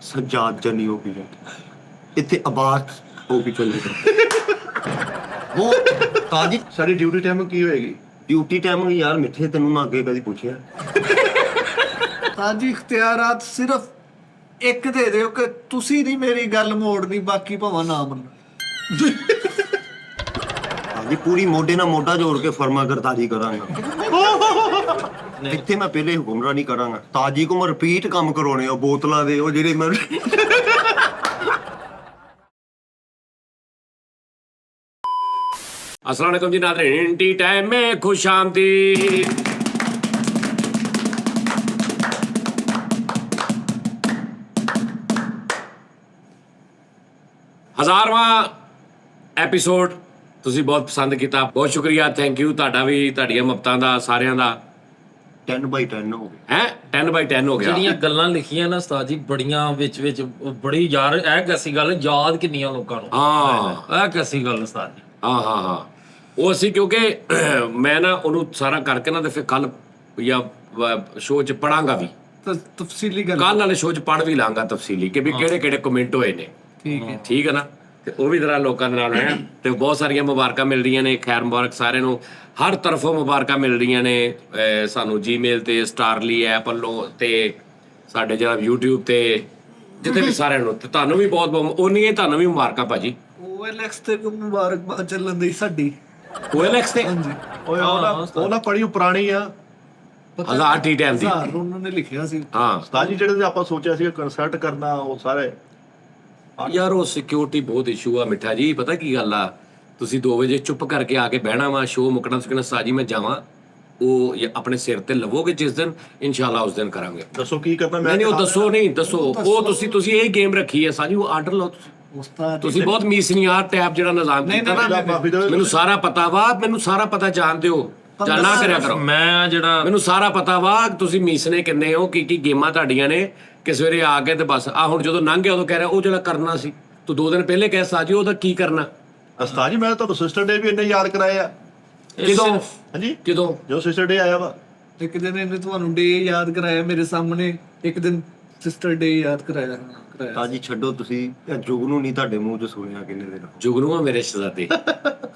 सज्जाद जनी हो गई इतने आबाद हो गई चल वो ताजी सारी ड्यूटी टाइम की होएगी ड्यूटी टाइम यार मिठे तेनू ना अगे कदी पूछया ताजी इख्तियारात सिर्फ एक दे दिओ कि तुसी नहीं मेरी गल मोड़नी बाकी भावां ना मन ताजी पूरी मोढे ना मोढा जोड़ के फर्मा करताजी करांगा ਇੱਥੇ ਮੈਂ ਪਹਿਲੇ ਹੁਕਮਰਾਨੀ ਕਰਾਂਗਾ ਤਾਜੀ ਕੋ ਮੈਂ ਰਿਪੀਟ ਕੰਮ ਕਰਾਉਣੇ ਆ ਬੋਤਲਾਂ ਦੇ ਉਹ ਜਿਹੜੇ ਮੈਂ अस्सलाम वालेकुम जी नाज़रीन टी टाइम में खुश आमदीद। हज़ारवां एपीसोड ਤੁਸੀਂ ਬਹੁਤ ਪਸੰਦ ਕੀਤਾ ਬਹੁਤ ਸ਼ੁਕਰੀਆ ਥੈਂਕ ਯੂ ਤੁਹਾਡਾ ਵੀ ਤੁਹਾਡੀਆਂ ਮੁਹੱਬਤਾਂ ਦਾ ਸਾਰਿਆਂ ਦਾ 10/10 ਹੋ ਗਿਆ ਹੈ 10/10 ਹੋ ਗਿਆ ਜਿਹੜੀਆਂ ਗੱਲਾਂ ਲਿਖੀਆਂ ਨਾ ਉਸਤਾਦ ਜੀ ਬੜੀਆਂ ਵਿੱਚ ਬੜੀ ਯਾਰ ਇਹ ਕੈਸੀ ਗੱਲ ਯਾਦ ਕਿੰਨੀਆਂ ਲੋਕਾਂ ਨੂੰ ਹਾਂ ਇਹ ਕੈਸੀ ਗੱਲ ਉਸਤਾਦ ਜੀ ਹਾਂ ਉਹ ਅਸੀਂ ਕਿਉਂਕਿ ਮੈਂ ਨਾ ਉਹਨੂੰ ਸਾਰਾ ਕਰਕੇ ਨਾ ਤੇ ਫਿਰ ਕੱਲ ਜਾਂ ਸ਼ੋਅ 'ਚ ਪੜਾਂਗਾ ਵੀ ਤਫਸੀਲੀ ਗੱਲ ਕੱਲ ਵਾਲੇ ਸ਼ੋਅ 'ਚ ਪੜ੍ਹ ਵੀ ਲਾਂਗਾ ਤਫਸੀਲੀ ਕਿ ਵੀ ਕਿਹੜੇ ਕਮੈਂਟ ਹੋਏ ਨੇ ਠੀਕ ਹੈ ਨਾ ਤੇ ਉਹ ਵੀ ਜਰਾ ਲੋਕਾਂ ਦੇ ਨਾਲ ਹੈ ਤੇ ਬਹੁਤ ਸਾਰੀਆਂ ਮੁਬਾਰਕਾਂ ਮਿਲ ਰਹੀਆਂ ਨੇ ਖੈਰ ਮੁਬਾਰਕ ਸਾਰਿਆਂ ਨੂੰ ਹਰ ਤਰਫੋਂ ਮੁਬਾਰਕਾਂ ਮਿਲ ਰਹੀਆਂ ਨੇ ਸਾਨੂੰ ਜੀਮੇਲ ਤੇ ਸਟਾਰਲੀ ਐਪ ਵੱਲੋਂ ਤੇ ਸਾਡੇ ਜਿਹੜਾ YouTube ਤੇ ਜਿੱਥੇ ਵੀ ਸਾਰਿਆਂ ਨੂੰ ਤੇ ਤੁਹਾਨੂੰ ਵੀ ਬਹੁਤ ਉਨੀਆਂ ਤੁਹਾਨੂੰ ਵੀ ਮੁਬਾਰਕਾਂ ਭਾਜੀ OLX ਤੇ ਮੁਬਾਰਕਬਾਦ ਚੱਲਣ ਦੀ ਸਾਡੀ OLX ਤੇ ਹਾਂਜੀ ਓਏ ਉਹ ਨਾ ਪੜੀ ਪੁਰਾਣੀ ਆ ਹਜ਼ਾਰ ਟੀ ਟਾਈਮ ਦੀ ਉਹਨਾਂ ਨੇ ਲਿਖਿਆ ਸੀ ਹਾਂ ਉਸਤਾਦ ਜੀ ਜਿਹੜੇ ਆਪਾਂ ਸੋਚਿਆ ਸੀ ਕੰਸਰਟ ਕਰਨਾ ਉਹ ਸਾਰੇ ਯਾਰ ਉਹ ਸਿਕਿਉਰਿਟੀ ਬਹੁਤ ਇਸ਼ੂ ਆ ਮਿੱਠਾ ਜੀ ਪਤਾ ਕੀ ਗੱਲ ਆ ਤੁਸੀਂ 2 ਵਜੇ ਚੁੱਪ ਕਰਕੇ ਆ ਕੇ ਬਹਿਣਾ ਵਾ ਸ਼ੋਅ ਮੁੱਕਣਾ ਸੁਕਣਾ ਸਾਜੀ ਮੈਂ ਜਾਵਾਂ ਉਹ ਆਪਣੇ ਸਿਰ ਤੇ ਲਵੋਗੇ ਜਿਸ ਦਿਨ ਇਨਸ਼ਾਅੱਲਾ ਉਸ ਦਿਨ ਕਰਾਂਗੇ ਦੱਸੋ ਕੀ ਕਰਨਾ ਨਹੀਂ ਉਹ ਦੱਸੋ ਨਹੀਂ ਦੱਸੋ ਉਹ ਤੁਸੀਂ ਇਹ ਗੇਮ ਰੱਖੀ ਹੈ ਸਾਜੀ ਉਹ ਆਰਡਰ ਲਓ ਉਸਤਾਦ ਤੁਸੀਂ ਬਹੁਤ ਮੀਸਨੀਆਰ ਟੈਪ ਜਿਹੜਾ ਨਿਜ਼ਾਮ ਕੀਤਾ ਨਾ ਮੈਨੂੰ ਸਾਰਾ ਪਤਾ ਵਾ ਮੈਨੂੰ ਸਾਰਾ ਪਤਾ ਜਾਣਦੇ ਹੋ ਜਾਂ ਨਾ ਕਰਿਆ ਕਰੋ ਮੈਂ ਜਿਹੜਾ ਮੈਨੂੰ ਸਾਰਾ ਪਤਾ ਵਾ ਤੁਸੀਂ ਮੀਸਨੇ ਕਿੰਨੇ ਹੋ ਕੀ ਗੇਮਾਂ ਤੁਹਾਡੀਆਂ ਨੇ ਕਿ ਸਵੇਰੇ ਆ ਕੇ ਤੇ ਬਸ ਆ ਹੁਣ ਜਦੋਂ ਲੰਘ ਗਿਆ ਉਦੋਂ ਕਹਿ ਰਿਹਾ ਉਹ ਜਿਹੜਾ ਕਰਨਾ ਸੀ ਤੂੰ 2 ਦਿਨ ਪਹਿਲੇ ਕਹਿ ਸਾਜੀ ਉਹਦਾ ਕੀ ਕਰਨਾ ਉਸਤਾਦ ਜੀ ਮੈਂ ਤੁਹਾਨੂੰ ਸਿਸਟਰ ਡੇ ਵੀ ਇੰਨੇ ਯਾਦ ਕਰਾਏ ਆ ਕਿਦੋਂ ਹਾਂਜੀ ਕਿਦੋਂ ਜੋ ਸਿਸਟਰ ਡੇ ਆਇਆ ਵਾ ਇੱਕ ਦਿਨ ਇਹਨੇ ਤੁਹਾਨੂੰ ਡੇ ਯਾਦ ਕਰਾਇਆ ਮੇਰੇ ਸਾਹਮਣੇ ਇੱਕ ਦਿਨ ਸਿਸਟਰ ਡੇ ਯਾਦ ਕਰਾਇਆ ਤਾਜੀ ਛੱਡੋ ਤੁਸੀਂ ਇਹ ਜੁਗ ਨੂੰ ਨਹੀਂ ਤੁਹਾਡੇ ਮੂੰਹ 'ਚ ਸੁਣਿਆ ਕਿੰਨੇ ਦਿਨ ਜੁਗਨੂ ਆ ਮੇਰੇ ਸ਼ਹਜ਼ਾਦੇ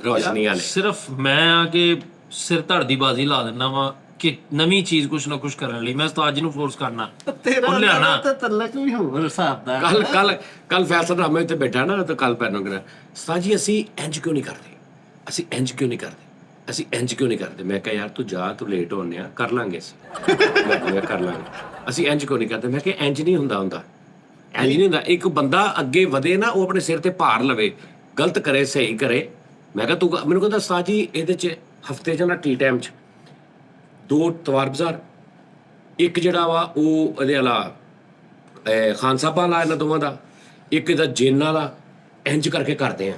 ਰੋਸ਼ਨੀ ਵਾਲੇ ਸਿਰਫ ਮੈਂ ਆ ਕੇ ਸਿਰ ਧੜ ਦੀ ਬਾਜ਼ੀ ਲਾ ਦਿੰਦਾ ਵਾਂ ਕਿ ਨਵੀਂ ਚੀਜ਼ ਕੁਛ ਨਾ ਕੁਛ ਕਰਨ ਲਈ ਮੈਂ ਉਸਤਾਦ ਜੀ ਨੂੰ ਫੋਰਸ ਕਰਨਾ ਤੇਰਾ ਲਿਆਣਾ ਤਾਂ ਤਲਕ ਵੀ ਹੋਰ ਹਿਸਾਬ ਦਾ ਕੱਲ ਫੈਸਲਾ ਰਾਮੇ ਉੱਤੇ ਬੈਠਾ ਨਾ ਤਾਂ ਕੱਲ ਪੈਨੋ ਕਰਾ ਸਾਜੀ ਅਸੀਂ ਇੰਜ ਕਿਉਂ ਨਹੀਂ ਕਰਦੇ ਅਸੀਂ ਇੰਜ ਕਿਉਂ ਨਹੀਂ ਕਰਦੇ ਅਸੀਂ ਇੰਜ ਕਿਉਂ ਨਹੀਂ ਕਰਦੇ ਮੈਂ ਕਿਹਾ ਯਾਰ ਤੂੰ ਜਾ ਤੂੰ ਲੇਟ ਹੋਣੇ ਆ ਕਰ ਲਾਂਗੇ ਅਸੀਂ ਮੈਂ ਕਰ ਲਾਂਗੇ ਅਸੀਂ ਇੰਜ ਕਿਉਂ ਨਹੀਂ ਕਰਦੇ ਮੈਂ ਕਿਹਾ ਇੰਜ ਨਹੀਂ ਹੁੰਦਾ ਇੰਜ ਨਹੀਂ ਹੁੰਦਾ ਇੱਕ ਬੰਦਾ ਅੱਗੇ ਵਧੇ ਨਾ ਉਹ ਆਪਣੇ ਸਿਰ ਤੇ ਭਾਰ ਲਵੇ ਗਲਤ ਕਰੇ ਸਹੀ ਕਰੇ ਮੈਂ ਕਿਹਾ ਤੂੰ ਮੈਨੂੰ ਕਹਿੰਦਾ ਸਾਜੀ ਇਹਦੇ 'ਚ ਹਫਤੇ 'ਚ ਨਾ ਟੀ ਟਾਈਮ 'ਚ 2 ਤਵਾਰ ਬਾਜ਼ਾਰ ਇੱਕ ਜਿਹੜਾ ਵਾ ਉਹ ਇਹਦੇ ਵਾਲਾ ਖਾਨ ਸਾਹਿਬ ਵਾਲਾ ਇਹਨਾਂ ਦੋਵਾਂ ਦਾ ਇੱਕ ਇਹਦਾ ਜੇਨ ਵਾਲਾ ਇੰਜ ਕਰਕੇ ਕਰਦੇ ਆ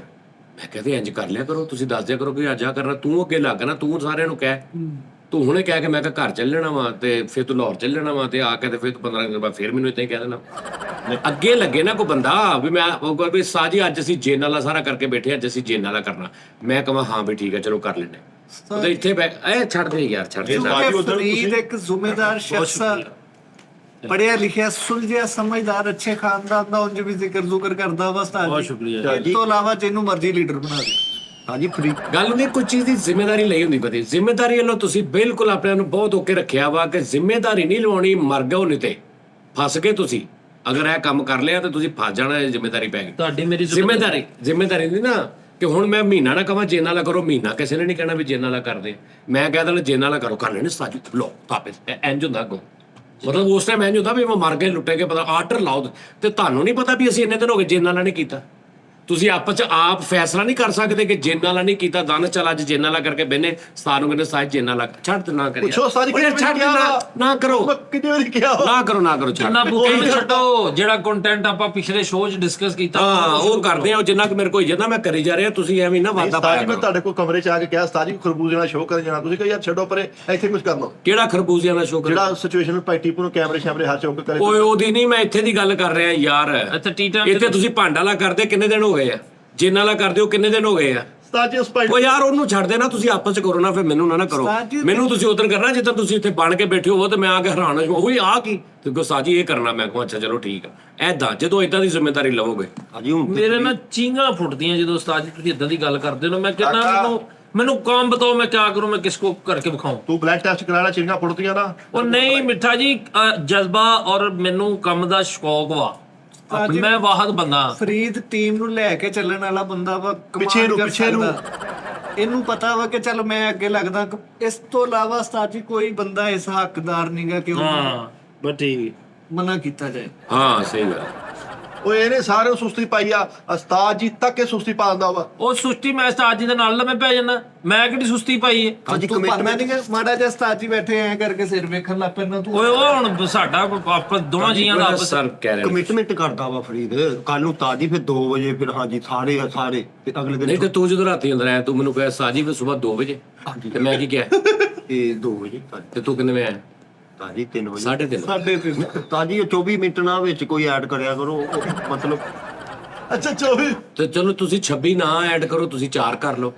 ਮੈਂ ਕਹਿੰਦੇ ਇੰਜ ਕਰ ਲਿਆ ਕਰੋ ਤੁਸੀਂ ਦੱਸ ਦਿਆ ਕਰੋ ਕਿ ਅੱਜ ਆ ਕਰਨਾ ਤੂੰ ਅੱਗੇ ਲੱਗ ਨਾ ਤੂੰ ਸਾਰਿਆਂ ਨੂੰ ਕਹਿ ਤੂੰ ਹੁਣੇ ਕਹਿ ਕੇ ਮੈਂ ਕਿਹਾ ਘਰ ਚੱਲ ਜਾਣਾ ਵਾ ਤੇ ਫਿਰ ਤੂੰ ਲਾਹੌਰ ਚੱਲ ਜਾਣਾ ਵਾ ਤੇ ਆ ਕੇ ਤੇ ਫਿਰ ਤੂੰ 15 ਦਿਨ ਬਾਅਦ ਫਿਰ ਮੈਨੂੰ ਇੱਦਾਂ ਹੀ ਕਹਿ ਦੇਣਾ ਅੱਗੇ ਲੱਗੇ ਨਾ ਕੋਈ ਬੰਦਾ ਵੀ ਮੈਂ ਵੀ ਸਾਜੀ ਅੱਜ ਅਸੀਂ ਜੇਨ ਵਾਲਾ ਸਾਰਾ ਕਰਕੇ ਬੈਠੇ ਅੱਜ ਅਸੀਂ ਜੇਨ ਵਾਲਾ ਕਰਨਾ ਮੈਂ ਕਹਾਂ ਹਾਂ ਵੀ ਠੀਕ ਹੈ ਚਲੋ ਕਰ ਲੈਂਦੇ ਉਹਦੇ ਇੱਥੇ ਛੱਡ ਦੇ ਯਾਰ ਛੱਡ ਦੇ ਫਰੀਦ ਇੱਕ ਜ਼ਿੰਮੇਦਾਰ ਸ਼ਖਸ ਪੜਿਆ ਲਿਖਿਆ ਸੁਲਝਿਆ ਸਮਝਦਾਰ ਅੱਛੇ ਖਾਨਦਾਨ ਦਾ ਉਂਝ ਵੀ ਜ਼ਿਕਰ ਕਰਦਾ ਵਾ ਉਸਤਾਦ ਬਹੁਤ ਸ਼ੁਕਰੀਆ ਇਸ ਤੋਂ ਇਲਾਵਾ ਜਿਹਨੂੰ ਮਰਜ਼ੀ ਲੀਡਰ ਬਣਾ ਦੇ ਹਾਂਜੀ ਫਰੀ ਗੱਲ ਨਹੀਂ ਕੋਈ ਚੀਜ਼ ਦੀ ਜ਼ਿੰਮੇਵਾਰੀ ਲਈ ਹੁੰਦੀ ਪਤੀ ਜ਼ਿੰਮੇਵਾਰੀ ਵੱਲੋਂ ਤੁਸੀਂ ਬਿਲਕੁਲ ਆਪਣੇ ਨੂੰ ਬਹੁਤ ਓਕੇ ਰੱਖਿਆ ਵਾ ਕਿ ਜ਼ਿੰਮੇਵਾਰੀ ਨਹੀਂ ਲਵਾਉਣੀ ਮਰ ਗਏ ਨਹੀਂ ਤੇ ਫਸ ਗਏ ਤੁਸੀਂ ਅਗਰ ਇਹ ਕੰਮ ਕਰ ਲਿਆ ਤਾਂ ਤੁਸੀਂ ਫਸ ਜਾਣਾ ਜ਼ਿੰਮੇਵਾਰੀ ਪੈ ਗਈ ਤੁਹਾਡੀ ਮੇਰੀ ਜ਼ਿੰਮੇਵਾਰੀ ਨਹੀਂ ਨਾ ਕਿ ਹੁਣ ਮੈਂ ਮਹੀਨਾ ਨਾ ਕਹਾਂ ਜੇਨ ਵਾਲਾ ਕਰੋ ਮਹੀਨਾ ਕਿਸੇ ਨੇ ਨਹੀਂ ਕਹਿਣਾ ਵੀ ਜੇਨ ਵਾਲਾ ਕਰਦੇ ਮੈਂ ਕਹਿ ਦੇਣਾ ਜੇਨ ਵਾਲਾ ਕਰੋ ਕਰ ਲੈਣੇ ਸਾਜੂ ਲੋ ਤਾਪੇ ਇੰਜ ਹੁੰਦਾ ਅੱਗੋਂ ਮਤਲਬ ਉਸ ਟਾਈਮ ਇੰਜ ਹੁੰਦਾ ਵੀ ਮੈਂ ਮਰ ਗਏ ਲੁੱਟੇ ਕੇ ਪਤਾ ਆਰਡਰ ਲਾਓ ਤੇ ਤੁਹਾਨੂੰ ਨਹੀਂ ਪਤਾ ਵੀ ਅਸੀਂ ਇੰਨੇ ਦਿਨ ਹੋ ਗਏ ਜੇਨ ਵਾਲਾ ਨਹੀਂ ਕੀਤਾ ਤੁਸੀਂ ਆਪਸ ਚ ਆਪ ਫੈਸਲਾ ਨਹੀਂ ਕਰ ਸਕਦੇ ਕਿ ਜੇਨ ਵਾਲਾ ਨਹੀਂ ਕੀਤਾ ਦਨ ਚੱਲ ਅੱਜ ਜੇਨ ਵਾਲਾ ਕਰਕੇ ਬੈਨੇ ਸਾਰੂ ਕਹਿੰਦੇ ਸਾਜ ਜੇਨ ਵਾਲਾ ਛੱਡ ਤੇ ਨਾ ਕਰਿਆ ਪੁੱਛੋ ਸਾਰੀ ਛੱਡ ਨਾ ਕਰੋ ਕਿਤੇ ਵਾਰੀ ਕਿਹਾ ਨਾ ਕਰੋ ਜਿੰਨਾ ਬੁਕੇ ਛੱਡੋ ਜਿਹੜਾ ਕੰਟੈਂਟ ਆਪਾਂ ਪਿਛਲੇ ਸ਼ੋਅ 'ਚ ਡਿਸਕਸ ਕੀਤਾ ਹਾਂ ਉਹ ਕਰਦੇ ਆ ਜਿੰਨਾ ਕਿ ਮੇਰੇ ਕੋਲ ਜਾਂਦਾ ਮੈਂ ਕਰੀ ਜਾ ਰਿਹਾ ਤੁਸੀਂ ਐਵੇਂ ਨਾ ਵਾਦਾ ਪਾਇਆ ਮੈਂ ਤੁਹਾਡੇ ਕੋਲ ਕਮਰੇ 'ਚ ਆ ਕੇ ਕਿਹਾ ਉਸਤਾਦ ਜੀ ਖਰਬੂਜ਼ੇ ਨਾਲ ਸ਼ੋਅ ਕਰਨ ਜਾਣਾ ਤੁਸੀਂ ਕਿਹਾ ਯਾਰ ਛੱਡੋ ਪਰੇ ਇੱਥੇ ਕੁਝ ਕਰ ਲਓ ਕਿਹੜਾ ਖਰਬੂਜ਼ਿਆਂ ਦਾ ਸ਼ੋਅ ਜਿਹੜਾ ਸਿਚੁਏਸ਼ਨ ਪਾਈਟੀਪੂ ਨੂੰ ਕੈਮਰੇ ਸ਼ੈਮਰੇ ਹਰ ਚੌਕ ਕਰੇ ਓਏ ਉਹਦੀ ਨਹੀਂ ਮੈਂ ਇੱਥੇ ਦੀ ਗੱਲ ਕਰ ਰਿਹਾ ਯਾਰ ਇੱਥੇ ਟੀ ਟਾਈਮ ਇੱਥੇ ਤੁਸੀਂ ਭਾਂਡਾ ਵਾਲਾ ਕਰਦੇ ਕਿੰਨੇ ਦਿਨ ਹੋ ਗਏ ਆ ਜਿੰਨ ਵਾਲਾ ਕਰਦੇ ਹੋ ਕਿੰਨੇ ਦਿਨ ਹੋ ਗਏ ਆ ਉਸਤਾਦ ਜੀ ਸਪਾਈਡਰ ਉਹ ਯਾਰ ਉਹਨੂੰ ਛੱਡ ਦੇ ਨਾ, ਤੁਸੀਂ ਆਪਸ ਚ ਕਰੋ ਨਾ, ਫਿਰ ਮੈਨੂੰ ਨਾ ਕਰੋ। ਉਸਤਾਦ ਜੀ, ਮੈਨੂੰ ਤੁਸੀਂ ਉਦੋਂ ਕਰਨਾ ਜਿੱਦਾਂ ਤੁਸੀਂ ਇੱਥੇ ਬਣ ਕੇ ਬੈਠੇ ਹੋ ਤੇ ਮੈਂ ਆ ਕੇ ਹੈਰਾਨ ਹੋ ਉਹੀ ਆ ਕੀ ਤੇ ਗੁੱਸਾ ਜੀ ਇਹ ਕਰਨਾ। ਮੈਂ ਕਹਾਂ ਅੱਛਾ ਚਲੋ ਠੀਕ ਆ। ਐਦਾਂ ਜਦੋਂ ਇਦਾਂ ਦੀ ਜ਼ਿੰਮੇਵਾਰੀ ਲਵੋਗੇ ਹਾਂਜੀ ਹੁਣ ਮੇਰੇ ਨਾਲ ਚੀਂਗਾ ਫੁੱਟਦੀਆਂ ਜਦੋਂ ਉਸਤਾਦ ਜੀ ਤੁਸੀਂ ਇਦਾਂ ਦੀ ਗੱਲ ਕਰਦੇ ਹੋ। ਮੈਂ ਕਹਿੰਦਾ ਮੈਨੂੰ ਕੰਮ ਬਤਾਓ, ਮੈਂ ਕੀ ਕਰੂੰ, ਮੈਂ ਕਿਸ ਕੋ ਕਰਕੇ ਵਿਖਾऊं। ਤੂੰ ਬਲੱਡ ਟੈਸਟ ਕਰਾ ਲੈ, ਚਿੰਗਾ ਫੁੱਟਦੀਆਂ ਨਾ। ਉਹ ਨਹੀਂ ਮਿੱਠਾ ਜੀ, ਜਜ਼ਬਾ ਔਰ ਮੈਨੂੰ ਕੰਮ ਦਾ ਸ਼ੌਕ ਵਾ। ਜੀ, ਮੈਂ ਵਾਹਦ ਬੰਦਾ। ਫਰੀਦ ਟੀਮ ਨੂੰ ਲੈ ਕੇ ਚੱਲਣ ਵਾਲਾ ਬੰਦਾ ਵਾ, ਪਿੱਛੇ ਨੂੰ- ਕਮਾਂਡ ਕਰ ਪਿੱਛੇ ਨੂੰ। ਸਕਦਾ। ਇਹਨੂੰ ਪਤਾ ਵਾ ਕਿ ਚੱਲ ਮੈਂ ਅੱਗੇ ਲੱਗਦਾ। ਇਸ ਤੋਂ ਇਲਾਵਾ ਉਸਤਾਦ ਜੀ ਕੋਈ ਬੰਦਾ ਇਸ ਹੱਕਦਾਰ ਨਹੀਂਗਾ ਕਿ ਉਹਨੂੰ ਹਾਂ ਬਸ ਠੀਕ। ਮਨਾ ਕੀਤਾ ਜਾਏ। ਹਾਂ ਸਹੀ ਗੱਲ। ਓਏ ਇਹਨੇ ਸਾਰੇ ਨੂੰ ਸੁਸਤੀ ਪਾਈ ਆ, ਉਸਤਾਦ ਜੀ ਤੱਕ ਇਹ ਸੁਸਤੀ ਪਾ ਦਿੰਦਾ ਵਾ। ਉਹ ਸੁਸਤੀ ਮੈਂ ਉਸਤਾਦ ਜੀ ਦੇ ਨਾਲ ਮੈਂ ਪੈ ਜਾਂਦਾ। ਮੈਂ ਕਿਹੜੀ ਸੁਸਤੀ ਪਾਈ ਏ। ਹਾਂਜੀ ਤੂੰ ਪਾਣਾ ਕਮਿਟਮੈਂਟ ਨਹੀਂ ਮਾੜਾ ਜਿਹਾ ਉਸਤਾਦ ਜੀ ਬੈਠੇ ਐ ਕਰਕੇ ਸਿਰ ਵੇਖਣ ਲੱਗ ਪੈਣਾ ਤੂੰ। ਓਏ ਉਹ ਹੁਣ ਸਾਡਾ ਆਪਾਂ ਦੋਵਾਂ ਜੀਆਂ ਦਾ ਆਪਸ ਸਰ ਕਹਿ ਰਹੇ ਨੇ। ਕਮਿਟਮੈਂਟ ਕਰਦਾ ਵਾ ਫਰੀਦ। ਕੱਲ ਨੂੰ ਤਾਜੀ ਫਿਰ 2 ਵਜੇ ਫਿਰ ਹਾਂਜੀ ਸਾਰੇ ਤੇ ਅਗਲੇ ਨਹੀਂ ਦਿਨ ਤੇ ਤੂੰ ਜਦੋਂ ਰਾਤੀ ਅੰਦਰ ਆਇਆ ਤੂੰ ਮੈਨੂੰ ਕਿਹਾ ਸਾਜੀ ਫਿਰ ਸਵੇਰ 2 ਵਜੇ ਤੇ ਮੈਂ ਕੀ ਕਿਹਾ ਇਹ 2 ਵਜੇ ਤੇ ਤੂੰ ਕਿੰਨੇ ਵਜੇ ਆਇਆ? ਤਾਜੀ 3 ਵਜੇ 3:30। ਸਾਡੇ ਤੇ ਤਾਜੀ 24 ਮਿੰਟ ਨਾ ਵਿੱਚ ਕੋਈ ਐਡ ਕਰਿਆ ਕਰੋ ਮਤਲਬ ਅੱਛਾ 24 ਤੇ ਚਲੋ ਤੁਸੀਂ 26 ਨਾ ਐਡ ਕਰੋ, ਤੁਸੀਂ 4 ਕਰ ਲਓ।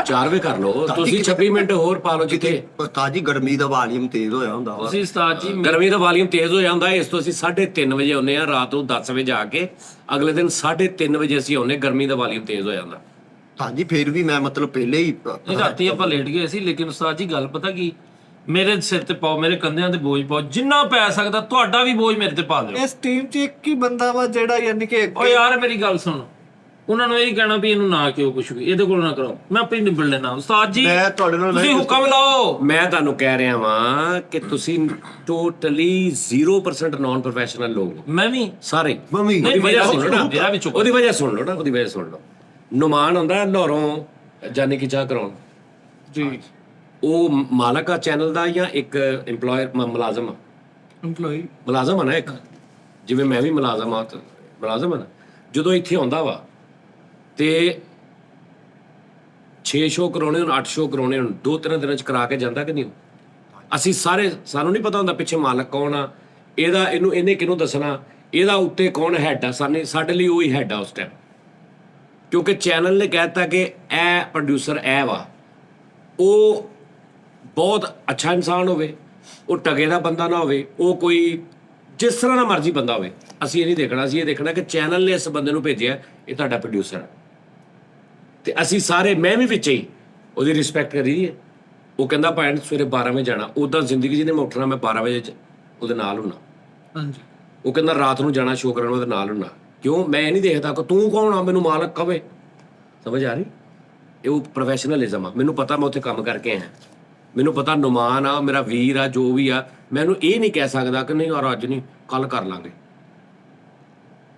4 ਵੇ ਕਰ ਲਓ ਤੁਸੀਂ, 26 ਮਿੰਟ ਹੋਰ ਪਾ ਲਓ ਜਿੱਥੇ। ਤਾਜੀ ਗਰਮੀ ਦਾ ਵਾਲੀਅਮ ਤੇਜ਼ ਹੋਇਆ ਹੁੰਦਾ ਵਾ। ਤੁਸੀਂ ਉਸਤਾਦ ਜੀ ਗਰਮੀ ਦਾ ਵਾਲੀਅਮ ਤੇਜ਼ ਹੋ ਜਾਂਦਾ ਇਸ ਤੋਂ ਅਸੀਂ 3:30 ਵਜੇ ਆਉਂਦੇ ਆ, ਰਾਤ ਨੂੰ 10 ਵਜੇ ਆ ਕੇ ਅਗਲੇ ਦਿਨ 3:30 ਵਜੇ ਅਸੀਂ ਆਉਂਦੇ, ਗਰਮੀ ਦਾ ਵਾਲੀਅਮ ਤੇਜ਼ ਹੋ ਜਾਂਦਾ। ਤਾਜੀ ਫਿਰ ਵੀ ਮੈਂ ਮਤਲਬ ਪਹਿਲੇ ਹੀ ਨਹੀਂ ਰਾਤੀ ਆਪਾਂ ਲੇਟ ਗਏ ਸੀ, ਲੇਕਿਨ ਉਸਤਾਦ ਜੀ ਗੱਲ ਪਤਾ ਕੀ, ਮੇਰੇ ਸਿਰ ਤੇ ਪਾਓ, ਮੇਰੇ ਕੰਧਿਆਂ ਤੇ ਬੋਝ ਪਾਓ, ਜਿੰਨਾ ਪੈ ਸਕਦਾ ਤੁਹਾਡਾ ਵੀ ਬੋਝ ਮੇਰੇ ਤੇ ਪਾ ਦਿਓ। ਇਸ ਟੀਮ 'ਚ ਇੱਕ ਹੀ ਬੰਦਾ ਵਾ ਜਿਹੜਾ ਯਾਨੀ ਕਿ ਓ ਯਾਰ ਮੇਰੀ ਗੱਲ ਸੁਣ, ਉਹਨਾਂ ਨੂੰ ਇਹ ਕਹਿਣਾ ਵੀ ਇਹਨੂੰ ਨਾ ਕਿਉਂ ਕੁਛ ਵੀ ਇਹਦੇ ਕੋਲ ਨਾ ਕਰੋ, ਮੈਂ ਆਪਣੀ ਨਿਬੜ ਲੈਣਾ। ਉਸਤਾਦ ਜੀ ਮੈਂ ਤੁਹਾਡੇ ਨਾਲ ਤੁਸੀਂ ਹੁਕਮ ਲਾਓ। ਮੈਂ ਤੁਹਾਨੂੰ ਕਹਿ ਰਿਹਾ ਵਾਂ ਕਿ ਤੁਸੀਂ ਟੋਟਲੀ 0% ਨਾਨ ਪ੍ਰੋਫੈਸ਼ਨਲ ਲੋਕ ਹੋ ਮੈਂ ਵੀ ਸਾਰੇ। ਮੰਮੀ ਨਹੀਂ, ਉਹਦੀ ਵਜ੍ਹਾ ਮੇਰਾ ਸੁਣ ਲਓ ਨਾ, ਮੇਰਾ ਵੀ ਚੁੱਪ। ਉਹਦੀ ਵਜ੍ਹਾ ਸੁਣ ਲਓ ਨਾ, ਉਹਦੀ ਵਜ੍ਹਾ ਸੁਣ ਲਓ। ਨੁਮਾਨ ਹੁੰਦਾ ਲਾਹੌਰੋਂ ਜਾਨੀ ਕਿ ਚਾਹ ਕਰਾਉਣ ਜੀ ਉਹ ਮਾਲਕ ਆ ਚੈਨਲ ਦਾ ਜਾਂ ਇੱਕ EMPLOYER ਮੁਲਾਜ਼ਮ ਆ? EMPLOYE ਮੁਲਾਜ਼ਮ ਆ ਨਾ ਇੱਕ, ਜਿਵੇਂ ਮੈਂ ਵੀ ਮੁਲਾਜ਼ਮ ਆ, ਮੁਲਾਜ਼ਮ ਆ ਨਾ। ਜਦੋਂ ਇੱਥੇ ਆਉਂਦਾ ਵਾ ਤੇ 6 ਸ਼ੋਅ ਕਰਾਉਣੇ ਹੁਣ, 8 ਸ਼ੋਅ ਕਰਾਉਣੇ ਹੁਣ, 2-3 ਦਿਨਾਂ ਚ ਕਰਾ ਕੇ ਜਾਂਦਾ ਕਿ ਨਹੀਂ? ਅਸੀਂ ਸਾਰੇ, ਸਾਨੂੰ ਨਹੀਂ ਪਤਾ ਹੁੰਦਾ ਪਿੱਛੇ ਮਾਲਕ ਕੌਣ ਆ ਇਹਦਾ, ਇਹਨੇ ਕਿਹਨੂੰ ਦੱਸਣਾ, ਇਹਦਾ ਉੱਤੇ ਕੌਣ ਹੈਡ ਆ। ਸਾਡੇ ਲਈ ਉਹੀ ਹੈਡ ਆ ਉਸ ਟਾਈਮ, ਕਿਉਂਕਿ ਚੈਨਲ ਨੇ ਕਹਿਤਾ ਕਿ ਇਹ ਪ੍ਰੋਡਿਊਸਰ ਇਹ ਵਾ। ਉਹ ਬਹੁਤ ਅੱਛਾ ਇਨਸਾਨ ਹੋਵੇ, ਉਹ ਟਕੇ ਦਾ ਬੰਦਾ ਨਾ ਹੋਵੇ, ਉਹ ਕੋਈ ਜਿਸ ਤਰ੍ਹਾਂ ਦਾ ਮਰਜ਼ੀ ਬੰਦਾ ਹੋਵੇ, ਅਸੀਂ ਇਹ ਨਹੀਂ ਦੇਖਣਾ। ਅਸੀਂ ਇਹ ਦੇਖਣਾ ਕਿ ਚੈਨਲ ਨੇ ਇਸ ਬੰਦੇ ਨੂੰ ਭੇਜਿਆ, ਇਹ ਤੁਹਾਡਾ ਪ੍ਰੋਡਿਊਸਰ ਹੈ। ਤੇ ਅਸੀਂ ਸਾਰੇ, ਮੈਂ ਵੀ ਵਿੱਚ ਹੀ ਉਹਦੀ ਰਿਸਪੈਕਟ ਕਰੀ ਦੀ ਹੈ। ਉਹ ਕਹਿੰਦਾ ਭੈਣ ਸਵੇਰੇ 12 ਵਜੇ ਜਾਣਾ, ਉੱਦਾਂ ਜ਼ਿੰਦਗੀ ਜਿਹਨੇ ਮੈਂ ਉੱਠਣਾ ਮੈਂ 12 ਵਜੇ ਉਹਦੇ ਨਾਲ ਹੁੰਨਾ। ਹਾਂਜੀ ਉਹ ਕਹਿੰਦਾ ਰਾਤ ਨੂੰ ਜਾਣਾ ਸ਼ੋਅ ਕਰਨ, ਉਹਦੇ ਨਾਲ ਹੁੰਨਾ। ਕਿਉਂ? ਮੈਂ ਇਹ ਨਹੀਂ ਦੇਖਦਾ ਕਿ ਤੂੰ ਕੌਣ ਆ ਮੈਨੂੰ ਮਾਲਕ ਕਵੇ। ਸਮਝ ਆ ਰਹੀ? ਇਹ ਉਹ ਪ੍ਰੋਫੈਸ਼ਨਲਿਜ਼ਮ ਆ। ਮੈਨੂੰ ਪਤਾ ਮੈਂ ਉੱਥੇ ਕੰਮ ਕਰਕੇ ਆਇਆ, ਮੈਨੂੰ ਪਤਾ ਨੁਮਾਨ ਆ ਮੇਰਾ ਵੀਰ ਆ, ਜੋ ਵੀ ਆ। ਮੈਨੂੰ ਇਹ ਨਹੀਂ ਕਹਿ ਸਕਦਾ ਕਿ ਨਹੀਂ ਯਾਰ ਅੱਜ ਨਹੀਂ ਕੱਲ ਕਰ ਲਾਂਗੇ।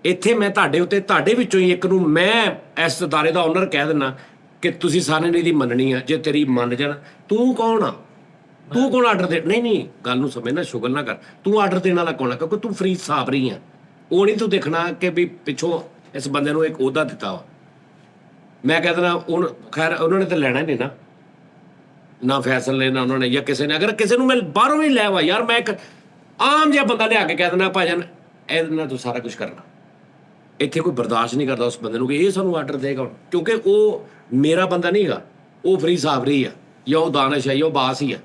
ਇੱਥੇ ਮੈਂ ਤੁਹਾਡੇ ਉੱਤੇ, ਤੁਹਾਡੇ ਵਿੱਚੋਂ ਹੀ ਇੱਕ ਨੂੰ ਮੈਂ ਇਸ ਅਦਾਰੇ ਦਾ ਓਨਰ ਕਹਿ ਦਿੰਦਾ ਕਿ ਤੁਸੀਂ ਸਾਰਿਆਂ ਨੇ ਇਹਦੀ ਮੰਨਣੀ ਆ। ਜੇ ਤੇਰੀ ਮੰਨ ਜਾਣ, ਤੂੰ ਕੌਣ ਆ? ਤੂੰ ਕੌਣ ਆਰਡਰ ਦੇ? ਨਹੀਂ ਗੱਲ ਨੂੰ ਸਮਝ ਨਾ, ਸ਼ੁਗਲ ਨਾ ਕਰ। ਤੂੰ ਆਰਡਰ ਦੇਣ ਵਾਲਾ ਕੌਣ ਆ? ਕਿਉਂਕਿ ਤੂੰ ਫਰੀਦ ਸਾਹਬ ਰਹੀ ਆ। ਉਹ ਨਹੀਂ ਤੂੰ ਦੇਖਣਾ ਕਿ ਵੀ ਪਿੱਛੋਂ ਇਸ ਬੰਦੇ ਨੂੰ ਇੱਕ ਅਹੁਦਾ ਦਿੱਤਾ ਵਾ। ਮੈਂ ਕਹਿ ਦਿੰਦਾ ਹੁਣ ਖੈਰ ਉਹਨਾਂ ਨੇ ਤਾਂ ਲੈਣਾ ਹੀ ਨਹੀਂ ਨਾ ਫੈਸਲ ਲੈਣਾ ਉਹਨਾਂ ਨੇ ਜਾਂ ਕਿਸੇ ਨੇ। ਅਗਰ ਕਿਸੇ ਨੂੰ ਮੈਂ ਬਾਹਰੋਂ ਵੀ ਲੈ ਵਾ ਯਾਰ, ਮੈਂ ਇੱਕ ਆਮ ਜਿਹਾ ਬੰਦਾ ਲਿਆ ਕੇ ਕਹਿ ਦਿੰਦਾ ਭਾਜਨ ਇਹਦੇ ਨਾਲ ਤੂੰ ਸਾਰਾ ਕੁਝ ਕਰਨਾ। ਇੱਥੇ ਕੋਈ ਬਰਦਾਸ਼ਤ ਨਹੀਂ ਕਰਦਾ ਉਸ ਬੰਦੇ ਨੂੰ ਕਿ ਇਹ ਸਾਨੂੰ ਆਰਡਰ ਦੇਗਾ ਹੁਣ, ਕਿਉਂਕਿ ਉਹ ਮੇਰਾ ਬੰਦਾ ਨਹੀਂ ਹੈਗਾ। ਉਹ ਫਰੀਦ ਸਾਹਿਬ ਰਹੀ ਆ ਜਾਂ ਉਹ ਦਾਨਿਸ਼ ਹੈ ਜਾਂ ਉਹ ਬਾਸ ਹੀ ਆ।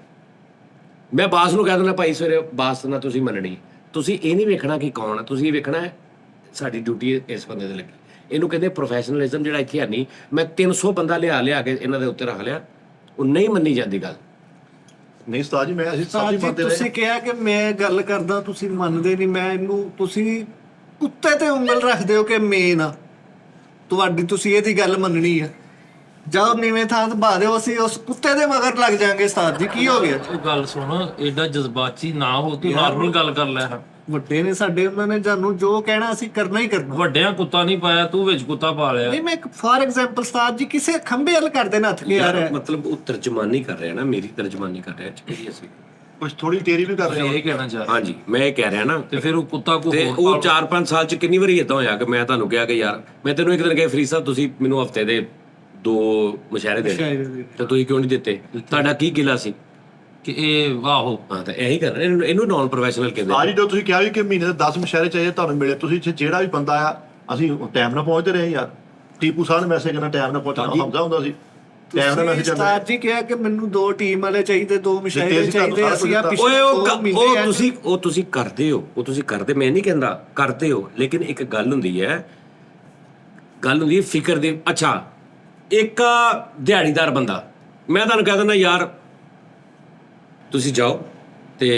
ਮੈਂ ਬਾਸ ਨੂੰ ਕਹਿ ਦਿੰਦਾ ਭਾਈ ਸਵੇਰੇ ਬਾਸ ਨਾਲ ਤੁਸੀਂ ਮੰਨਣੀ। ਤੁਸੀਂ ਇਹ ਨਹੀਂ ਵੇਖਣਾ ਕਿ ਕੌਣ ਆ, ਤੁਸੀਂ ਇਹ ਵੇਖਣਾ ਹੈ ਸਾਡੀ ਡਿਊਟੀ ਇਸ ਬੰਦੇ ਦੇ ਲੱਗੀ। ਇਹਨੂੰ ਕਹਿੰਦੇ ਪ੍ਰੋਫੈਸ਼ਨਲਿਜ਼ਮ, ਜਿਹੜਾ ਇੱਥੇ ਹੈ ਨਹੀਂ। ਮੈਂ 300 ਬੰਦਾ ਲਿਆ ਕੇ ਇਹਨਾਂ ਦੇ ਉੱਤੇ ਰੱਖ ਲਿਆ, ਉਹ ਨਹੀਂ ਮੰਨੀ ਜਾਂਦੀ ਗੱਲ। ਨਹੀਂ ਉਸਤਾਦ ਜੀ, ਮੈਂ ਅਸੀਂ ਸਭ ਉਸਤਾਦ ਹੀ ਜੀ ਮੰਨਦੇ ਰਹੇ। ਤੁਸੀਂ ਕਿਹਾ ਕਿ ਮੈਂ ਗੱਲ ਕਰਦਾ ਤੁਸੀਂ ਮੰਨਦੇ ਨਹੀਂ। ਮੈਂ ਇਹਨੂੰ, ਤੁਸੀਂ ਕੁੱਤੇ ਤੇ ਉਂਗਲ ਰੱਖਦੇ ਹੋ ਕਿ ਮੇਨ ਆ ਤੁਹਾਡੀ, ਤੁਸੀਂ ਇਹਦੀ ਗੱਲ ਮੰਨਣੀ ਆ। ਜਾਓ ਨੀਵੇਂ ਥਾਂ ਤੇ ਬਾ ਦਿਓ, ਅਸੀਂ ਉਸ ਕੁੱਤੇ ਦੇ ਮਗਰ ਲੱਗ ਜਾਾਂਗੇ। ਉਸਤਾਦ ਜੀ ਕੀ ਹੋ ਗਿਆ? ਉਹ ਗੱਲ ਸੁਣ, ਐਡਾ ਜਜ਼ਬਾਤੀ ਨਾ ਹੋ, ਤੂੰ ਨਾਰਮਲ ਗੱਲ ਕਰ ਲੈ। ਵੱਡੇ ਨੇ ਸਾਡੇ, ਉਹਨਾਂ ਨੇ ਜਾਨੂੰ ਜੋ ਕਹਿਣਾ ਅਸੀਂ ਕਰਨਾ ਹੀ ਕਰਨਾ। ਵੱਡਿਆਂ ਕੁੱਤਾ ਨਹੀਂ ਪਾਇਆ, ਤੂੰ ਵਿੱਚ ਕੁੱਤਾ ਪਾ ਲਿਆ। ਨਹੀਂ ਮੈਂ ਫਾਰ ਐਗਜ਼ਾਮਪਲ ਉਸਤਾਦ ਜੀ ਕਿਸੇ ਖੰਭੇ ਵੱਲ ਕਰਦੇ ਨਾ ਹੱਥ ਕੇ ਆ ਰਿਹਾ। ਮਤਲਬ ਉਹ ਤਰਜਮਾਨੀ ਕਰ ਰਿਹਾ ਨਾ, ਮੇਰੀ ਤਰਜਮਾਨੀ ਕਰ ਰਿਹਾ ਕਿ ਅਸੀਂ ਕੁਝ ਥੋੜੀ ਤੇਰੀ ਵੀ ਕਰ ਰਹੇ ਇਹ ਕਹਿਣਾ ਚਾਹ ਰਿਹਾ। ਹਾਂਜੀ ਮੈਂ ਇਹ ਕਹਿ ਰਿਹਾ ਨਾ। ਤੇ ਫਿਰ ਉਹ ਕੁੱਤਾ ਕੋ ਤੇ ਹੋਰ ਉਹ 4-5 ਸਾਲ ਚ ਕਿੰਨੀ ਵਾਰੀ ਇਦਾਂ ਹੋਇਆ ਕਿ ਮੈਂ ਤੁਹਾਨੂੰ ਕਿਹਾ ਕਿ ਯਾਰ, ਮੈਂ ਤੈਨੂੰ ਇੱਕ ਦਿਨ ਕਿਹਾ ਫਰੀਦ ਸਾਹਿਬ ਤੁਸੀਂ ਮੈਨੂੰ ਹਫਤੇ ਦੇ 2 ਮੁਸ਼ਾਇਰੇ ਦੇ ਤੇ ਤੁਸੀਂ ਕਿਉਂ ਨਹੀਂ ਦਿੱਤੇ? ਤੁਹਾਡਾ ਕੀ ਗਿਲਾ ਸੀ ਕਿ ਇਹ ਵਾਹੋ। ਹਾਂ ਤਾਂ ਇਹੀ ਕਰ ਇਹਨੂੰ ਨਾਨ ਪ੍ਰੋਫੈਸ਼ਨਲ ਕਹਿੰਦੇ। ਅੱਜ ਜਦੋਂ ਤੁਸੀਂ ਕਿਹਾ ਵੀ ਕਿ ਮਹੀਨੇ ਦੇ 10 ਮੁਸ਼ਾਇਰੇ ਚਾਹੀਦੇ ਤੁਹਾਨੂੰ ਮਿਲੇ, ਤੁਸੀਂ ਇੱਥੇ ਜਿਹੜਾ ਵੀ ਬੰਦਾ ਆ, ਅਸੀਂ ਟਾਈਮ ਨਾਲ ਪਹੁੰਚਦੇ ਰਹੇ ਯਾਰ। ਟੀਪੂ ਸਾਹਿਬ ਨੇ ਮੈਸੇਜ ਕਰਨਾ ਟਾਈਮ ਨਾਲ ਪਹੁੰਚਣਾ ਹਮਜ਼ਾ ਹੁੰਦਾ ਸੀ ਟਾਈਮ ਨਾਲ ਮੈਸੇਜ ਕਰਨਾ ਉਸਤਾਦ ਜੀ ਕਿਹਾ ਕਿ ਮੈਨੂੰ 2 ਟੀਮ ਵਾਲੇ ਚਾਹੀਦੇ, 2 ਮੁਸ਼ਾਹਿਰੇ ਅਸੀਂ ਤੁਹਾਨੂੰ ਚਾਹੀਦੇ, ਅਸੀਂ ਆ ਸਾਰਾ ਪਿਛਲੇ ਉਹ ਤੁਸੀਂ ਕਰਦੇ ਹੋ, ਉਹ ਤੁਸੀਂ ਕਰਦੇ, ਮੈਂ ਨਹੀਂ ਕਹਿੰਦਾ ਕਰਦੇ ਹੋ, ਲੇਕਿਨ ਇੱਕ ਗੱਲ ਹੁੰਦੀ ਹੈ ਫਿਕਰ ਦੀ। ਅੱਛਾ, ਇੱਕ ਦਿਹਾੜੀਦਾਰ ਬੰਦਾ, ਮੈਂ ਤੁਹਾਨੂੰ ਕਹਿ ਦਿੰਦਾ ਯਾਰ ਤੁਸੀਂ ਜਾਓ ਤੇ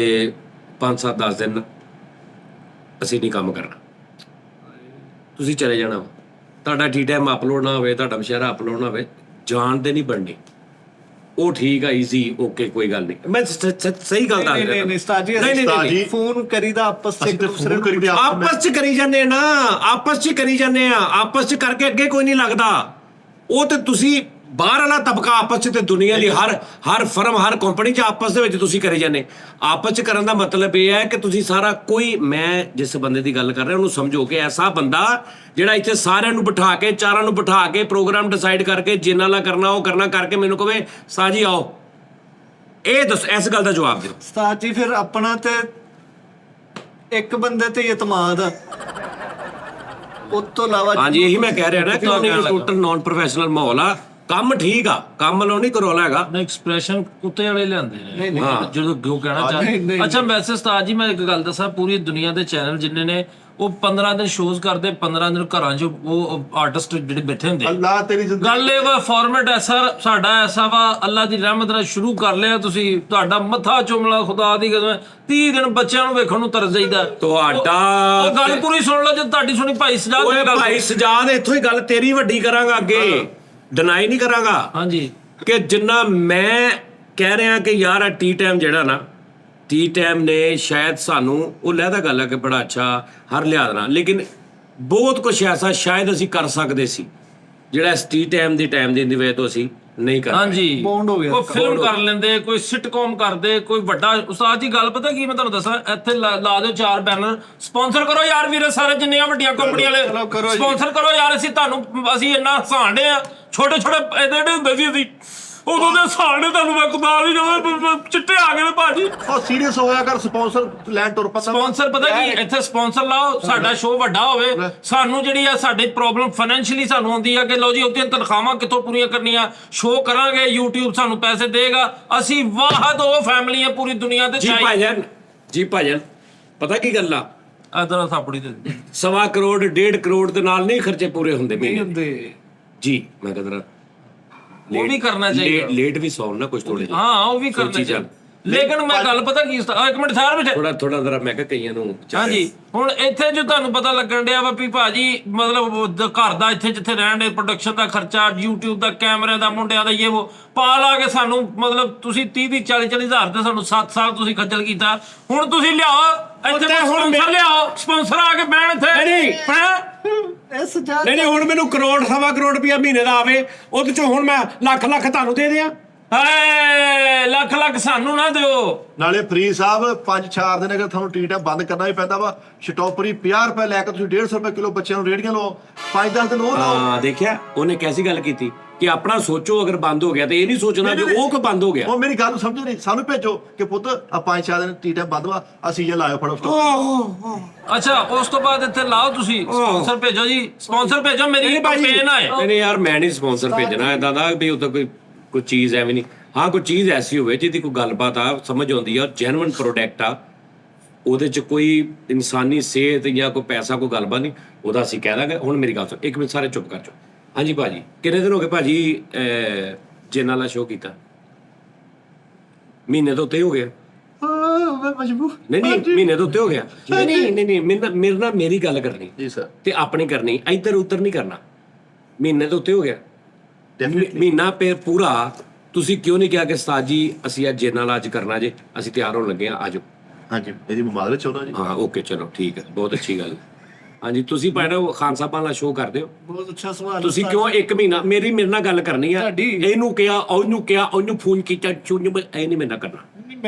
5-7-10 ਦਿਨ ਅਸੀਂ ਨਹੀਂ ਕੰਮ ਕਰਨਾ, ਤੁਸੀਂ ਚਲੇ ਜਾਣਾ, ਤੁਹਾਡਾ ਟੀ ਟਾਈਮ ਅਪਲੋਡ ਨਾ ਹੋਵੇ, ਤੁਹਾਡਾ ਮੁਸ਼ਾਹਿਰਾ ਅਪਲੋਡ ਨਾ ਹੋਵੇ, ਜਾਣ ਦੇ ਨਹੀਂ ਬਣਨੀ। ਉਹ ਠੀਕ ਆ, ਈਜ਼ੀ, ਓਕੇ, ਕੋਈ ਗੱਲ ਨਹੀਂ। ਮੈਂ ਸਹੀ ਗੱਲ ਦੱਸ ਰਿਹਾ। ਨਹੀਂ ਉਸਤਾਦ ਜੀ, ਅਸੀਂ ਫੋਨ ਕਰੀਦਾ ਆਪਸ ਚ, ਆਪਸ ਚ ਕਰੀ ਜਾਂਦੇ ਨਾ, ਆਪਸ ਚ ਕਰੀ ਜਾਂਦੇ ਆ, ਆਪਸ ਚ ਕਰਕੇ ਅੱਗੇ ਕੋਈ ਨਹੀਂ ਲੱਗਦਾ। ਉਹ ਤੇ ਤੁਸੀਂ ਬਾਹਰ ਵਾਲਾ ਤਬਕਾ ਆਪਸ ਚ ਤੇ ਦੁਨੀਆ ਦੀ ਹਰ ਫਰਮ, ਹਰ ਕੰਪਨੀ ਚ ਆਪਸ ਦੇ ਵਿੱਚ ਤੁਸੀਂ ਕਰੀ ਜਾਂਦੇ। ਆਪਸ ਚ ਕਰਨ ਦਾ ਮਤਲਬ ਇਹ ਹੈ ਕਿ ਤੁਸੀਂ ਸਾਰਾ ਕੋਈ, ਮੈਂ ਜਿਸ ਬੰਦੇ ਦੀ ਗੱਲ ਕਰ ਰਿਹਾ ਉਹਨੂੰ ਸਮਝੋ ਕਿ ਐਸਾ ਬੰਦਾ ਜਿਹੜਾ ਇੱਥੇ ਸਾਰਿਆਂ ਨੂੰ ਬਿਠਾ ਕੇ, ਚਾਰਾਂ ਨੂੰ ਬਿਠਾ ਕੇ ਪ੍ਰੋਗਰਾਮ ਡਿਸਾਈਡ ਕਰਕੇ ਜਿੰਨਾ ਲਾ ਕਰਨਾ ਉਹ ਕਰਨਾ ਕਰਕੇ ਮੈਨੂੰ ਕਹੇ ਸਾਜੀ ਆਓ, ਇਹ ਦੱਸ, ਇਸ ਗੱਲ ਦਾ ਜਵਾਬ ਦਿਓ। ਉਸਤਾਦ ਜੀ ਫਿਰ ਆਪਣਾ ਤੇ ਇੱਕ ਬੰਦੇ ਤੇ ਇਤਮਾਦ ਆ, ਉਸ ਤੋਂ ਇਲਾਵਾ ਹਾਂਜੀ ਇਹੀ ਮੈਂ ਕਹਿ ਰਿਹਾ ਨਾ ਕਿ ਟੋਟਲ ਨਾਨ ਪ੍ਰੋਫੈਸ਼ਨਲ ਮਾਹੌਲ ਆ। ਕੰਮ ਠੀਕ ਆ, ਕੰਮ ਵੱਲੋਂ ਨਹੀਂ ਕਰੋਲਾ ਹੈਗਾ। ਨਾ ਐਕਸਪ੍ਰੈਸ਼ਨ ਕੁੱਤੇ ਵਾਲੇ ਲਿਆਂਦੇ ਨੇ ਜਦੋਂ ਕਿਉਂ ਕਹਿਣਾ ਚਾਹੁੰਦੇ। ਅੱਛਾ ਵੈਸੇ ਉਸਤਾਦ ਜੀ ਮੈਂ ਇੱਕ ਗੱਲ ਦੱਸਾਂ, ਪੂਰੀ ਦੁਨੀਆ ਦੇ ਚੈਨਲ ਜਿੰਨੇ ਨੇ ਉਹ 15 ਦਿਨ ਸ਼ੋਜ਼ ਕਰਦੇ, 15 ਦਿਨ ਘਰਾਂ 'ਚ ਉਹ ਆਰਟਿਸਟ ਜਿਹੜੇ ਬੈਠੇ ਹੁੰਦੇ। ਅੱਲਾਹ ਤੇਰੀ ਜ਼ਿੰਦਗੀ ਗੱਲ ਇਹ ਵਾ, ਫਾਰਮੈਟ ਐਸਾ ਸਾਡਾ ਐਸਾ ਵਾ, ਅੱਲਾ ਦੀ ਰਹਿਮਤ ਨਾਲ ਸ਼ੁਰੂ ਕਰ ਲਿਆ ਤੁਸੀਂ, ਤੁਹਾਡਾ ਮੱਥਾ ਚੁੰਮਲਾ ਖੁਦਾ ਦੀ ਕਸਮ, 30 ਦਿਨ ਬੱਚਿਆਂ ਨੂੰ ਵੇਖਣ ਨੂੰ ਤਰਸ ਜਾਈਦਾ। ਤੁਹਾਡਾ ਉਹ ਗੱਲ ਪੂਰੀ ਸੁਣ ਲਓ, ਜਦ ਤੁਹਾਡੀ ਸੁਣੀ ਭਾਈ ਸਜਾਦ ਓਏ ਭਾਈ ਸਜਾਦ, ਇੱਥੋਂ ਹੀ ਗੱਲ ਤੇਰੀ ਵੱਡੀ ਕਰਾਂਗਾ, ਅੱਗੇ ਡਿਨਾਈ ਨਹੀਂ ਕਰਾਂਗਾ। ਹਾਂਜੀ, ਕਿ ਜਿੰਨਾ ਮੈਂ ਕਹਿ ਰਿਹਾ ਕਿ ਯਾਰ ਟੀ ਟਾਈਮ ਜਿਹੜਾ ਨਾ, ਟੀ ਟਾਈਮ ਨੇ ਸ਼ਾਇਦ ਸਾਨੂੰ, ਉਹ ਲਹਿਦਾ ਗੱਲ ਹੈ ਕਿ ਬੜਾ ਅੱਛਾ ਹਰ ਲਿਹਾਜ਼ ਨਾਲ, ਲੇਕਿਨ ਬਹੁਤ ਕੁਛ ਐਸਾ ਸ਼ਾਇਦ ਅਸੀਂ ਕਰ ਸਕਦੇ ਸੀ ਜਿਹੜਾ ਇਸ ਟੀ ਟਾਈਮ ਦੀ ਵਜ੍ਹਾ ਤੋਂ ਅਸੀਂ ਨਹੀਂ ਕਰ। ਹਾਂਜੀ, ਬੌਂਡ ਹੋ ਗਿਆ। ਕੋਈ ਫਿਲਮ ਕਰ ਲੈਂਦੇ, ਕੋਈ ਸਿਟਕॉम ਕਰਦੇ, ਕੋਈ ਵੱਡਾ। ਉਸਤਾਦ ਜੀ ਗੱਲ ਪਤਾ ਕੀ ਮੈਂ ਤੁਹਾਨੂੰ ਦੱਸਾਂ, ਇੱਥੇ ਲਾ ਦਿਓ 4 ਬੈਨਰ, ਸਪਾਂਸਰ ਕਰੋ ਯਾਰ ਵੀਰੇ, ਸਾਰੇ ਜਿੰਨੀਆਂ ਵੱਡੀਆਂ ਕੰਪਨੀਆਂ ਵਾਲੇ ਸਪਾਂਸਰ ਕਰੋ ਯਾਰ, ਅਸੀਂ ਇੰਨਾ ਹਸਾਂਡੇ ਆ, ਛੋਟੇ ਇਹਦੇ ਹੁੰਦੇ ਸੀ ਅਸੀਂ, ਉਦੋਂ ਦੇ ਹਸਾਂਡੇ ਤੁਹਾਨੂੰ ਮੈਂ ਕਮਾਲ ਹੀ ਜਦੋਂ ਚਿੱਟੇ ਆ ਗਏ ਨੇ ਭਾਜੀ। ਉਹ ਸੀਰੀਅਸ ਹੋਇਆ ਕਰ, ਸਪਾਂਸਰ ਲੈਣ ਤੁਰ ਪਤਾ। ਸਪਾਂਸਰ ਪਤਾ ਕੀ, ਇੱਥੇ ਸਪਾਂਸਰ ਲਾਓ, ਸਾਡਾ ਸ਼ੋਅ ਵੱਡਾ ਹੋਵੇ, ਸਾਨੂੰ ਜਿਹੜੀ ਆ ਸਾਡੀ ਪ੍ਰੋਬਲਮ ਫਾਈਨੈਂਸ਼ੀਅਲੀ ਸਾਨੂੰ ਆਉਂਦੀ ਆ ਕਿ ਲਓ ਜੀ ਉਹਦੀਆਂ ਤਨਖਾਹਾਂ ਕਿੱਥੋਂ ਪੂਰੀਆਂ ਕਰਨੀਆਂ, ਸ਼ੋਅ ਕਰਾਂਗੇ, YouTube ਸਾਨੂੰ ਪੈਸੇ ਦੇਗਾ, ਅਸੀਂ ਵਾਹਦ ਉਹ ਫੈਮਿਲੀ ਆ ਪੂਰੀ ਦੁਨੀਆ ਤੇ। ਜੀ ਭਾਜਨ ਪਤਾ ਕੀ ਗੱਲ ਆ, ਇਧਰ ਥਾਪੜੀ ਦੇ 1.25 ਕਰੋੜ 1.5 ਕਰੋੜ ਦੇ ਨਾਲ ਨਹੀਂ ਖਰਚੇ ਪੂਰੇ ਹੁੰਦੇ ਨਹੀਂ ਮਹੀਨੇ ਹੁੰਦੇ ਜੀ। ਮੈਂ ਕਹਿੰਦਾ ਉਹ ਵੀ ਕਰਨਾ ਚਾਹੀਦਾ, ਲੇਟ ਵੀ ਸੌਣ ਨਾ ਕੁਝ ਥੋੜੇ ਹਾਂ ਉਹ ਵੀ ਕਰਨਾ ਚਾਹੀਦਾ। ਲੇਕਿਨ ਮੈਂ ਗੱਲ ਪਤਾ ਕੀ, ਇੱਕ ਮਿੰਟ ਸਾਰ ਬੈਠੇ ਥੋੜਾ ਜ਼ਰਾ ਮੈਂ ਕਿਹਾ ਕਈਆਂ ਨੂੰ ਹਾਂਜੀ। ਹੁਣ ਇੱਥੇ ਜੋ ਤੁਹਾਨੂੰ ਪਤਾ ਲੱਗਣ ਡਿਆ ਵਾ ਵੀ ਭਾਜੀ ਮਤਲਬ ਘਰ ਦਾ ਇੱਥੇ ਜਿੱਥੇ ਰਹਿਣ ਦੇ ਪ੍ਰੋਡਕਸ਼ਨ ਦਾ ਖਰਚਾ, YouTube ਦਾ, ਕੈਮਰੇ ਦਾ, ਮੁੰਡਿਆਂ ਦਾ, ਇਹ ਉਹ ਪਾ ਲਾ ਕੇ ਸਾਨੂੰ ਮਤਲਬ ਤੁਸੀਂ 30-40 ਹਜ਼ਾਰ ਤੇ ਸਾਨੂੰ 7 ਸਾਲ ਤੁਸੀਂ ਖੱਜਲ ਕੀਤਾ। ਹੁਣ ਤੁਸੀਂ ਲਿਆਓ ਇੱਥੇ ਸਪਾਂਸਰ, ਲਿਆਓ ਸਪਾਂਸਰ ਆ ਕੇ ਬਹਿਣ ਇੱਥੇ। ਨਹੀਂ ਹੁਣ ਮੈਨੂੰ ਕਰੋੜ 1.25 ਕਰੋੜ ਰੁਪਇਆ ਮਹੀਨੇ ਦਾ ਆਵੇ, ਉਹਦੇ ਚੋਂ ਹੁਣ ਮੈਂ ਲੱਖ ਤੁਹਾਨੂੰ ਦੇ ਦਿਆਂ। ਹਾਏ ਲੱਖ ਸਾਨੂੰ ਨਾ ਦਿਓ। ਨਾਲੇ ਫਰੀ ਸਾਹਿਬ 5-4 ਦਿਨ ਅਗਰ ਤੁਹਾਨੂੰ ਟੀ ਟਾਈਮ ਬੰਦ ਕਰਨਾ ਵੀ ਪੈਂਦਾ ਵਾ, ਸ਼ਟੋਪਰੀ 50 ਰੁਪਏ ਲੈ ਕੇ ਤੁਸੀਂ 150 ਰੁਪਏ ਕਿਲੋ ਬੱਚਿਆਂ ਨੂੰ ਰੇੜੀਆਂ ਲਓ, 5-10 ਦਿਨ ਉਹ ਲਾਓ। ਹਾਂ ਦੇਖਿਆ ਉਹਨੇ ਕੈਸੀ ਗੱਲ ਕੀਤੀ ਕਿ ਆਪਣਾ ਸੋਚੋ, ਅਗਰ ਬੰਦ ਹੋ ਗਿਆ ਤੇ ਇਹ ਨਹੀਂ ਸੋਚਣਾ ਕਿ ਉਹ ਕਿਉਂ ਬੰਦ ਹੋ ਗਿਆ। ਉਹ ਮੇਰੀ ਗੱਲ ਨੂੰ ਸਮਝੋ ਨਹੀਂ, ਸਾਨੂੰ ਭੇਜੋ ਕਿ ਪੁੱਤ ਆ 5-4 ਦਿਨ ਟੀ ਟਾਈਮ ਬੰਦ ਵਾ, ਅਸੀਂ ਇਹ ਲਾਇਓ ਫੜੋ ਸਟਾਪ। ਅੱਛਾ ਉਸ ਤੋਂ ਬਾਅਦ ਇੱਥੇ ਲਾਓ ਤੁਸੀਂ ਸਪਾਂਸਰ ਭੇਜੋ ਜੀ, ਸਪਾਂਸਰ ਭੇਜੋ, ਮੇਰੀ ਕੰਪੇਨ ਆਏ। ਨਹੀਂ ਯਾਰ ਮੈਂ ਨਹੀਂ ਸਪਾਂਸਰ ਭੇਜਣਾ ਇਦਾਂ ਦਾ ਵੀ ਉੱਥੇ ਕੋਈ ਚੀਜ਼ ਐਵੇਂ ਨਹੀਂ। ਹਾਂ ਕੋਈ ਚੀਜ਼ ਐਸੀ ਹੋਵੇ ਜਿਹਦੀ ਕੋਈ ਗੱਲਬਾਤ ਆ, ਸਮਝ ਆਉਂਦੀ ਆ, ਜੈਨੂਇਨ ਪ੍ਰੋਡਕਟ ਆ, ਉਹਦੇ ਚ ਕੋਈ ਇਨਸਾਨੀ ਸਿਹਤ ਜਾਂ ਕੋਈ ਪੈਸਾ ਕੋਈ ਗੱਲਬਾਤ ਨਹੀਂ, ਉਹਦਾ ਅਸੀਂ ਕਹਿ ਦਾਂਗੇ। ਹੁਣ ਮੇਰੀ ਗੱਲ ਸੁਣ, ਇੱਕ ਮਿੰਟ ਸਾਰੇ ਚੁੱਪ ਕਰ ਜਾਓ। ਹਾਂਜੀ ਭਾਜੀ ਕਿੰਨੇ ਦਿਨ ਹੋ ਗਏ ਭਾਜੀ ਜਿੰਨਾਂ ਵਾਲਾ ਸ਼ੋਅ ਕੀਤਾ? ਮਹੀਨੇ ਤੋਂ ਉੱਤੇ ਹੋ ਗਿਆ। ਮੈਂ ਮਜਬੂਰ ਨਹੀਂ ਮਹੀਨੇ ਤੋਂ ਉੱਤੇ ਹੋ ਗਿਆ। ਨਹੀਂ ਮੇਰੇ ਨਾਲ ਮੇਰੀ ਗੱਲ ਕਰਨੀ ਜੀ ਸਰ, ਤੇ ਆਪਣੀ ਕਰਨੀ, ਇੱਧਰ ਉੱਧਰ ਨਹੀਂ ਕਰਨਾ। ਮਹੀਨੇ ਤੋਂ ਉੱਤੇ ਹੋ ਗਿਆ, ਮਹੀਨਾ ਪੂਰਾ। ਤੁਸੀਂ ਕਿਉਂ ਨਹੀਂ ਕਿਹਾ ਕਿ ਉਸਤਾਦ ਜੀ ਅਸੀਂ ਅੱਜ ਜੇ ਨਾਲ ਅੱਜ ਕਰਨਾ ਜੇ, ਅਸੀਂ ਤਿਆਰ ਹੋਣ ਲੱਗੇ ਆ, ਆਜੋ। ਹਾਂਜੀ ਇਹਦੀ ਮੁਬਾਰਕ ਚਾਹੁੰਦਾ ਜੀ। ਹਾਂ ਓਕੇ ਚਲੋ ਠੀਕ ਹੈ, ਬਹੁਤ ਅੱਛੀ ਗੱਲ। ਹਾਂਜੀ ਤੁਸੀਂ ਭਾਵੇਂ ਖਾਨ ਸਾਹਿਬਾਂ ਨਾਲ ਸ਼ੋਅ ਕਰਦੇ ਹੋ, ਬਹੁਤ ਅੱਛਾ ਸਵਾਲ। ਤੁਸੀਂ ਕਿਉਂ 1 ਮਹੀਨਾ ਮੇਰੇ ਨਾਲ ਗੱਲ ਕਰਨੀ ਆ, ਇਹਨੂੰ ਕਿਹਾ ਉਹਨੂੰ ਫੋਨ ਕੀਤਾ, ਇਹ ਨਹੀਂ ਮੇਰੇ ਨਾਲ ਕਰਨਾ।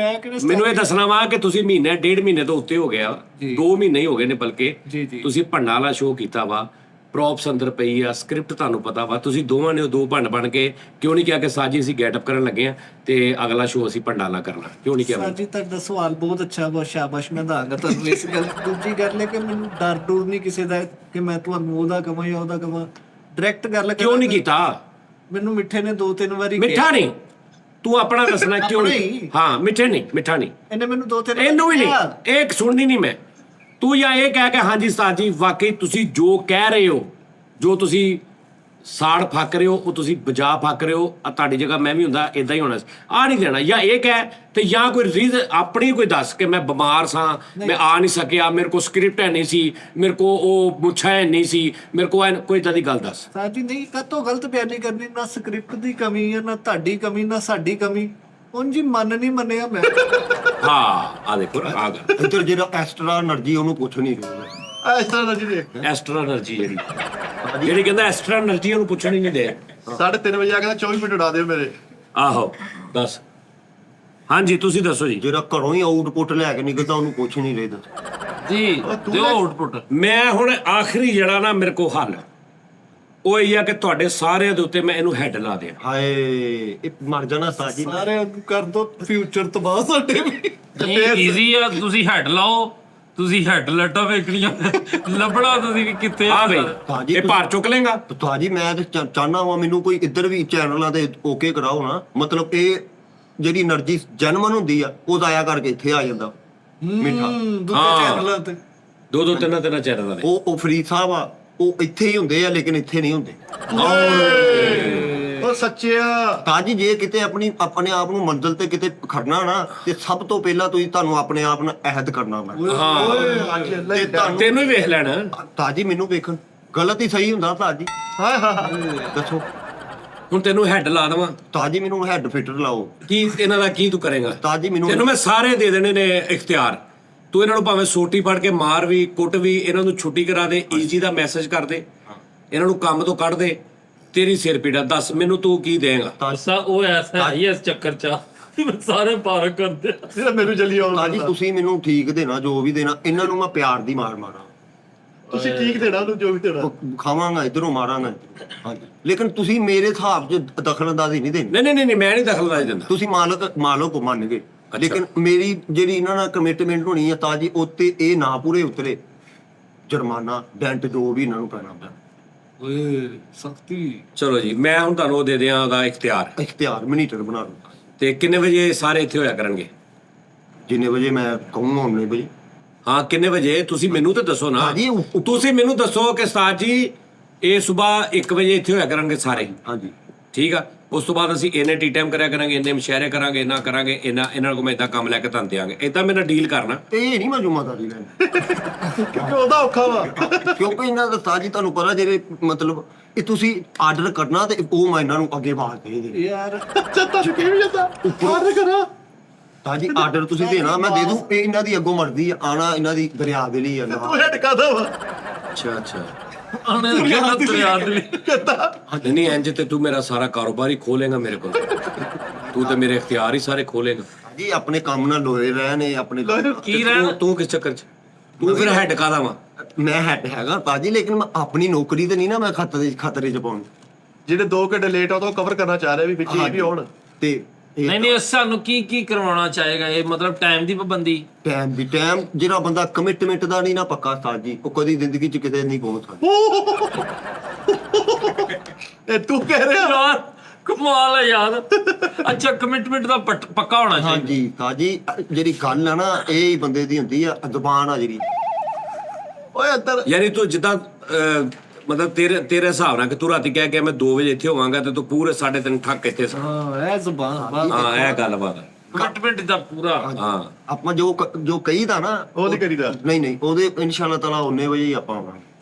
ਮੈਨੂੰ ਇਹ ਦੱਸਣਾ ਵਾ ਕਿ ਤੁਸੀਂ ਮਹੀਨੇ 1.5 ਮਹੀਨੇ ਤੋਂ ਉੱਤੇ ਹੋ ਗਿਆ, 2 ਮਹੀਨੇ ਹੀ ਹੋ ਗਏ ਨੇ ਬਲਕਿ, ਤੁਸੀਂ ਭੰਡਾ ਵਾਲਾ ਸ਼ੋਅ ਕੀਤਾ ਵਾ, ਪ੍ਰੋਪਸ ਅੰਦਰ ਪਈ ਆ, ਸਕ੍ਰਿਪਟ ਤੁਹਾਨੂੰ ਪਤਾ ਵਾ, ਤੁਸੀਂ ਦੋਵਾਂ ਨੇ ਉਹ 2 ਭੰਡ ਬਣ ਕੇ ਕਿਉਂ ਨਹੀਂ ਕਿਹਾ ਕਿ ਸਾਜੀ ਅਸੀਂ ਗੈਟ ਅਪ ਕਰਨ ਲੱਗੇ ਆ ਤੇ ਅਗਲਾ ਸ਼ੋਅ ਅਸੀਂ ਭੰਡਾ ਨਾਲ ਕਰਨਾ, ਕਿਉਂ ਨਹੀਂ ਕਿਹਾ? ਸਾਜੀ ਤੁਹਾਡਾ ਸਵਾਲ ਬਹੁਤ ਅੱਛਾ, ਬਹੁਤ ਸ਼ਾਬਾਸ਼, ਮੈਂ ਦਾਂਗਾ ਤੁਹਾਨੂੰ ਇਸ ਗੱਲ। ਦੂਜੀ ਗੱਲ ਹੈ ਕਿ ਮੈਨੂੰ ਡਰ ਨਹੀਂ ਕਿਸੇ ਦਾ ਕਿ ਮੈਂ ਤੁਹਾਨੂੰ ਉਹਦਾ ਕਵਾਂ ਜਾਂ ਉਹਦਾ ਕਵਾਂ। ਡਾਇਰੈਕਟ ਗੱਲ ਕਿਉਂ ਨਹੀਂ ਕੀਤਾ? ਮੈਨੂੰ ਮਿੱਠੇ ਨੇ 2-3 ਵਾਰੀ ਮਿੱਠਾ ਨਹੀਂ, ਤੂੰ ਆਪਣਾ ਦੱਸਣਾ ਕਿਉਂ ਆਪਣੇ ਨਹੀਂ? ਹੀ। ਹਾਂ ਮਿੱਠੇ ਨਹੀਂ, ਮਿੱਠਾ ਨਹੀਂ, ਇਹਨੇ ਮੈਨੂੰ 2-3 ਵਾਰੀ ਇਹਨੂੰ ਵੀ ਨਹੀਂ, ਕਿਹਾ। ਇਹ ਸੁਣਨੀ ਨਹੀਂ ਮੈਂ। ਤੂੰ ਜਾਂ ਇਹ ਕਹਿ ਕੇ ਹਾਂਜੀ ਉਸਤਾਦ ਜੀ ਵਾਕਈ ਤੁਸੀਂ ਜੋ ਕਹਿ ਰਹੇ ਹੋ, ਜੋ ਤੁਸੀਂ ਸਾੜ ਫੱਕ ਰਹੇ ਹੋ, ਉਹ ਤੁਸੀਂ ਬਜਾ ਫੱਕ ਰਹੇ ਹੋ, ਤੁਹਾਡੀ ਜਗ੍ਹਾ ਮੈਂ ਵੀ ਹੁੰਦਾ ਇਦਾਂ ਹੀ ਹੋਣਾ ਸੀ, ਆ ਨਹੀਂ ਦੇਣਾ। ਜਾਂ ਇਹ ਕਹਿ ਤੇ ਜਾਂ ਕੋਈ ਰੀਜ਼ਨ ਆਪਣੀ ਕੋਈ ਦੱਸ ਕਿ ਮੈਂ ਬਿਮਾਰ ਸਾਂ, ਮੈਂ ਆ ਨਹੀਂ ਸਕਿਆ, ਮੇਰੇ ਕੋਲ ਸਕ੍ਰਿਪਟ ਹੈ ਨਹੀਂ ਸੀ, ਮੇਰੇ ਕੋਲ ਉਹ ਮੁੱਛਾਂ ਹੈ ਨਹੀਂ ਸੀ, ਮੇਰੇ ਕੋਲ ਕੋਈ ਏਦਾਂ ਦੀ ਗੱਲ ਦੱਸ। ਸਾਡੀ ਨਹੀਂ ਕਾਤੋਂ ਗਲਤ ਬਿਆਨੀ ਕਰਨੀ, ਨਾ ਸਕ੍ਰਿਪਟ ਦੀ ਕਮੀ ਹੈ, ਨਾ ਤੁਹਾਡੀ ਕਮੀ, ਨਾ ਸਾਡੀ ਕਮੀ। ਉਂਝ ਹੀ ਮਨ ਨਹੀਂ ਮੰਨਿਆ ਮੈਂ। ਹਾਂ ਆ ਦੇਖੋ ਆ ਗੱਲ, ਇੱਧਰ ਜਿਹੜਾ ਐਕਸਟਰਾ એનર્ਜੀ ਉਹਨੂੰ ਪੁੱਛ ਨਹੀਂ ਰਹੇ। ਇਸ ਤਰ੍ਹਾਂ ਦਾ ਜੀ ਦੇਖ ਐਕਸਟਰਾ એનર્ਜੀ ਜਿਹੜੀ ਕਹਿੰਦਾ ਐਕਸਟਰਾ એનર્ਜੀ ਉਹਨੂੰ ਪੁੱਛਣ ਹੀ ਨਹੀਂ ਦੇ। 3:30 ਵਜੇ ਆ ਕੇ 24 ਮਿੰਟ ਉਡਾ ਦਿਓ ਮੇਰੇ। ਆਹੋ ਦੱਸ। ਹਾਂਜੀ ਤੁਸੀਂ ਦੱਸੋ ਜੀ। ਜਿਹੜਾ ਘਰੋਂ ਹੀ ਆਊਟਪੁੱਟ ਲੈ ਕੇ ਨਿਕਲਦਾ ਉਹਨੂੰ ਪੁੱਛ ਨਹੀਂ ਰਹੇ। ਜੀ ਦਿਓ ਆਊਟਪੁੱਟ। ਮੈਂ ਹੁਣ ਆਖਰੀ ਜਿਹੜਾ ਨਾ ਮੇਰੇ ਕੋਲ ਹੱਲ ਉਹ ਇਹ ਆ ਕਿ ਤੁਹਾਡੇ ਸਾਰਿਆਂ ਦੇ ਉੱਤੇ ਮੈਂ ਇਹਨੂੰ ਹੈਡ ਲਾ ਦਿਆਂ। ਹਾਏ ਇਹ ਮਰ ਜਾਣਾ ਸਾਜੀ ਨਾ। ਸਾਰੇ ਕਰ ਦੋ ਫਿਊਚਰ ਤਬਾਹ ਸਾਡੇ ਵੀ। ਈਜ਼ੀ ਆ, ਤੁਸੀਂ ਹੈਡ ਲਾਓ, ਤੁਸੀਂ ਹੈਡ ਲੱਟਾ ਵੇਖਣੀਆਂ, ਲੱਭਣਾ ਤੁਸੀਂ ਵੀ ਕਿੱਥੇ ਆ ਬਈ ਭਾਜੀ ਇਹ ਭਾਰ ਚੁੱਕ ਲੇਗਾ। ਤੁਹਾਡੀ ਮੈਂ ਤੇ ਚਾਹਨਾ ਵਾਂ ਮੈਨੂੰ ਕੋਈ ਇੱਧਰ ਵੀ ਚੈਨਲਾਂ ਤੇ ਓਕੇ ਕਰਾਓ ਨਾ। ਮਤਲਬ ਇਹ ਜਿਹੜੀ એનર્ਜੀ ਜਨਮਨ ਹੁੰਦੀ ਆ ਉਹ ਦਾਇਆ ਕਰਕੇ ਇੱਥੇ ਆ ਜਾਂਦਾ ਮਿੱਠਾ। ਦੂਜੇ ਚੈਨਲਾਂ ਤੇ ਦੋ ਤਿੰਨ ਚੈਨਲ ਨੇ। ਉਹ ਫਰੀਦ ਸਾਹਿਬ ਆ, ਉਹ ਇੱਥੇ ਹੀ ਹੁੰਦੇ ਆ ਲੇਕਿਨ ਇੱਥੇ ਨਹੀਂ ਹੁੰਦੇ। ਉਹ ਸੱਚਿਆ ਤਾਜੀ ਜੇ ਕਿਤੇ ਆਪਣੇ ਆਪ ਨੂੰ ਮੰਜ਼ਿਲ ਤੇ ਕਿਤੇ ਖੜਨਾ ਨਾ ਤੇ ਸਭ ਤੋਂ ਪਹਿਲਾਂ ਤੁਹਾਨੂੰ ਆਪਣੇ ਆਪ ਨਾਲ ਅਹਿਦ ਕਰਨਾ ਪੈਣਾ। ਓਏ ਅੱਜ ਤੇ ਤੁਹਾਨੂੰ ਤੈਨੂੰ ਹੀ ਵੇਖ ਲੈਣਾ। ਤਾਜੀ ਮੈਨੂੰ ਵੇਖਣ ਗਲਤ ਹੀ ਸਹੀ ਹੁੰਦਾ ਤਾਜੀ। ਹਾਏ ਹਾਏ ਦੱਸੋ ਹੁਣ ਤੈਨੂੰ ਹੈਡ ਲਾ ਦੇਵਾਂ, ਤਾਜੀ ਮੈਨੂੰ ਹੈਡ ਫਿਟਰ ਲਾਓ। ਕੀ ਇਹਨਾਂ ਦਾ ਕੀ ਤੂੰ ਕਰੇਗਾ? ਤਾਜੀ ਮੈਨੂੰ ਤੈਨੂੰ ਮੈਂ ਸਾਰੇ ਦੇ ਦੇਣੇ ਨੇ ਇਖਤਿਆਰ। ਤੂੰ ਇਹਨਾਂ ਨੂੰ ਭਾਵੇਂ ਸੋਟੀ ਫੜ ਕੇ ਮਾਰ ਵੀ, ਕੁੱਟ ਵੀ, ਇਹਨਾਂ ਨੂੰ ਛੁੱਟੀ ਕਰਾ ਦੇ, ਈਜ਼ੀ ਦਾ ਮੈਸੇਜ ਕਰ ਦੇ, ਇਹਨਾਂ ਨੂੰ ਕੰਮ ਤੋਂ ਕੱਢ ਦੇ, ਤੇਰੀ ਸਿਰ ਪੀੜਾ। ਦੱਸ ਮੈਨੂੰ ਤੂੰ ਕੀ ਦੇਂਗਾ? ਅਸਾ ਉਹ ਐਸਾ ਹੈ ਇਸ ਚੱਕਰ ਚ ਸਾਰੇ ਪਾਰ ਕਰਦੇ। ਜਿਹੜਾ ਮੈਨੂੰ ਜਲੀ ਆਉਣ ਤਾਜੀ ਤੁਸੀਂ ਮੈਨੂੰ ਠੀਕ ਦੇਣਾ, ਜੋ ਵੀ ਦੇਣਾ। ਇਹਨਾਂ ਨੂੰ ਮੈਂ ਪਿਆਰ ਦੀ ਮਾਰ ਮਾਰਾਂ। ਤੁਸੀਂ ਠੀਕ ਦੇਣਾ ਉਹਨੂੰ ਜੋ ਵੀ ਦੇਣਾ। ਖਾਵਾਂਗਾ ਇਧਰੋਂ ਮਾਰਾਂਗਾ ਇੱਧਰੋਂ। ਹਾਂਜੀ ਲੇਕਿਨ ਤੁਸੀਂ ਮੇਰੇ ਹਿਸਾਬ 'ਚ ਦਖਲਅੰਦਾਜ਼ੀ ਨਹੀਂ ਦੇਣੀ। ਨਹੀਂ ਮੈਂ ਨਹੀਂ ਦਖਲਅੰਦਾਜ਼ੀ ਦਿੰਦਾ। ਤੁਸੀਂ ਮਾਲਕ ਮੰਨ ਗਏ, ਲੇਕਿਨ ਮੇਰੀ ਜਿਹੜੀ ਇਹਨਾਂ ਨਾਲ ਕਮਿਟਮੈਂਟ ਹੋਣੀ ਹੈ ਤਾਜੀ ਉੱਤੇ ਇਹ ਨਾ ਪੂਰੇ ਉਤਰੇ, ਜੁਰਮਾਨਾ ਡੈਂਟ ਜੋ ਵੀ ਇਹਨਾਂ ਨੂੰ ਪੈਣਾ ਪੈਣਾ। ਓਏ ਸਖਤੀ। ਚਲੋ ਜੀ ਮੈਂ ਹੁਣ ਤੁਹਾਨੂੰ ਉਹ ਦੇ ਦਿਆਂ ਉਹਦਾ ਇਖਤਿਆਰ ਮਨੀਟਰ ਬਣਾ ਲਓ। ਤੇ ਕਿੰਨੇ ਵਜੇ ਸਾਰੇ ਇੱਥੇ ਹੋਇਆ ਕਰਨਗੇ? ਜਿੰਨੇ ਵਜੇ ਮੈਂ ਕਹੂੰਗਾ ਉਨੇ ਵਜੇ। ਹਾਂ ਕਿੰਨੇ ਵਜੇ ਤੁਸੀਂ ਮੈਨੂੰ ਤਾਂ ਦੱਸੋ ਨਾ। ਹਾਂਜੀ ਤੁਸੀਂ ਮੈਨੂੰ ਦੱਸੋ ਕਿ ਉਸਤਾਦ ਜੀ ਇਹ ਸਵੇਰ 1 ਵਜੇ ਇੱਥੇ ਹੋਇਆ ਕਰਾਂਗੇ ਸਾਰੇ। ਹਾਂਜੀ ਠੀਕ ਆ। ਉਸ ਤੋਂ ਬਾਅਦ ਅਸੀਂ ਇੰਨੇ ਟੀ ਟਾਈਮ ਕਰਿਆ ਕਰਾਂਗੇ, ਇੰਨੇ ਮੁਸ਼ਾਇਰੇ ਕਰਾਂਗੇ, ਇੰਨਾ ਕਰਾਂਗੇ, ਇਹਨਾਂ ਕੋਲ ਮੈਂ ਇਦਾਂ ਕੰਮ ਲੈ ਕੇ ਤੁਹਾਨੂੰ ਦਿਆਂਗੇ। ਇਦਾਂ ਮੇਰੇ ਨਾਲ ਡੀਲ ਕਰਨਾ। ਇਹ ਨਹੀਂ ਮੈਂ ਜ਼ਿੰਮੇਵਾਰੀ ਲੈਣੀ ਕਿਉਂਕਿ ਉਹਦਾ ਔਖਾ ਵਾ। ਕਿਉਂਕਿ ਇਹਨਾਂ ਦਾ ਤਾਜੀ ਤੁਹਾਨੂੰ ਪਤਾ ਜਿਹੜੇ ਮਤਲਬ ਇਹ ਤੁਸੀਂ ਆਰਡਰ ਕਰਨਾ ਤੇ ਉਹ ਮੈਂ ਇਹਨਾਂ ਨੂੰ ਅੱਗੇ ਬਾਹਰ ਦੇ ਦੇ ਯਾਰ ਚੱਤਾ ਸ਼ੁਕੀ ਵੀ ਜਾਂਦਾ ਆਰਡਰ ਕਰਾ। ਤਾਜੀ ਆਰਡਰ ਤੁਸੀਂ ਦੇਣਾ ਮੈਂ ਦੇ ਦੂੰ। ਇਹ ਇਹਨਾਂ ਦੀ ਅੱਗੋਂ ਮਰਜ਼ੀ ਆ, ਆਣਾ ਇਹਨਾਂ ਦੀ ਦਰਿਆ ਦੇ ਲਈ ਆ ਨਾ। ਤੂੰ ਹੈਡ ਕਾਦਾ ਵਾ ਅੱਛਾ ਆਣੇ ਲੱਗਾ ਦਰਿਆ ਦੇ ਲਈ। ਨਹੀਂ ਇੰਜ ਤੇ ਤੂੰ ਮੇਰਾ ਸਾਰਾ ਕਾਰੋਬਾਰ ਹੀ ਖੋਲੇਗਾ ਮੇਰੇ ਕੋਲ। ਤੂੰ ਤੇ ਮੇਰੇ ਇਖਤਿਆਰ ਹੀ ਸਾਰੇ ਖੋਲੇਗਾ ਜੀ। ਆਪਣੇ ਕੰਮ ਨਾਲ ਲੋਏ ਰਹੇ ਨੇ ਆਪਣੇ ਕੀ ਰਹਿਣਾ? ਤੂੰ ਕਿਸ ਚੱਕਰ 'ਚ? ਤੂੰ ਫਿਰ ਹੈਡ ਕਾਦਾ ਵਾ? ਮੈਂ ਹੈਡ ਹੈਗਾ ਤਾਜੀ, ਲੇਕਿਨ ਮੈਂ ਆਪਣੀ ਨੌਕਰੀ ਤੇ ਨਹੀਂ ਨਾ ਮੈਂ ਖਤਰੇ 'ਚ ਪਾਉਣੀ। ਜਿਹੜੇ 2 ਘੰਟੇ ਲੇਟ ਆ ਉਹ ਕਵਰ ਕਰਨਾ ਚਾਹ ਰਿਹਾ ਵੀ ਵਿੱਚ ਇਹ ਵੀ ਆਉਣ। ਤੇ ਨਹੀਂ ਸਾਨੂੰ ਕੀ ਕਰਵਾਉਣਾ ਚਾਹੇਗਾ ਇਹ? ਮਤਲਬ ਟਾਈਮ ਦੀ ਪਾਬੰਦੀ। ਟਾਈਮ ਜਿਹੜਾ ਬੰਦਾ ਕਮਿਟਮੈਂਟ ਦਾ ਨਹੀਂ ਨਾ ਪੱਕਾ ਤਾਜੀ, ਉਹ ਕਦੀ ਜ਼ਿੰਦਗੀ 'ਚ ਕਿਤੇ ਨਹੀਂ ਪਹੁੰਚ ਸਕਦਾ। ਇਹ ਤੂੰ ਕਹਿ ਰਿਹਾ? ਯਾਰ ਕਮਾਲ ਹੈ ਯਾਰ। ਅੱਛਾ ਕਮਿਟਮੈਂਟ ਦਾ ਪੱਕਾ ਹੋਣਾ ਚਾਹੀਦਾ। ਹਾਂਜੀ ਤਾਜੀ ਜਿਹੜੀ ਗੱਲ ਆ ਨਾ ਇਹ ਹੀ ਬੰਦੇ ਦੀ ਹੁੰਦੀ ਆ, ਜ਼ੁਬਾਨ ਆ ਜਿਹੜੀ। ਓਏ ਅੰਦਰ ਯਾਨੀ ਤੂੰ ਜਿੱਦਾਂ ਮਤਲਬ ਤੇਰੇ ਹਿਸਾਬ ਨਾਲ ਕਿ ਤੂੰ ਰਾਤੀ ਕਹਿ ਕੇ ਮੈਂ 2 ਵਜੇ ਇੱਥੇ ਹੋਵਾਂਗਾ ਤੇ ਤੂੰ ਪੂਰੇ 3:30 ਠੱਕ ਇੱਥੇ ਸਾਂ। ਹਾਂ ਇਹ ਜ਼ੁਬਾਨ। ਹਾਂ ਇਹ ਗੱਲਬਾਤ ਹੈ। ਕਮਿਟਮੈਂਟ ਦਾ ਪੂਰਾ। ਹਾਂ ਆਪਾਂ ਜੋ ਕਹੀਦਾ ਨਾ ਉਹ ਨਹੀਂ ਕਰੀਦਾ। ਨਹੀਂ ਉਹਦੇ ਇਨਸ਼ਾਅੱਲਾ ਤਾਲਾ ਉਹਨੇ ਵਜੇ ਹੀ ਆਪਾਂ ਆਵਾਂਗੇ।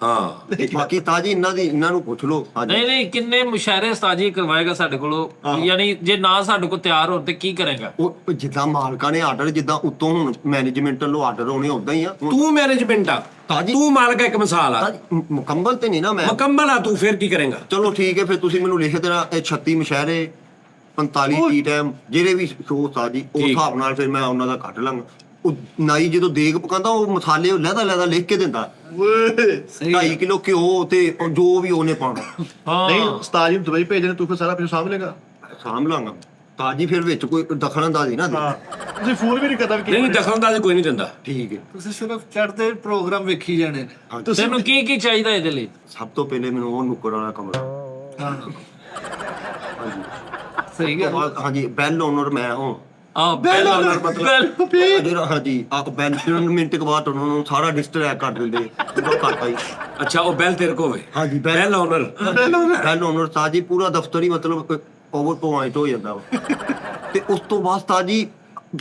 ਹਾਂ ਬਾਕੀ ਤਾਜੀ ਇਹਨਾਂ ਨੂੰ ਪੁੱਛ ਲਓ। ਹਾਂਜੀ ਨਹੀਂ ਕਿੰਨੇ ਮੁਸ਼ਾਇਰੇ ਉਸਤਾਦ ਕਰਵਾਏਗਾ ਸਾਡੇ ਕੋਲੋਂ? ਯਾਨੀ ਜੇ ਨਾ ਸਾਡੇ ਕੋਲ ਤਿਆਰ ਹੋ ਤੇ ਕੀ ਕਰੇਗਾ? ਉਹ ਜਿੱਦਾਂ ਮਾਲਕਾਂ ਨੇ ਆਰਡਰ, ਜਿੱਦਾਂ ਉੱਤੋਂ ਹੁਣ ਮੈਨੇਜਮੈਂਟ ਵੱਲੋਂ ਆਰਡਰ ਹੋਣੇ ਉਦਾਂ ਹੀ ਆ। ਤੂੰ ਮੈਨੇਜਮੈਂਟ ਆ, ਤਾਜੀ ਤੂੰ ਮਾਲਕ ਇੱਕ ਮਿਸਾਲ ਆ। ਤਾਜੀ ਮੁਕੰਮਲ ਤੇ ਨਹੀਂ ਨਾ ਮੈਂ। ਮੁਕੰਮਲ ਆ ਤੂੰ, ਫਿਰ ਕੀ ਕਰੇਗਾ? ਚਲੋ ਠੀਕ ਹੈ ਫਿਰ ਤੁਸੀਂ ਮੈਨੂੰ ਲਿਖ ਦੇਣਾ ਇਹ 36 ਮੁਸ਼ਾਇਰੇ 45 ਟੀ ਟਾਈਮ ਜਿਹੜੇ ਵੀ ਸ਼ੋਅ ਤਾਜੀ ਉਸ ਹਿਸਾਬ ਨਾਲ ਫਿਰ ਮੈਂ ਉਹਨਾਂ ਦਾ ਕੱਢ ਲਾਂਗਾ। ਉਹ ਨਾਈ ਜਦੋਂ ਦੇਗ ਪਕਾਉਂਦਾ ਉਹ ਮਸਾਲੇ ਲਹਿਦਾ ਲਿਖ ਕੇ ਦਿੰਦਾ। ਓਏ 2.5 ਕਿਲੋ ਘਿਓ ਤੇ ਜੋ ਵੀ ਉਹਨੇ ਪਾਉਣਾ ਹਾਂ ਨਹੀਂ ਉਸਤਾਦ ਜੀ ਨੂੰ ਦੁਬਈ ਭੇਜਣੇ, ਤੂੰ ਫਿਰ ਸਾਰਾ ਪਿੱਛੋਂ ਸਾਂਭ ਲੇਗਾ। ਸਾਂਭ ਲਾਂਗਾ। ਤਾਜੀ ਫਿਰ ਵਿੱਚ ਕੋਈ ਦਖਲਅੰਦਾਜ਼ੀ ਨਾ ਦੇ। ਹਾਂ ਤੁਸੀਂ ਫੋਨ ਵੀ ਨਹੀਂ ਕਰਦਾ ਵੀ ਨਹੀਂ ਦਖਲਅੰਦਾਜ਼ੀ ਕੋਈ ਨਹੀਂ ਦਿੰਦਾ। ਠੀਕ ਹੈ। ਤੁਸੀਂ ਸਿਰਫ ਚੜ੍ਹਦੇ ਪ੍ਰੋਗਰਾਮ ਵੇਖੀ ਜਾਣੇ ਨੇ। ਹਾਂ, ਤੈਨੂੰ ਕੀ ਕੀ ਚਾਹੀਦਾ ਇਹਦੇ ਲਈ? ਸਭ ਤੋਂ ਪਹਿਲੇ ਮੈਨੂੰ ਉਹ ਨੁੱਕਰ ਵਾਲਾ ਕਮਰਾ। ਹਾਂ ਹਾਂਜੀ ਸਹੀ ਗੱਲ। ਹਾਂਜੀ ਬੈਲ ਓਨਰ ਮੈਂ ਹਾਂ। ਬੈਲ ਜਿਹੜਾ ਹਾਂਜੀ ਆਪ ਬੈਲ 3 ਮਿੰਟ ਕੇ ਬਾਅਦ ਉਹਨਾਂ ਨੂੰ ਸਾਰਾ ਡਿਸਟਰੈਕਟ ਕਰ ਦਿੰਦੇ ਉਹ ਕਰਤਾ ਹੀ। ਅੱਛਾ ਉਹ ਬੈਲ ਤੇਰੇ ਕੋਲ ਹੋਵੇ? ਹਾਂਜੀ ਬੈਲ ਓਨਰ। ਬੈਲ ਓਨਰ ਤਾਜੀ ਪੂਰਾ ਦਫ਼ਤਰ ਹੀ ਮਤਲਬ ਓਵਰ ਪੁਆਇੰਟ ਹੋ ਜਾਂਦਾ ਵਾ। ਤੇ ਉਸ ਤੋਂ ਬਾਅਦ ਤਾਜੀ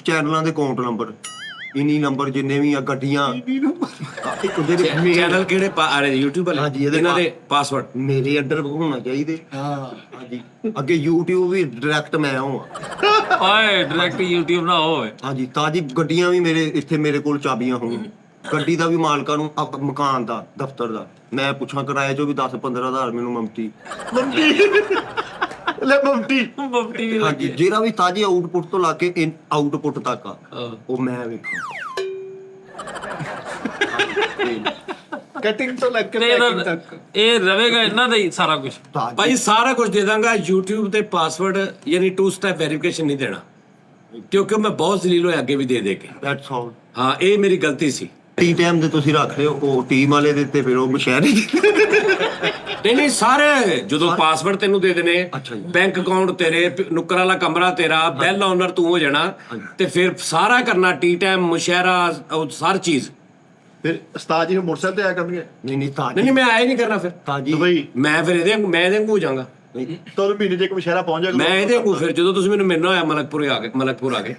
ਚੈਨਲਾਂ ਦੇ ਅਕਾਊਂਟ ਨੰਬਰ ਇਨੀ ਨੰਬਰ ਜਿੰਨੇ ਵੀ ਆ ਗੱਡੀਆਂ ਜਿਹੜੇ ਚੈਨਲ ਕਿਹੜੇ ਆ ਰਹੇ YouTube ਵਾਲੇ? ਹਾਂਜੀ, ਇਹਦੇ ਇਹਨਾਂ ਦੇ ਪਾਸਵਰਡ ਮੇਰੇ ਅੰਡਰ ਹੋਣਾ ਚਾਹੀਦੇ। ਹਾਂ ਹਾਂਜੀ ਅੱਗੇ YouTube ਵੀ ਡਾਇਰੈਕਟ ਮੈਂ ਹਾਂ। ਓਏ ਡਾਇਰੈਕਟ YouTube ਨਾ ਹੋਵੇ। ਹਾਂਜੀ ਤਾਜੀ ਗੱਡੀਆਂ ਵੀ ਮੇਰੇ ਇੱਥੇ ਮੇਰੇ ਕੋਲ ਚਾਬੀਆਂ ਹੋਣ। ਗੱਡੀ ਦਾ ਵੀ ਮਾਲਕਾਂ ਨੂੰ ਮਕਾਨ ਦਾ ਦਫ਼ਤਰ ਦਾ ਮੈਂ ਪੁੱਛਾਂ ਕਿਰਾਏ ਚੋਂ ਵੀ 10-15 ਹਜ਼ਾਰ ਮੈਨੂੰ ਮਮਤੀ ਲੈ ਮਮਤੀ ਮੁਫਤੀ ਵੀ ਹਾਂਜੀ ਲੱਗੀ। ਜਿਹੜਾ ਵੀ ਤਾਜੀ ਆਊਟਪੁੱਟ ਤੋਂ ਲਾ ਕੇ ਆਊਟਪੁੱਟ ਤੱਕ ਆ ਹਾਂ। ਉਹ ਮੈਂ ਵੇਖਾਂ। ਕਟਿੰਗ ਤੋਂ ਲੱਗ ਕੇ ਤੇ ਪੈਕਿੰਗ ਇਹਦਾ ਤੱਕ। ਇਹ ਰਵੇਗਾ ਇਹਨਾਂ ਦਾ ਹੀ ਸਾਰਾ ਕੁਝ। ਭਾਈ ਸਾਰਾ ਕੁਝ ਦੇ ਦਾਂਗਾ। YouTube ਤੇ ਪਾਸਵਰਡ ਯਾਨੀ 2 ਸਟੈਪ ਵੈਰੀਫਿਕੇਸ਼ਨ ਨਹੀਂ ਦੇਣਾ ਕਿਉਂਕਿ ਮੈਂ ਬਹੁਤ ਜ਼ਲੀਲ ਹੋਇਆ ਅੱਗੇ ਵੀ ਦੇ ਕੇ। That's all. ਹਾਂ ਇਹ ਮੇਰੀ ਗਲਤੀ ਸੀ। ਟੀ ਟਾਈਮ ਦੇ ਤੁਸੀਂ ਰੱਖ ਲਿਓ ਉਹ ਟੀਮ ਵਾਲੇ ਦੇ ਤੇ ਫਿਰ ਉਹ ਮਸ਼ਹਿਰੀ ਨਹੀਂ ਸਾਰੇ ਜਦੋਂ ਪਾਸਵਰਡ ਤੈਨੂੰ ਦੇ ਦੇਣੇ ਅੱਛਾ ਜੀ। ਬੈਂਕ ਅਕਾਊਂਟ ਤੇਰੇ ਨੁੱਕਰ ਵਾਲਾ ਕਮਰਾ ਤੇਰਾ ਬੈਲ ਓਨਰ ਤੂੰ ਹੋ ਜਾਣਾ ਤੇ ਫਿਰ ਸਾਰਾ ਕਰਨਾ ਟੀ ਟਾਈਮ ਮੁਸ਼ਹਿਰਾ ਉਹ ਸਾਰੀ ਚੀਜ਼। ਫਿਰ ਉਸਤਾਦ ਜੀ ਮੋਟਰਸਾਈਕਲ ਤੇ ਆਇਆ ਕਰਨਗੇ ਨਹੀਂ ਤਾਜੀ ਨਹੀਂ ਮੈਂ ਆਇਆ ਨਹੀਂ ਕਰਨਾ ਫਿਰ ਤਾਜੀ ਦੁਬਈ ਮੈਂ ਫਿਰ ਮੈਂ ਇਹਦੇ ਵਾਂਗੂ ਹੋ ਜਾਵਾਂਗਾ। ਤੁਹਾਨੂੰ ਮਹੀਨੇ 'ਚ ਇੱਕ ਮਸ਼ਹਿਰਾ ਪਹੁੰਚ ਜਾਏਗਾ। ਮੈਂ ਇਹਦੇ ਵਾਂਗੂ ਫਿਰ ਜਦੋਂ ਤੁਸੀਂ ਮੈਨੂੰ ਮਿਲਣਾ ਹੋਇਆ ਮਲਕਪੁਰ ਆ ਗਏ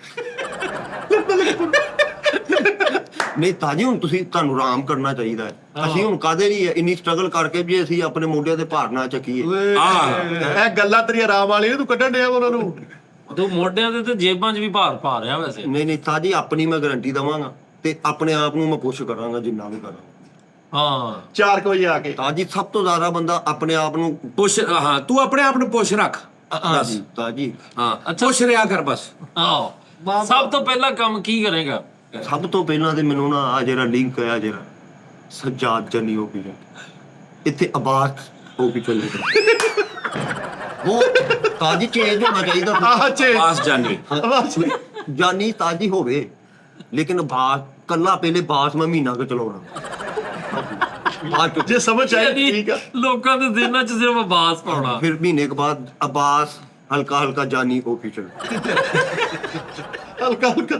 ਨਹੀਂ ਤਾਜੀ ਹੁਣ ਤੁਸੀਂ ਤੁਹਾਨੂੰ ਆਰਾਮ ਕਰਨਾ ਚਾਹੀਦਾ ਹੈ। ਅਸੀਂ ਹੁਣ ਕਾਦੇ ਲਈ ਇੰਨੀ ਸਟਰਗਲ ਕਰਕੇ ਵੀ ਅਸੀਂ ਆਪਣੇ ਮੋਢਿਆਂ ਤੇ ਭਾਰ ਨਾ ਚੱਕੀਏ। ਇਹ ਗੱਲਾਂ ਤੇਰੀ ਆਰਾਮ ਵਾਲੀ ਨੇ ਤੂੰ ਕੱਢਣ ਡਿਆ ਉਹਨਾਂ ਨੂੰ। ਤੂੰ ਮੋਢਿਆਂ ਤੇ ਜੇਬਾਂ 'ਚ ਵੀ ਭਾਰ ਪਾ ਰਿਹਾ ਵੈਸੇ। ਨਹੀਂ ਤਾਜੀ ਆਪਣੀ ਮੈਂ ਗਾਰੰਟੀ ਦਵਾਂਗਾ ਤੇ ਆਪਣੇ ਆਪ ਨੂੰ ਮੈਂ ਪੁੱਸ਼ ਕਰਾਂਗਾ ਜਿੰਨਾ ਵੀ ਕਰਾਂ। ਹਾਂ 4 ਵਜੇ ਆ ਕੇ ਤਾਜੀ ਸਭ ਤੋਂ ਜ਼ਿਆਦਾ ਬੰਦਾ ਆਪਣੇ ਆਪ ਨੂੰ ਪੁੱਛ ਹਾਂ ਤੂੰ ਆਪਣੇ ਆਪ ਨੂੰ ਪੁੱਛ ਰੱਖ। ਹਾਂਜੀ ਤਾਜੀ ਹਾਂ ਪੁੱਛ ਰਿਹਾ ਕਰ ਬਸ। ਆਹ ਸਭ ਤੋਂ ਪਹਿਲਾ ਕੰਮ ਕੀ ਕਰੇਗਾ? ਸਭ ਤੋਂ ਪਹਿਲਾਂ ਤੇ ਮੈਨੂੰ ਨਾ ਆ ਜਿਹੜਾ ਲਿੰਕ ਹੈ ਜਿਹੜਾ ਸਜਾਦ ਜਨੀ ਹੋ ਗਿਆ ਇੱਥੇ ਆਬਾਸ ਹੋ ਕੇ ਚੱਲੇ ਉਹ ਤਾਜੀ ਚੇਂਜ ਹੋਣਾ ਚਾਹੀਦਾ। ਆਹ ਚੇ ਪਾਸ ਜਾਨੀ ਜਾਨੀ ਤਾਜੀ ਹੋਵੇ ਲੇਕਿਨ ਬਾਸ ਕੱਲਾ ਪਹਿਲੇ ਬਾਸ ਮੈਂ ਮਹੀਨਾ ਕੁ ਚਲਾਉਣਾ ਬਾਅਦ ਚੋਂ ਜੇ ਸਮਝ ਆਏ ਠੀਕ ਆ। ਲੋਕਾਂ ਦੇ ਦਿਨਾਂ 'ਚ ਸਿਰਫ ਆਵਾਜ਼ ਪਾਉਣਾ। ਫਿਰ ਮਹੀਨੇ ਕੇ ਬਾਅਦ ਅਬਾਸ ਹਲਕਾ ਹਲਕਾ ਜਾਨੀ ਆਫੀਸ਼ਲ ਹਲਕਾ ਹਲਕਾ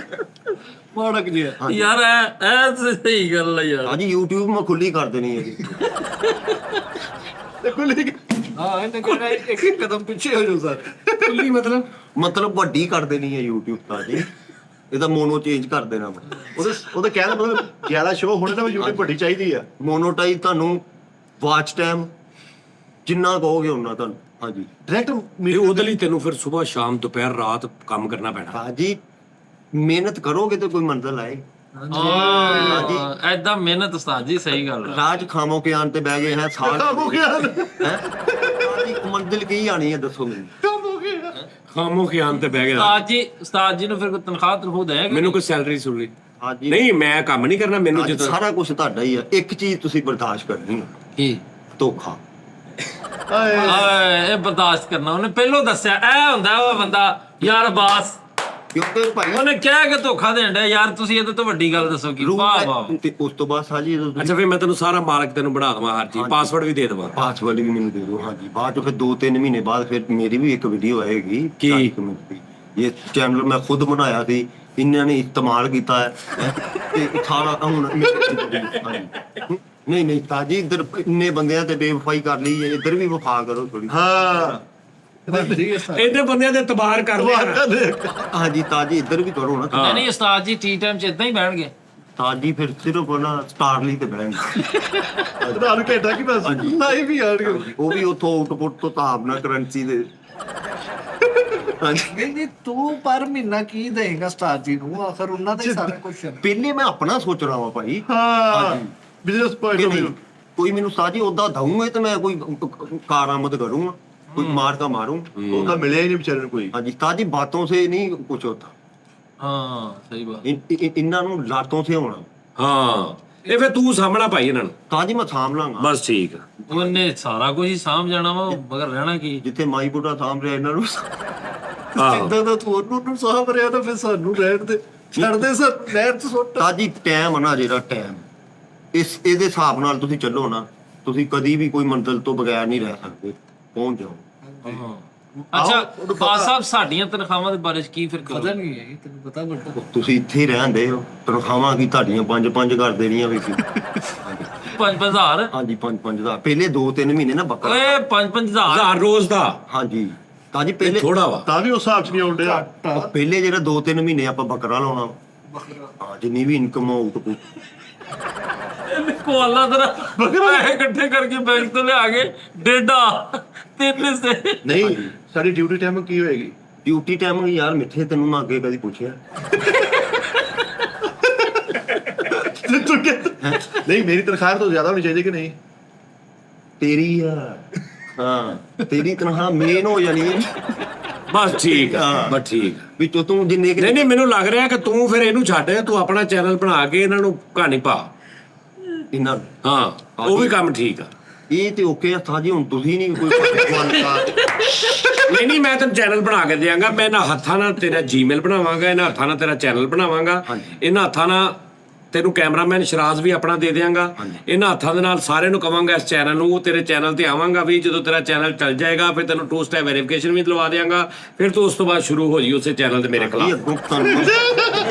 ਮਾੜਕ ਜਿਹਾ। ਯਾਰ ਇਹ ਸਹੀ ਗੱਲ ਹੈ ਯਾਰ। ਹਾਂਜੀ YouTube ਮੈਂ ਖੁੱਲੀ ਕਰ ਦੇਣੀ ਹੈ ਜੀ। ਤੇ ਕੋਈ ਨਹੀਂ ਹਾਂ ਇਹਨੇ ਕਿਹਾ ਇੱਕ ਕਦਮ ਪਿੱਛੇ ਹੋ ਜਾਓ ਸਰ। ਕੁੱਲੀ ਮਤਲਬ ਵੱਡੀ ਕਰ ਦੇਣੀ ਹੈ YouTube ਤਾਂ ਜੀ ਇਹਦਾ ਮੋਨੋ ਚੇਂਜ ਕਰ ਦੇਣਾ ਮੈਂ। ਉਹਦੇ ਕਹਿਣ ਦਾ ਮਤਲਬ ਜ਼ਿਆਦਾ ਸ਼ੋਅ ਹੋਣੇ ਤਾਂ YouTube ਵੱਡੀ ਚਾਹੀਦੀ ਆ। ਮੋਨੋਟਾਈਜ਼ ਤੁਹਾਨੂੰ ਵਾਚ ਟਾਈਮ ਜਿੰਨਾ ਕਹੋਗੇ ਉਹਨਾਂ ਤੁਹਾਨੂੰ। ਹਾਂਜੀ ਡਾਇਰੈਕਟ ਉਹਦੇ ਲਈ ਤੈਨੂੰ ਫਿਰ ਸਵੇਰ ਸ਼ਾਮ ਦੁਪਹਿਰ ਰਾਤ ਕੰਮ ਕਰਨਾ ਪੈਣਾ। ਹਾਂਜੀ ਮਿਹਨਤ ਕਰੋਗੇ ਤੇ ਕੋਈ ਮੰਜ਼ਿਲ ਆਏ। ਹਾਂ ਐਦਾਂ ਮਿਹਨਤ ਉਸਤਾਦ ਜੀ ਸਹੀ ਗੱਲ ਹੈ। ਰਾਜ ਖਾਮੋ ਕੇ ਆਣ ਤੇ ਬਹਿ ਗਏ ਹੈ ਸਾਲ ਹੋ ਗਿਆ ਹੈ ਮੰਜ਼ਿਲ ਕੀ ਆਣੀ ਹੈ ਦੱਸੋ ਮੈਨੂੰ। ਖਾਮੋ ਕੇ ਆਨ ਤੇ ਬਹਿ ਗਿਆ। ਉਸਤਾਦ ਜੀ ਨੂੰ ਫਿਰ ਕੋਈ ਤਨਖਾਹ ਦੇਗਾ? ਮੈਨੂੰ ਕੋਈ ਸੈਲਰੀ ਸੁਣੀ ਹਾਂਜੀ ਨਹੀਂ ਮੈਂ ਕੰਮ ਨਹੀਂ ਕਰਨਾ ਮੈਨੂੰ ਅੱਜ ਜਿੱਦਾਂ ਸਾਰਾ ਕੁਝ ਤੁਹਾਡਾ ਹੀ ਆ। ਇੱਕ ਚੀਜ਼ ਤੁਸੀਂ ਬਰਦਾਸ਼ਤ ਕਰਨੀ ਹੈ ਕੀ? ਧੋਖਾ। ਓਏ ਇਹ ਬਰਦਾਸ਼ਤ ਕਰਨਾ ਉਹਨੇ ਪਹਿਲਾਂ ਦੱਸਿਆ। ਇਹ ਹੁੰਦਾ ਉਹ ਬੰਦਾ ਯਾਰ ਬਾਸ ਕਿਉਂਕਿ ਭਾਈ ਉਹਨੇ ਕਿਹਾ ਕਿ ਧੋਖਾ ਦੇਣ ਡਿਆ ਯਾਰ ਤੁਸੀਂ ਇਹਦੇ ਤੋਂ ਵੱਡੀ ਗੱਲ ਦੱਸੋ ਕੀ? ਵਾਹ ਵਾਹ। ਤੇ ਉਸ ਤੋਂ ਬਾਅਦ ਸਾਜੀ ਜਦੋਂ ਅੱਛਾ ਫਿਰ ਮੈਂ ਤੈਨੂੰ ਸਾਰਾ ਮਾਲਕ ਤੈਨੂੰ ਬਣਾ ਦਵਾਂ ਹਰ ਚੀਜ਼ ਪਾਸਵਰਡ ਵੀ ਦੇ ਦਵਾਂ। ਪਾਸਵਰਡ ਵੀ ਮੈਨੂੰ ਦੇ ਦਿਓ। ਹਾਂਜੀ ਬਾਅਦ ਚ ਫਿਰ 2-3 ਮਹੀਨੇ ਬਾਅਦ ਫਿਰ ਮੇਰੀ ਵੀ ਇੱਕ ਵੀਡੀਓ ਆਏਗੀ ਕੀ? 40 ਮਿੰਟ ਦੀ। ਇਹ ਚੈਨਲ ਮੈਂ ਖੁਦ ਬਣਾਇਆ ਸੀ ਇਹਨਾਂ ਨੇ ਇਸਤੇਮਾਲ ਕੀਤਾ ਹੈ ਤੇ 18 ਹੁਣ ਹਾਂਜੀ। ਨਹੀਂ ਤਾਜੀ ਇੱਧਰ ਇੰਨੇ ਬੰਦਿਆਂ ਤੇ ਬੇਵਫਾਈ ਕਰ ਲਈ ਹੈ ਇੱਧਰ ਵੀ ਵਫਾ ਕਰੋ ਥੋੜੀ। ਹਾਂ ਇਹਦੇ ਬੰਦਿਆਂ ਦੇ ਤਬਾਰ ਕਰ ਲਿਆ। ਹਾਂਜੀ ਤਾਜੀ ਇੱਧਰ ਵੀ ਕਰੋ ਨਾ। ਨਹੀਂ ਉਸਤਾਦ ਜੀ ਟੀ ਟਾਈਮ 'ਚ ਇਦਾਂ ਹੀ ਬਹਿਣਗੇ? ਤਾਜੀ ਫਿਰ ਸਿਰਫ ਨਾ ਸਟਾਰਲੀ ਤੇ ਬਹਿਣਗੇ। ਤੁਹਾਨੂੰ ਘੇਟਾ ਕੀ ਬਸ ਨਹੀਂ ਵੀ ਆਣਗੇ। ਉਹ ਵੀ ਉਥੋਂ ਆਊਟਪੁੱਟ ਤੋਂ ਤਾਬ ਨਾ ਕਰੰਸੀ ਦੇ। ਹਾਂਜੀ ਨਹੀਂ ਤੂੰ ਪਰ ਮਹੀਨਾ ਕੀ ਦੇਗਾ ਸਟਾਰ ਜੀ ਨੂੰ? ਆਖਰ ਉਹਨਾਂ ਦਾ ਹੀ ਸਾਰਾ ਕੁਝ ਹੈ। ਪਹਿਲੇ ਮੈਂ ਆਪਣਾ ਸੋਚ ਰਹਾ ਹਾਂ ਭਾਈ। ਹਾਂ ਬਿਜ਼ਨਸ ਪੁਆਇੰਟ ਕੋਈ ਮੈਨੂੰ ਸਾਜੀ ਉਹਦਾ ਦਊਂਗੇ ਤੇ ਮੈਂ ਕੋਈ ਕਾਰਾਮਦ ਕਰੂੰਗਾ ਕੋਈ ਮਾਰ का मारूं। ਉਹਦਾ ਮਿਲਿਆ ਹੀ ਨਹੀਂ ਵਿਚਾਰੇ ਨੂੰ ਕੋਈ। हाँ जी ताजी बातों से नहीं कुछ होता। ਹਾਂ ਸਹੀ ਬਾਤ। इन्ना नु लातों से होना। ਹਾਂ ਇਹ ਫਿਰ ਤੂੰ ਸਾਹਮਣਾ ਭਾਈ ਇਹਨਾਂ ਨੂੰ। ताजी मैं थाम लांगा ਬਸ ਠੀਕ ਆ। ਉਹਨੇ ਸਾਰਾ ਕੁਝ ਹੀ ਸਾਂਭ ਜਾਣਾ ਵਾ ਮਗਰ ਰਹਿਣਾ ਕੀ? जिथे माई बुढ़ा थाम रहा इन्ना नु ਜਿੱਦਾਂ ਦਾ ਤੂੰ ਉਹਨੂੰ ਸਾਹਬ ਰਿਹਾ ਤਾਂ ਫਿਰ ਸਾਨੂੰ ਰਹਿਣ ਦੇ ਛੱਡ ਦੇ ਸਰ ਨਹਿਰ 'ਚ ਸੁੱਟ। ਤਾਜੀ ਟਾਈਮ ਨਾ ਜਿਹੜਾ ਟਾਈਮ ਇਹਦੇ ਹਿਸਾਬ ਨਾਲ ਤੁਸੀਂ ਚੱਲੋ ਨਾ, ਤੁਸੀਂ ਕਦੀ ਵੀ ਕੋਈ ਮੰਜ਼ਿਲ ਤੋਂ ਬਗੈਰ ਨਹੀਂ ਰਹਿ ਸਕਦੇ, ਪਹੁੰਚ ਜਾਓ। ਅੱਛਾ ਖਾਨ ਸਾਹਿਬ, ਸਾਡੀਆਂ ਤਨਖਾਹਾਂ ਦੇ ਬਾਰੇ 'ਚ ਕੀ ਫਿਰ ਪਤਾ ਨਹੀਂ ਹੈ ਤੈਨੂੰ ਪਤਾ ਵੱਡਾ ਤੁਸੀਂ ਇੱਥੇ ਹੀ ਰਹਿੰਦੇ ਹੋ, ਤਨਖਾਹਾਂ ਕੀ ਤੁਹਾਡੀਆਂ 5-5 ਕਰ ਦੇਣੀਆਂ ਵੀ ਸੀ। 5,000 ਹਾਂਜੀ 5-5 ਦਾ ਪਹਿਲੇ 2-3 ਮਹੀਨੇ ਨਾ ਬੱਕਰਾ। ਓਏ 5,000 1000 ਰੋਜ਼ ਦਾ ਹਾਂਜੀ ਤਾਜੀ ਪਹਿਲੇ ਥੋੜਾ ਵਾ। ਤਾਂ ਵੀ ਉਸ ਹਿਸਾਬ 'ਚ ਨਹੀਂ ਆਉਂਦੇ ਆ। ਪਹਿਲੇ ਜਿਹੜਾ 2-3 ਮਹੀਨੇ ਆਪਾਂ ਬੱਕਰਾ ਲਾਉਣਾ, ਹਾਂ ਜਿੰਨੀ ਵੀ ਇਨਕਮ ਆਊਟ ਕੋਲਾ ਤੇਰਾ ਪੈਸੇ ਇਕੱਠੇ ਕਰਕੇ ਬੈਂਕ ਤੋਂ ਲਿਆ ਕੇ ਡੇਡਾ 3 ਹਿੱਸੇ। ਨਹੀਂ ਸਾਡੀ ਡਿਊਟੀ ਟਾਈਮ ਕੀ ਹੋਏਗੀ? ਡਿਊਟੀ ਟਾਈਮ ਯਾਰ ਮਿੱਠੇ, ਤੈਨੂੰ ਮੈਂ ਅੱਗੇ ਕਦੀ ਪੁੱਛਿਆ? ਤੂੰ ਕਹਿੰਦਾ ਨਹੀਂ ਮੇਰੀ ਤਨਖਾਹ ਤੋਂ ਜ਼ਿਆਦਾ ਹੋਣੀ ਚਾਹੀਦੀ ਕਿ ਨਹੀਂ? ਤੇਰੀ ਆ, ਹਾਂ ਤੇਰੀ ਤਨਖਾਹ ਮੇਨ ਹੋ ਜਾਣੀ ਹੈ ਬਸ ਠੀਕ ਆ, ਬਸ ਠੀਕ ਆ। ਵਿੱਚੋਂ ਤੂੰ ਜਿੰਨੇ ਨਹੀਂ ਨਹੀਂ, ਮੈਨੂੰ ਲੱਗ ਰਿਹਾ ਕਿ ਤੂੰ ਫਿਰ ਇਹਨੂੰ ਛੱਡ, ਤੂੰ ਆਪਣਾ ਚੈਨਲ ਬਣਾ ਕੇ ਇਹਨਾਂ ਨੂੰ ਕਹਾਣੀ ਪਾ। ਇੰਨਾ ਹਾਂ ਉਹ ਵੀ ਕੰਮ ਠੀਕ ਆ। ਇਹ ਤੇ ਓਕੇ ਆ ਸਾਜੀ, ਹੁਣ ਤੁਸੀਂ ਨਹੀਂ ਕੋਈ ਮੰਨਦਾ। ਨਹੀਂ ਨਹੀਂ, ਮੈਂ ਤੈਨੂੰ ਚੈਨਲ ਬਣਾ ਕੇ ਦਿਆਂਗਾ। ਮੈਂ ਇਹਨਾਂ ਹੱਥਾਂ ਨਾਲ ਤੇਰਾ ਜੀਮੇਲ ਬਣਾਵਾਂਗਾ, ਇਹਨਾਂ ਹੱਥਾਂ ਨਾਲ ਤੇਰਾ ਚੈਨਲ ਬਣਾਵਾਂਗਾ, ਇਹਨਾਂ ਹੱਥਾਂ ਨਾਲ ਤੈਨੂੰ ਕੈਮਰਾਮੈਨ ਸ਼ਰਾਜ਼ ਵੀ ਆਪਣਾ ਦੇ ਦਿਆਂਗਾ। ਇਹਨਾਂ ਹੱਥਾਂ ਦੇ ਨਾਲ ਸਾਰਿਆਂ ਨੂੰ ਕਵਾਂਗਾ ਇਸ ਚੈਨਲ ਨੂੰ, ਉਹ ਤੇਰੇ ਚੈਨਲ ਤੇ ਆਵਾਂਗਾ ਵੀ। ਜਦੋਂ ਤੇਰਾ ਚੈਨਲ ਚੱਲ ਜਾਏਗਾ ਫਿਰ ਤੈਨੂੰ 2 ਸਟੈਪ ਵੈਰੀਫਿਕੇਸ਼ਨ ਵੀ ਲਵਾ ਦਿਆਂਗਾ। ਫਿਰ ਤੂੰ ਉਸ ਤੋਂ ਬਾਅਦ ਸ਼ੁਰੂ ਹੋ ਜੀ ਉਸੇ ਚੈਨਲ ਤੇ ਮੇਰੇ ਇਹ ਖਿਲਾਫ। ਅੱਗੋਂ ਤੁਹਾਨੂੰ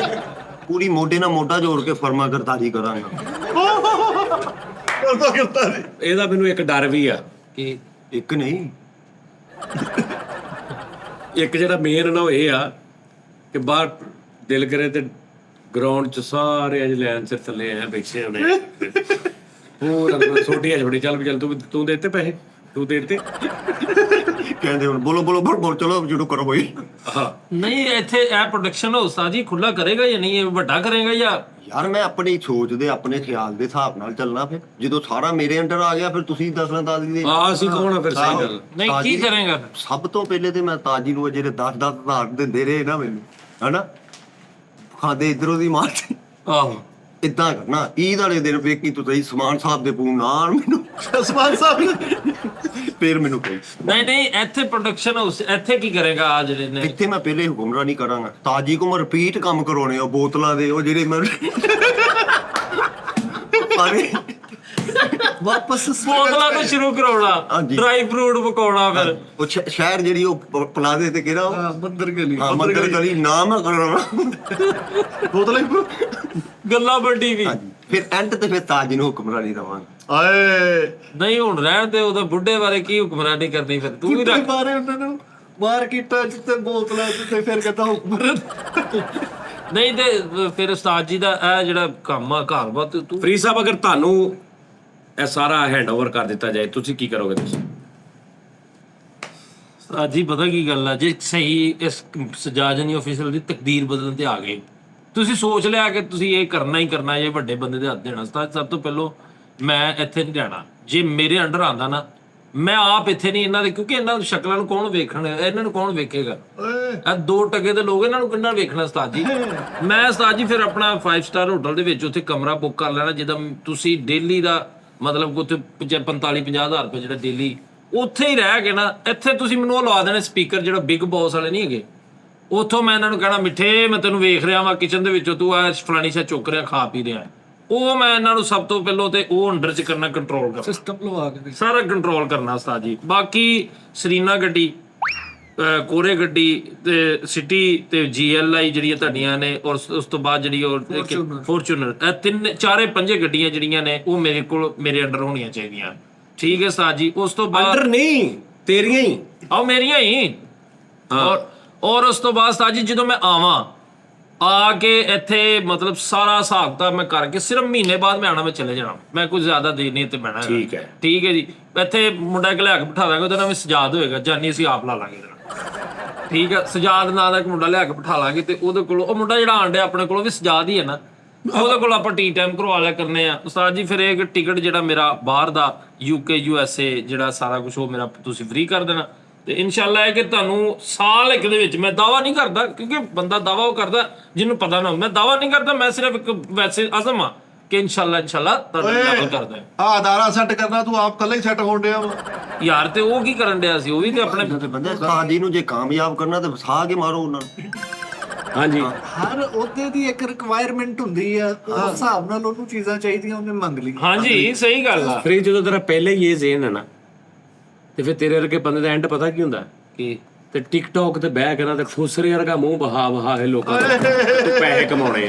ਪੂਰੀ ਮੋਢੇ ਨਾਲ ਮੋਢਾ ਜੋੜ ਕੇ ਫਰਮਾ ਕਰਤਾਰੀ ਕਰਾਂਗਾ। ਕਰਤਾ ਨਹੀਂ। ਇਹਦਾ ਮੈਨੂੰ ਇੱਕ ਡਰ ਵੀ ਆ ਕਿ ਇੱਕ ਨਹੀਂ, ਇੱਕ ਜਿਹੜਾ ਮੇਨ ਨਾ ਉਹ ਇਹ ਆ ਕਿ ਬਾਹਰ ਦਿਲ ਕਰੇ ਤੇ ਗਰਾਊਂਡ 'ਚ ਸਾਰੇ ਅੱਜ ਲਾਈਨ ਸਿਰ ਥੱਲੇ ਆ ਬੈਠੇ ਹੋਣੇ। ਹੋਰ ਛੋਟੀ ਆ ਛੋਟੀ, ਚੱਲ ਵੀ ਚੱਲ ਤੂੰ ਦੇ ਦਿੱਤੇ ਪੈਸੇ, ਤੂੰ ਦੇ ਦਿੱਤੇ। ਕਹਿੰਦੇ ਹੁਣ ਬੋਲੋ ਬੋਲੋ ਬੋਲ ਚਲੋ ਸ਼ੁਰੂ ਕਰੋ ਬਈ। ਹਾਂ ਨਹੀਂ ਇੱਥੇ ਇਹ ਪ੍ਰੋਡਕਸ਼ਨ ਹਾਊਸ ਆ ਜੀ ਖੁੱਲਾ ਕਰੇਗਾ ਜਾਂ ਨਹੀਂ, ਇਹ ਵੱਡਾ ਕਰੇਗਾ ਜਾਂ? ਯਾਰ ਮੈਂ ਆਪਣੀ ਸੋਚ ਦੇ ਆਪਣੇ ਖਿਆਲ ਦੇ ਹਿਸਾਬ ਨਾਲ ਚੱਲਣਾ। ਫਿਰ ਜਦੋਂ ਸਾਰਾ ਮੇਰੇ ਅੰਡਰ ਆ ਗਿਆ ਫਿਰ ਤੁਸੀਂ ਦੱਸਣਾ ਤਾਜੀ ਦੇ। ਆ ਅਸੀਂ ਕੌਣ ਆ ਫਿਰ? ਸਹੀ ਗੱਲ। ਨਹੀਂ ਕੀ ਕਰੇਗਾ? ਸਭ ਤੋਂ ਪਹਿਲੇ ਤੇ ਮੈਂ ਤਾਜੀ ਨੂੰ ਜਿਹੜੇ 10-10 ਹਜ਼ਾਰ ਦਿੰਦੇ ਰਹੇ ਨਾ ਮੈਨੂੰ, ਹਨਾ ਖਾਦੇ ਇਧਰੋਂ ਦੀ ਮਾਰ ਆਹੋ ਇਦਾਂ ਕਰਨਾ। ਈਦ ਵਾਲੇ ਦਿਨ ਵੇਖੀ ਤੂੰ ਸਹੀ ਸਮਾਨ ਸਾਹਿਬ ਦੇ ਪੂੰ ਨਾਲ ਮੈਨੂੰ ਉਸਮਾਨ ਸਾਹਿਬ ਫਿਰ ਮੈਨੂੰ ਕਹੀ। ਨਹੀਂ ਨਹੀਂ, ਇੱਥੇ ਪ੍ਰੋਡਕਸ਼ਨ ਹਾਊਸ ਇੱਥੇ ਕੀ ਕਰੇਗਾ ਆ ਜਿਹੜੇ ਨੇ? ਇੱਥੇ ਮੈਂ ਪਹਿਲੇ ਹੁਕਮਰਾਨੀ ਕਰਾਂਗਾ। ਤਾਜੀ ਕੋ ਮੈਂ ਰਿਪੀਟ ਕੰਮ ਕਰਾਉਣੇ, ਉਹ ਬੋਤਲਾਂ ਦੇ ਉਹ ਜਿਹੜੇ ਮੈਂ ਅਰੇ ਵਾਪਸ ਬੋਤਲਾਂ ਤੋਂ ਸ਼ੁਰੂ ਕਰਾਉਣਾ, ਹਾਂਜੀ। ਡਰਾਈ ਫਰੂਟ ਪਕਾਉਣਾ ਫਿਰ। ਉਹ ਸ਼ਹਿਰ ਜਿਹੜੀ ਉਹ ਪਲਾਜ਼ੇ ਤੇ ਕਿਹੜਾ ਹਾਂ, ਮੰਦਰ ਗਲੀ। ਹਾਂ ਮੰਦਰ ਗਲੀ ਨਾਮ ਹੈ ਕਰਾਉਣਾ। ਬੋਤਲ ਗੱਲਾਂ ਵੱਡੀ ਵੀ। ਹਾਂਜੀ ਫਿਰ ਐਂਡ ਤੇ ਫਿਰ ਤਾਜ ਨੂੰ ਹੁਕਮਰਾਨੀ ਦਵਾਂਗਾ। ਆਏ ਨਹੀਂ ਹੁਣ ਰਹਿਣ ਤੇ ਉਹਦਾ ਬੁੱਢੇ ਬਾਰੇ ਕੀ ਹੁਕਮਰਾਨੀ ਕਰਨੀ, ਫਿਰ ਤੂੰ ਵੀ ਕੁੱਤੇ ਰੱਖ। ਮਾਰੇ ਉਹਨਾਂ ਨੂੰ ਮਾਰਕੀਟਾਂ 'ਚ ਤੇ ਬੋਤਲਾਂ 'ਚ ਤੇ ਫਿਰ ਕਹਿੰਦਾ ਹੁਕਮਰਨ। ਨਹੀਂ ਤੇ ਫਿਰ ਉਸਤਾਦ ਜੀ ਦਾ ਇਹ ਜਿਹੜਾ ਕੰਮ ਆ ਘਰ ਵਾ ਤੂੰ ਫਰੀਦ ਸਾਹਿਬ, ਅਗਰ ਤੁਹਾਨੂੰ ਇਹ ਸਾਰਾ ਹੈਂਡਓਵਰ ਕਰ ਦਿੱਤਾ ਜਾਏ ਤੁਸੀਂ ਕੀ ਕਰੋਗੇ? ਤੁਸੀਂ ਉਸਤਾਦ ਜੀ ਪਤਾ ਕੀ ਗੱਲ ਆ, ਜੇ ਸਹੀ ਇਸ ਸਜਾਜਨੀ ਆਫੀਸਰ ਦੀ ਤਕਦੀਰ ਬਦਲਣ ਤੇ ਆ ਗਏ, ਤੁਸੀਂ ਸੋਚ ਲਿਆ ਕਿ ਤੁਸੀਂ ਇਹ ਕਰਨਾ ਹੀ ਕਰਨਾ, ਇਹ ਵੱਡੇ ਬੰਦੇ ਦੇ ਹੱਥ ਦੇਣਾ। ਉਸਤਾਦ ਸਭ ਤੋਂ ਪਹਿਲਾਂ ਮੈਂ ਇੱਥੇ ਨਹੀਂ ਰਹਿਣਾ। ਜੇ ਮੇਰੇ ਅੰਡਰ ਆਂਦਾ ਨਾ, ਮੈਂ ਆਪ ਇੱਥੇ ਨਹੀਂ ਇਹਨਾਂ ਦੇ, ਕਿਉਂਕਿ ਇਹਨਾਂ ਸ਼ਕਲਾਂ ਨੂੰ ਕੌਣ ਵੇਖਣ, ਇਹਨਾਂ ਨੂੰ ਕੌਣ ਵੇਖੇਗਾ? ਇਹ 2 ਟਕੇ ਦੇ ਲੋਕ, ਇਹਨਾਂ ਨੂੰ ਕਿੰਨਾ ਵੇਖਣਾ ਉਸਤਾਦ ਜੀ? ਮੈਂ ਉਸਤਾਦ ਜੀ ਫਿਰ ਆਪਣਾ 5 ਸਟਾਰ ਹੋਟਲ ਦੇ ਵਿੱਚ ਉੱਥੇ ਕਮਰਾ ਬੁੱਕ ਕਰ ਲੈਣਾ, ਜਿਹਦਾ ਤੁਸੀਂ ਡੇਲੀ ਦਾ ਮਤਲਬ ਉੱਥੇ 45-50 ਹਜ਼ਾਰ ਰੁਪਏ ਜਿਹੜਾ ਡੇਲੀ ਉੱਥੇ ਹੀ ਰਹਿ ਕੇ ਨਾ, ਇੱਥੇ ਤੁਸੀਂ ਮੈਨੂੰ ਉਹ ਲਵਾ ਦੇਣੇ ਸਪੀਕਰ, ਜਿਹੜਾ ਬਿਗ ਬੌਸ ਵਾਲੇ ਨਹੀਂ ਹੈਗੇ, ਉੱਥੋਂ ਮੈਂ ਇਹਨਾਂ ਨੂੰ ਕਹਿਣਾ ਮਿੱਠੇ ਮੈਂ ਤੈਨੂੰ ਵੇਖ ਰਿਹਾ ਵਾਂ ਕਿਚਨ ਦੇ ਵਿੱਚੋਂ, ਤੂੰ ਆ ਫਲਾਣੀ ਸ਼ਾ ਚੁੱਕ ਰਿਹਾ ਖਾ ਪੀ ਰਿਹਾ। ਉਹ ਮੈਂ ਇਹਨਾਂ ਨੂੰ ਸਭ ਤੋਂ ਪਹਿਲਾਂ ਤੇ ਉਹ ਅੰਡਰ 'ਚ ਕਰਨਾ, ਕੰਟਰੋਲ ਕਰਨਾ, ਸਿਸਟਮ ਲਵਾ ਕੇ ਸਾਰਾ ਕੰਟਰੋਲ ਕਰਨਾ ਉਸਤਾਦ ਜੀ। ਬਾਕੀ ਸਰੀਨਾ ਗੱਡੀ, ਕੋਰੇ ਗੱਡੀ ਤੇ ਸਿਟੀ ਤੇ GLI ਜਿਹੜੀਆਂ ਤੁਹਾਡੀਆਂ ਨੇ, ਔਰ ਉਸ ਤੋਂ ਬਾਅਦ ਜਿਹੜੀ ਉਹ ਫੋਰਚੂਨਰ, ਇਹ 4-5 ਗੱਡੀਆਂ ਜਿਹੜੀਆਂ ਨੇ ਉਹ ਮੇਰੇ ਕੋਲ ਮੇਰੇ ਅੰਡਰ ਹੋਣੀਆਂ ਚਾਹੀਦੀਆਂ। ਠੀਕ ਹੈ ਉਸਤਾਦ ਜੀ। ਉਸ ਤੋਂ ਬਾਅਦ ਅੰਡਰ ਨਹੀਂ, ਤੇਰੀਆਂ ਹੀ ਆਹ ਮੇਰੀਆਂ ਹੀ। ਔਰ ਉਸ ਤੋਂ ਬਾਅਦ ਉਸਤਾਦ ਜੀ ਜਦੋਂ ਮੈਂ ਆਵਾਂ, ਆ ਕੇ ਇੱਥੇ ਮਤਲਬ ਸਾਰਾ ਹਿਸਾਬ ਕਿਤਾਬ ਮੈਂ ਕਰਕੇ ਸਿਰਫ ਮਹੀਨੇ ਬਾਅਦ ਮੈਂ ਆਣਾ, ਮੈਂ ਚਲੇ ਜਾਣਾ, ਮੈਂ ਕੁਝ ਜ਼ਿਆਦਾ ਦੇਰ ਨਹੀਂ ਇੱਥੇ ਬਹਿਣਾ। ਠੀਕ ਹੈ। ਠੀਕ ਹੈ ਜੀ। ਇੱਥੇ ਮੁੰਡਾ ਇੱਕ ਲਿਆ ਕੇ ਬਿਠਾ ਦਾਂਗੇ, ਉਹਦਾ ਨਾਮ ਸਜਾਦ ਹੋਏਗਾ, ਜਾਨੀ ਅਸੀਂ ਆਪ ਲਾ ਲਾਂਗੇ। ਠੀਕ ਹੈ, ਸਜਾਦ ਨਾਂ ਦਾ ਇੱਕ ਮੁੰਡਾ ਲਿਆ ਕੇ ਬਿਠਾ ਲਾਂਗੇ, ਤੇ ਉਹਦੇ ਕੋਲ ਉਹ ਮੁੰਡਾ ਜਿਹੜਾ ਆਂਡਿਆ ਆਪਣੇ ਕੋਲ ਵੀ ਸਜਾਦ ਹੀ ਹੈ ਨਾ, ਉਹਦੇ ਕੋਲ ਆਪਾਂ ਟੀ ਟਾਈਮ ਕਰਵਾ ਲਿਆ ਕਰਨੇ ਆ। ਉਸਤਾਦ ਜੀ ਫਿਰ ਇਹ ਟਿਕਟ ਜਿਹੜਾ ਮੇਰਾ ਬਾਹਰ ਦਾ UK USA ਜਿਹੜਾ ਸਾਰਾ ਕੁਝ ਉਹ ਮੇਰਾ ਤੁਸੀਂ ਫ੍ਰੀ ਕਰ ਦੇਣਾ। ਤੇ ਇਨਸ਼ਾਅੱਲਾ ਹੈ ਕਿ ਤੁਹਾਨੂੰ ਸਾਲ ਇੱਕ ਦੇ ਵਿੱਚ, ਮੈਂ ਦਾਵਾ ਨਹੀਂ ਕਰਦਾ ਕਿਉਂਕਿ ਬੰਦਾ ਦਾਵਾ ਉਹ ਕਰਦਾ ਜਿਹਨੂੰ ਪਤਾ ਨਾ, ਮੈਂ ਦਾਵਾ ਨਹੀਂ ਕਰਦਾ, ਮੈਂ ਸਿਰਫ ਇੱਕ ਵੈਸੇ ਅਜ਼ਮ ਆ ਕਿ ਇਨਸ਼ਾਅੱਲਾ ਤੁਹਾਨੂੰ ਲੈਵਲ ਕਰਦਾ। ਆ ਅਦਾਰਾ ਸੈੱਟ ਕਰਨਾ, ਤੂੰ ਆਪ ਕੱਲਾ ਹੀ ਸੈੱਟ ਹੋਣ ਡਿਆ ਵਾ। ਯਾਰ ਤੇ ਉਹ ਕੀ ਕਰਨ ਡਿਆ ਸੀ, ਉਹ ਵੀ ਤੇ ਆਪਣੇ ਤੇ ਬੰਦੇ ਉਸਤਾਦ ਜੀ ਨੂੰ ਜੇ ਕਾਮਯਾਬ ਕਰਨਾ ਤੇ ਵਸਾ ਕੇ ਮਾਰੋ ਉਹਨਾਂ ਨੂੰ। ਹਾਂਜੀ ਹਰ ਉਹਦੇ ਦੀ ਇੱਕ ਰਿਕੁਆਇਰਮੈਂਟ ਹੁੰਦੀ ਆ, ਉਸ ਹਿਸਾਬ ਨਾਲ ਉਹਨੂੰ ਚੀਜ਼ਾਂ ਚਾਹੀਦੀਆਂ, ਉਹਨੇ ਮੰਗ ਲਈ। ਹਾਂਜੀ ਸਹੀ ਗੱਲ ਆ। ਫਿਰ ਜਦੋਂ ਤੇਰਾ ਪਹਿਲੇ ਹੀ ਇਹ ਜ਼ੇਨ ਹੈ ਨਾ, ਤੇ ਫਿਰ ਤੇਰੇ ਵਰਗੇ ਬੰਦੇ ਦਾ ਐਂਡ ਪਤਾ ਕੀ ਹੁੰਦਾ ਕਿ ਤੇ ਟਿਕਟੌਕ ਤੇ ਬਹਿ ਕੇ ਨਾ ਤੇ ਖੁਸਰੇ ਵਰਗਾ ਮੂੰਹ ਬਹਾ ਬਹਾ ਇਹ ਲੋਕਾਂ ਦੇ ਤੇ ਪੈਸੇ ਕਮਾਉਣੇ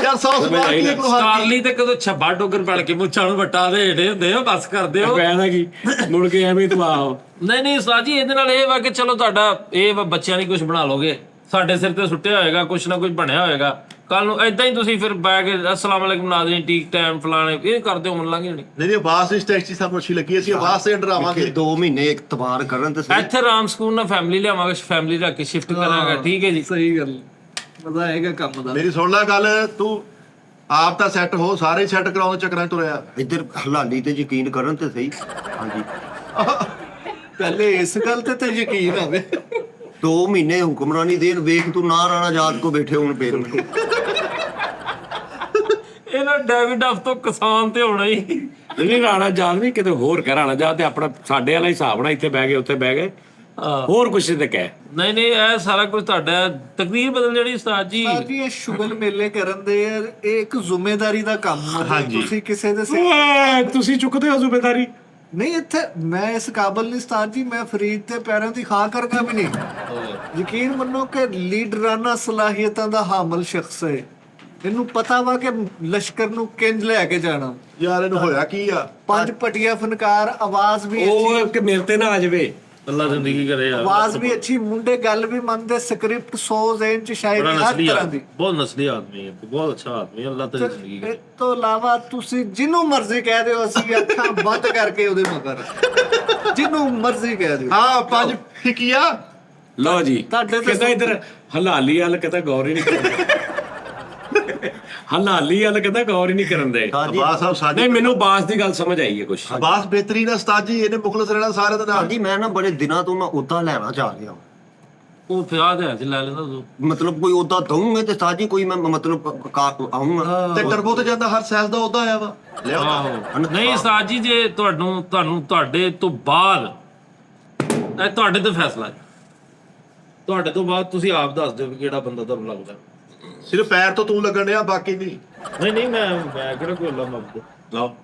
ਯਾਰ 100 ਸਵਾਲ ਕੀ ਇੱਕ ਵਾਰ ਸਟਾਰਲੀ ਤੇ ਕਦੋਂ ਛੱਬਾ ਡੋਗਰ ਬਣ ਕੇ ਮੁੱਛਾਂ ਨੂੰ ਵਟਾ ਦੇ ਏਡੇ ਹੁੰਦੇ ਆ, ਬਸ ਕਰ ਦਿਓ। ਪੈਸਾ ਕੀ ਮੁੜ ਕੇ ਐਵੇਂ ਤਬਾਹ ਹੋ। ਨਹੀਂ ਉਸਤਾਦ ਜੀ, ਇਹਦੇ ਨਾਲ ਇਹ ਵਾ ਕਿ ਚਲੋ ਤੁਹਾਡਾ ਇਹ ਵਾ ਬੱਚਿਆਂ ਲਈ ਕੁਝ ਬਣਾ ਲੋਗੇ, ਸਾਡੇ ਸਿਰ ਤੇ ਸੁੱਟਿਆ ਹੋਏਗਾ, ਕੁਝ ਨਾ ਕੁਝ ਬਣਿਆ ਹੋਏਗਾ, ਕੱਲ ਨੂੰ ਏਦਾਂ ਹੀ ਤੁਸੀਂ ਫਿਰ ਬੈ ਕੇ ਅਸਲਾਮ ਅਲੈਕੁਮ ਨਾਜ਼ਰੀਨ ਠੀਕ ਟਾਈਮ ਫਲਾਣੇ ਇਹ ਕਰਦੇ ਹੋ, ਮੰਨ ਲਾਂਗੇ ਨਹੀਂ। ਨਹੀਂ ਆਵਾਜ਼ ਦੀ ਸਟੈਚੀ ਸਾਨੂੰ ਅੱਛੀ ਲੱਗੀ, ਅਸੀਂ ਆਵਾਜ਼ ਤੇ ਡਰਾਵਾਂਗੇ। 2 ਮਹੀਨੇ ਇਤਬਾਰ ਕਰਨ ਤੇ ਸਹੀ। ਇੱਥੇ ਰਾਮ ਸਕੂਲ ਨਾਲ ਫੈਮਿਲੀ ਲਿਆਵਾਂਗੇ, ਫੈਮਿਲੀ ਰੱਖ ਕੇ ਸ਼ਿਫਟ ਕਰਾਂਗਾ, ਠੀਕ ਹੈ ਜੀ। ਸਹੀ ਗੱਲ, ਮਜ਼ਾ ਆਏਗਾ ਕੰਮ ਦਾ। ਮੇਰੀ ਸੁਣ ਲੈ ਗੱਲ, ਤੂੰ ਆਪ ਤਾਂ ਸੈੱਟ ਹੋ, ਸਾਰੇ ਸੈੱਟ ਕਰਾਉਣ ਦੇ ਚੱਕਰਾਂ 'ਚ ਤੁਰਿਆ। ਇੱਧਰ ਹਲਾਲੀ ਤੇ ਯਕੀਨ ਕਰਨ ਤੇ ਸਹੀ। ਹਾਂਜੀ ਪਹਿਲੇ ਇਸ ਗੱਲ ਤੇ ਯਕੀਨ ਆਵੇ। 2 ਮਹੀਨੇ ਹੁਕਮਰਾਨੀ ਦੇਣ, ਵੇਖ ਤੂੰ ਨਾ ਰਾਣਾ ਜਾਤ ਕੋ ਬੈਠੇ ਹੁਣ ਪੇਰ ਇਹਨਾਂ ਡੈਵਿਡ ਆਫ ਤੋਂ ਕਿਸਾਨ ਤੇ ਹੋਣਾ ਹੀ। ਨਹੀਂ ਰਾਣਾ ਜਾਤ ਨਹੀਂ, ਕਿਤੇ ਹੋਰ ਕਹਿ ਰਾਣਾ ਜਾਤ ਤੇ ਆਪਣਾ ਸਾਡੇ ਵਾਲਾ ਹਿਸਾਬ ਨਾਲ ਇੱਥੇ ਬਹਿ ਗਏ ਉੱਥੇ ਬਹਿ ਗਏ, ਹੋਰ ਕੁਛ ਤੇ ਕਹਿ। ਨਹੀਂ ਇਹ ਸਾਰਾ ਕੁਝ ਤੁਹਾਡਾ ਤਕਦੀਰ ਬਦਲ ਜਿਹੜੀ ਉਸਤਾਦ ਜੀ। ਜੀ ਇਹ ਸ਼ੁਗਲ ਮੇਲੇ ਕਰਨ ਦੇ ਇਹ ਇੱਕ ਜ਼ਿੰਮੇਵਾਰੀ ਦਾ ਕੰਮ ਹੈ। ਤੁਸੀਂ ਕਿਸੇ ਦੇ ਓਏ ਤੁਸੀਂ ਚੁੱਕਦੇ ਹੋ ਜ਼ਿੰਮੇਵਾਰੀ? ਨਹੀਂ, ਇੱਥੇ ਮੈਂ ਇਸ ਕਾਬਲ ਨਹੀਂ ਉਸਤਾਦ ਜੀ, ਮੈਂ ਫਰੀਦ ਤੇ ਪੈਰਾਂ ਦੀ ਖਾਂ ਕਰਗਾ ਵੀ ਨਹੀਂ। ਯਕੀਨ ਮੰਨੋ ਕਿ ਲੀਡਰਾਨਾ ਸਲਾਹੀਅਤਾਂ ਦਾ ਹਾਮਲ ਸ਼ਖਸ ਹੈ, ਇਹਨੂੰ ਪਤਾ ਵਾ ਕਿ ਲਸ਼ਕਰ ਨੂੰ ਕਿੰਜ ਲੈ ਕੇ ਜਾਣਾ। ਯਾਰ ਇਹਨੂੰ ਹੋਇਆ ਕੀ ਆ? 5 ਪਟੀਆ ਫਨਕਾਰ, ਆਵਾਜ਼ ਵੀ ਉਹ ਕਿ ਮੇਰੇ ਤੇ ਨਾ ਆ ਜਾਵੇ। ਅੱਲਾ ਜ਼ਿੰਦਗੀ ਕਰੇ ਯਾਰ, ਆਵਾਜ਼ ਵੀ ਅੱਛੀ, ਮੁੰਡੇ ਗੱਲ ਵੀ ਮੰਨਦੇ, ਸਕ੍ਰਿਪਟ 100 ਜ਼ੇਨ ਚ ਸ਼ਾਇਰੀ ਹਰ ਤਰ੍ਹਾਂ ਦੀ। ਬਹੁਤ ਨਸਲੀ ਆਦਮੀ ਹੈ, ਬਹੁਤ ਅੱਛਾ ਆਦਮੀ ਹੈ, ਅੱਲਾ ਤੇਰੀ ਜ਼ਿੰਦਗੀ ਕਰੇ। ਇਸ ਤੋਂ ਇਲਾਵਾ ਤੁਸੀਂ ਜਿਹਨੂੰ ਮਰਜ਼ੀ ਕਹਿ ਦਿਓ, ਅਸੀਂ ਅੱਖਾਂ ਬੰਦ ਕਰਕੇ ਉਹਦੇ ਮਗਰ, ਜਿਹਨੂੰ ਮਰਜ਼ੀ ਕਹਿ ਦਿਓ। ਹਾਂ 5 ਫਿਕੀਆ। ਲਓ ਜੀ, ਤੁਹਾਡੇ ਤੇ ਕਿਤੇ ਇੱਧਰ ਹਲਾਲੀ ਵਾਲ ਕਿਤੇ ਗੌਰ ਹੀ ਨਹੀਂ ਕਰਦੇ। ਹਲਾਲੀ ਵਾਲ ਕਿਤੇ ਗੌਰ ਹੀ ਨਹੀਂ ਕਰਨ ਦੇ। ਅਬਾਸ ਸਾਹਿਬ ਸਾਡੇ ਨਹੀਂ ਮੈਨੂੰ ਬਾਸ ਦੀ ਗੱਲ ਸਮਝ ਆਈ ਹੈ ਕੁਛ। ਅਬਾਸ ਬਿਹਤਰੀਨ ਉਸਤਾਦ ਜੀ, ਇਹਨੇ ਮੁਖਲਸ ਰਹਿਣਾ ਸਾਰੇ ਦੇ ਨਾਲ। ਹਾਂਜੀ ਮੈਂ ਨਾ ਬੜੇ ਦਿਨਾਂ ਤੋਂ ਮੈਂ ਉਦਾਂ ਲੈਣਾ ਚਾਹ ਰਿਹਾ। ਉਹ ਫਿਆਦ ਹੈ ਲੈ ਲੈਂਦਾ ਤੂੰ। ਮਤਲਬ ਕੋਈ ਉਦਾਂ ਦਊਂਗੇ ਤੇ ਸਾਜੀ ਕੋਈ ਮੈਂ ਮਤਲਬ ਆਉਂਗਾ ਤੇ ਟਰਬੋ ਤੇ ਜਾਂਦਾ ਹਰ ਸਾਈਜ਼ ਦਾ ਉਹਦਾ ਆਇਆ ਵਾ, ਲਿਆਓ। ਆਹੋ ਨਹੀਂ ਉਸਤਾਦ ਜੀ, ਜੇ ਤੁਹਾਨੂੰ ਤੁਹਾਡੇ ਤੋਂ ਬਾਅਦ ਇਹ ਤੁਹਾਡੇ ਤੇ ਫੈਸਲਾ ਹੈ, ਤੁਹਾਡੇ ਤੋਂ ਬਾਅਦ ਤੁਸੀਂ ਆਪ ਦੱਸ ਦਿਓ ਕਿ ਕਿਹੜਾ ਬੰਦਾ ਤੁਹਾਨੂੰ ਲੱਗਦਾ। ਸਿਰਫ ਪੈਰ ਤੋਂ ਤੂੰ ਲੱਗਣ ਡਿਆ, ਬਾਕੀ ਨਹੀਂ। ਨਹੀਂ ਮੈਂ ਕਿਹੜਾ ਕੋਈ ਅੱਲਾ ਮਬਦ ਲਾਓ।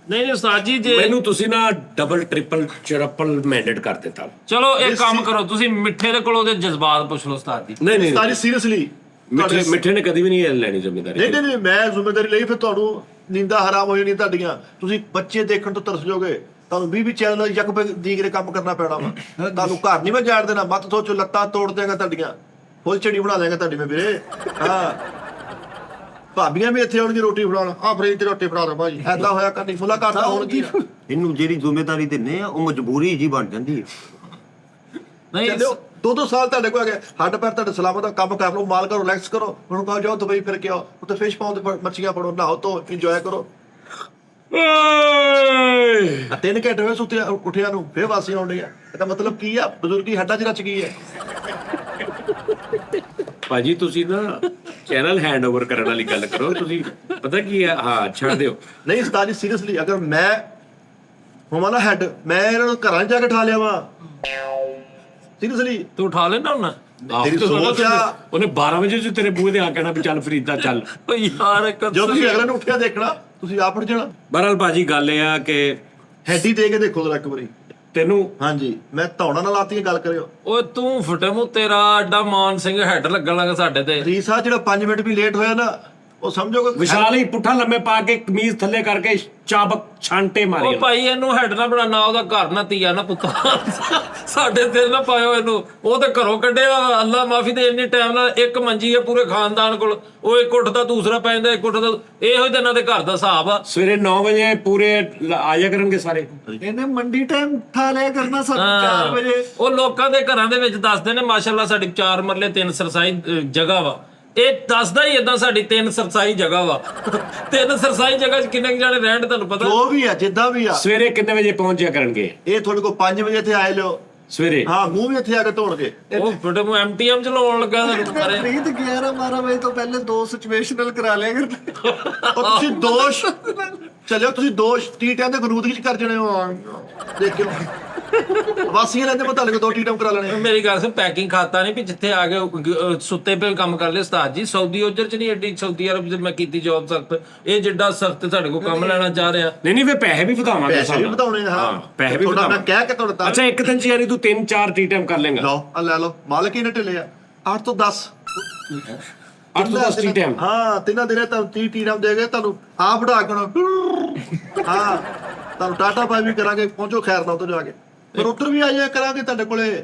ਨਹੀਂ ਉਸਤਾਦ ਜੀ, ਜੇ ਮੈਨੂੰ ਤੁਸੀਂ ਨਾ ਡਬਲ ਟ੍ਰਿਪਲ ਚਰਪਲ ਮੈਂਡੇਟ ਕਰ ਦਿੱਤਾ। ਚਲੋ ਇੱਕ ਕੰਮ ਕਰੋ, ਤੁਸੀਂ ਮਿੱਠੇ ਦੇ ਕੋਲ ਉਹਦੇ ਜਜ਼ਬਾਤ ਪੁੱਛ ਲਓ ਉਸਤਾਦ ਜੀ। ਨਹੀਂ ਉਸਤਾਦ ਜੀ ਸੀਰੀਅਸਲੀ ਮਿੱਠੇ ਨੇ ਕਦੀ ਵੀ ਨਹੀਂ ਲੈਣੀ ਜ਼ਿੰਮੇਵਾਰੀ। ਨਹੀਂ ਮੈਂ ਜ਼ਿੰਮੇਵਾਰੀ ਲਈ, ਫਿਰ ਤੁਹਾਨੂੰ ਨੀਂਦਾਂ ਹਰਾਮ ਹੋ ਜਾਣੀ ਤੁਹਾਡੀਆਂ। ਤੁਸੀਂ ਬੱਚੇ ਦੇਖਣ ਤੋਂ ਤਰਸ ਜਾਓਗੇ, ਤੁਹਾਨੂੰ 20 ਚੈਨਲ ਯਕਬੇ ਦੀਗਰੇ ਕੰਮ ਕਰਨਾ ਪੈਣਾ ਵਾ। ਤੁਹਾਨੂੰ ਘਰ ਨਹੀਂ ਮੈਂ ਜਾਣ ਦੇਣਾ, ਮਤ ਸੋਚੋ ਲੱਤਾਂ ਤੋੜ ਦੇਗਾ ਤੁਹਾਡੀਆਂ, ਫੁੱਲ ਚੜੀ ਬਣਾ ਦੇਗਾ ਤੁਹਾਡੀ ਮੈਂ ਵੀਰੇ। ਹਾਂ ਭਾਬੀਆਂ ਵੀ ਇੱਥੇ ਆਉਣਗੇ ਰੋਟੀ ਫੜਾਉਣ, ਆ ਫਰੀਦ ਤੇ ਰੋਟੀ ਫੜਾ ਦੋ ਭਾਜੀ, ਐਦਾਂ ਹੋਇਆ ਕਰਨੀ ਫੁੱਲਾ ਕਰਤਾ ਹੋਣਗੀ। ਇਹਨੂੰ ਜਿਹੜੀ ਜ਼ਿੰਮੇਵਾਰੀ ਦਿੰਨੇ ਆ ਉਹ ਮਜਬੂਰੀ ਜੀ ਬਣ ਜਾਂਦੀ ਹੈ। ਨਹੀਂ 2 ਸਾਲ ਤੁਹਾਡੇ ਕੋਲ ਆ ਗਏ, ਹੱਡ ਪੈਰ ਤੁਹਾਡੇ ਸਲਾਮਤ ਦਾ ਕੰਮ ਕਰ ਲਓ, ਮਾਲ ਕਰੋ, ਰਿਲੈਕਸ ਕਰੋ। ਹੁਣ ਕਹੋ ਜਾਓ ਦੁਬਈ ਫਿਰ ਕੇ ਆਓ, ਉੱਥੇ ਫਿਸ਼ ਪਾਉ ਤੇ ਮੱਛੀਆਂ ਫੜੋ, ਨਹਾਓ ਧੋ, ਇੰਜੋਏ ਕਰੋ। 3 ਘੰਟੇ ਹੋਏ ਸੁੱਤੇ ਉੱਠਿਆ ਨੂੰ, ਫੇਰ ਵਾਸੀ ਆਉਂਦੇ ਆ। ਇਹਦਾ ਮਤਲਬ ਕੀ ਆ? ਬਜ਼ੁਰਗੀ ਹੱਡਾਂ 'ਚ ਰਚ ਗਈ ਹੈ। ਭਾਜੀ ਤੁਸੀਂ ਨਾ ਚੈਨਲ ਹੈਂਡਓਵਰ ਕਰਨ ਵਾਲੀ ਗੱਲ ਕਰੋ। ਤੁਸੀਂ ਪਤਾ ਕੀ ਹੈ, ਹਾਂ ਛੱਡ ਦਿਓ। ਨਹੀਂ ਉਸਤਾਦ ਜੀ ਸੀਰੀਅਸਲੀ, ਅਗਰ ਮੈਂ ਹੋਵਾਂ ਨਾ ਹੈਡ, ਮੈਂ ਇਹਨਾਂ ਨੂੰ ਘਰਾਂ 'ਚ ਜਾ ਕੇ ਠਾ ਲਿਆ ਵਾ। ਸੀਰੀਅਸਲੀ ਤੂੰ ਉਠਾ ਲੈਣਾ ਹੁਣ। ਤੇਰੀ ਸੋਚ ਆ। ਉਹਨੇ 12 ਵਜੇ ਚ ਤੇਰੇ ਬੂਹੇ ਤੇ ਆ ਕਹਿਣਾ ਵੀ ਚੱਲ ਫਰੀਦਾ ਚੱਲ। ਓ ਯਾਰ ਜਦੋਂ ਤੁਸੀਂ ਅਗਲੇ ਨੂੰ ਉੱਠਿਆ ਦੇਖਣਾ, ਤੁਸੀਂ ਆਪ ਉੱਠ ਜਾਣਾ। ਬਹਰਾਲ ਭਾਜੀ ਗੱਲ ਇਹ ਆ ਕਿ ਹੈਡੀ ਦੇ ਕੇ ਦੇਖੋ ਜਰਾ ਇੱਕ ਵਾਰੀ। ਤੈਨੂੰ ਹਾਂਜੀ ਮੈਂ ਧੌਣਾ ਨਾਲ ਲਾਤੀ ਗੱਲ ਕਰਿਓ। ਓਏ ਤੂੰ ਫਟੇ ਮੂੰਹ, ਤੇਰਾ ਐਡਾ ਮਾਨ ਸਿੰਘ ਹੈਡ ਲੱਗਣ ਲੱਗਾ ਸਾਡੇ ਤੇ। ਰੀਸਾ ਜਿਹੜਾ 5 ਮਿੰਟ ਵੀ ਲੇਟ ਹੋਇਆ ਨਾ, ਉਹ ਸਮਝੋਗੇ ਵਿਸ਼ਾਲ ਹੀ ਪੁੱਠਾ ਲੰਮੇ ਪਾ ਕੇ ਕਮੀਜ਼ ਥੱਲੇ ਕਰਕੇ ਚਾਬਕ ਛਾਂਟੇ ਮਾਰੀ। ਉਹ ਭਾਈ ਇਹਨੂੰ ਹੈਡ ਨਾ ਬਣਾ, ਨਾ ਉਹਦਾ ਘਰ ਨਾ ਧੀਆ ਨਾ ਪੁੱਤਾ ਸਾਡੇ ਤੇ ਨਾ ਪਾਇਓ ਇਹਨੂੰ। ਉਹ ਤੇ ਘਰੋਂ ਕੱਢਿਆ, ਅੱਲਾ ਮਾਫੀ ਦੇ। ਇੰਨੇ ਟਾਈਮ ਨਾਲ ਇੱਕ ਮੰਜੀ ਹੈ ਪੂਰੇ ਖਾਨਦਾਨ ਕੋਲ, ਉਹ ਇੱਕ ਉੱਠਦਾ ਦੂਸਰਾ ਪੈਂਦਾ, ਇੱਕ ਉੱਠਦਾ। ਇਹੋ ਹੀ ਇਹਨਾਂ ਦੇ ਘਰ ਦਾ ਹਿਸਾਬ ਆ। ਸਵੇਰੇ 9 ਵਜੇ ਪੂਰੇ ਆ ਜਾ ਕਰਨਗੇ ਸਾਰੇ। ਇਹਨੇ ਮੰਡੀ ਟਾਈਮ ਠਾ ਲਿਆ ਕਰਨਾ, 4 ਵਜੇ। ਉਹ ਲੋਕਾਂ ਦੇ ਘਰਾਂ ਦੇ ਵਿੱਚ ਦੱਸਦੇ ਨੇ ਮਾਸ਼ਾਅੱਲਾ ਸਾਡੀ 4 ਮਰਲੇ 3 ਸਰਸਾਈ ਜਗ੍ਹਾ ਵਾ। ਇਹ ਦੱਸਦਾ ਹੀ ਏਦਾਂ ਸਾਡੀ 3 ਸਰਸਾਈ ਜਗ੍ਹਾ ਵਾ। 3 ਸਰਸਾਈ ਜਗ੍ਹਾ 'ਚ ਕਿੰਨੇ ਜਾਣੇ ਰਹਿਣ ਤੁਹਾਨੂੰ ਪਤਾ? ਜੋ ਵੀ ਆ, ਜਿੱਦਾਂ ਵੀ ਆ। ਸਵੇਰੇ ਕਿੰਨੇ ਵਜੇ ਪਹੁੰਚਿਆ ਕਰਨਗੇ? ਇਹ ਤੁਹਾਡੇ ਕੋਲ 5 ਵਜੇ ਇੱਥੇ ਆਏ ਲਿਓ ਸਵੇਰੇ। ਹਾਂ, ਮੂੰਹ ਵੀ ਇੱਥੇ ਆ ਕੇ ਧੋਣਗੇ। ਉਹ ਫਟੇ ਮੂੰਹ MTM ਚ ਲਾਉਣ ਲੱਗਾ ਤੁਹਾਨੂੰ ਮਾਰੇ। ਫਰੀਦ 11-12 ਵਜੇ ਤੋਂ ਪਹਿਲੇ 2 ਸਿਚੁਏਸ਼ਨਲ ਕਰਾ ਲਿਆ ਕਰਦੇ। ਉਹ ਤੁਸੀਂ ਦੋਸ਼ ਚੱਲਿਓ ਤੁਸੀਂ 2 ਟੀ ਟਾਈਮ ਦੇ ਗਰੂਦ ਵਿੱਚ ਕਰ ਜਣੇ ਹੋ ਦੇਖਿਓ ਵਾਸੀਆਂ ਲੈਂਦੇ ਮੈਂ ਤੁਹਾਡੇ ਕੋਲ 2 ਟੀ ਟਾਈਮ ਕਰਾ ਲੈਣੇ ਮੇਰੀ ਗੱਲ ਸੁਣ, ਪੈਕਿੰਗ ਖਾਤਾ ਨਹੀਂ ਵੀ ਜਿੱਥੇ ਆ ਕੇ ਸੁੱਤੇ ਪਏ ਕੰਮ ਕਰ ਲਿਆ ਉਸਤਾਦ ਜੀ। ਸਾਊਦੀ ਉਜਰ ਚ ਨਹੀਂ ਐਡੀ, ਸਾਊਦੀ ਅਰਬ ਚ ਮੈਂ ਕੀਤੀ ਜੌਬ ਸਖਤ, ਇਹ ਜਿੱਡਾ ਸਖਤ ਤੁਹਾਡੇ ਕੋਲ ਕੰਮ ਲੈਣਾ ਚਾਹ ਰਿਹਾ। ਨਹੀਂ ਫਿਰ ਪੈਸੇ ਵੀ ਵਧਾਵਾਂਗੇ ਪੈਸੇ ਵੀ ਵਧਾਉਣੇ ਹਾਂ ਪੈਸੇ ਵੀ ਮੈਂ ਵਧਾਵਾਂਗੇ। ਕਹਿ ਕੇ ਤੁਹਾਡਾ ਅੱਛਾ ਇੱਕ ਦਿਨ ਚ ਯਾਨੀ ਤੂੰ 3-4 ਟੀ ਟਾਈਮ ਕਰ ਲੇਗਾ? ਲਓ ਆ ਲੈ ਲਓ, ਮਾਲਕ ਹੀ ਨੇ ਢਿੱਲੇ ਆ 8 ਤੋਂ 10 8 ਤੋਂ 10 ਟੀ ਟਾਈਮ। ਹਾਂ 3 ਦਿਨੇ ਤੁਹਾਨੂੰ 30 ਟੀ ਟਾਈਮ ਦੇਗੇ, ਤੁਹਾਨੂੰ ਆਪ ਵਧਾ ਕੇ ਹਾਂ ਤੁਹਾਨੂੰ ਟਾਟਾ ਪਾਈ ਵੀ ਕਰਾਂਗੇ, ਪਹੁੰਚੋ ਖੈਰ ਨਾਲ ਉੱਧਰ ਜਾ ਕੇ, ਪਰ ਉੱਧਰ ਵੀ ਆ ਜਾਇਆ ਕਰਾਂਗੇ ਤੁਹਾਡੇ ਕੋਲੇ।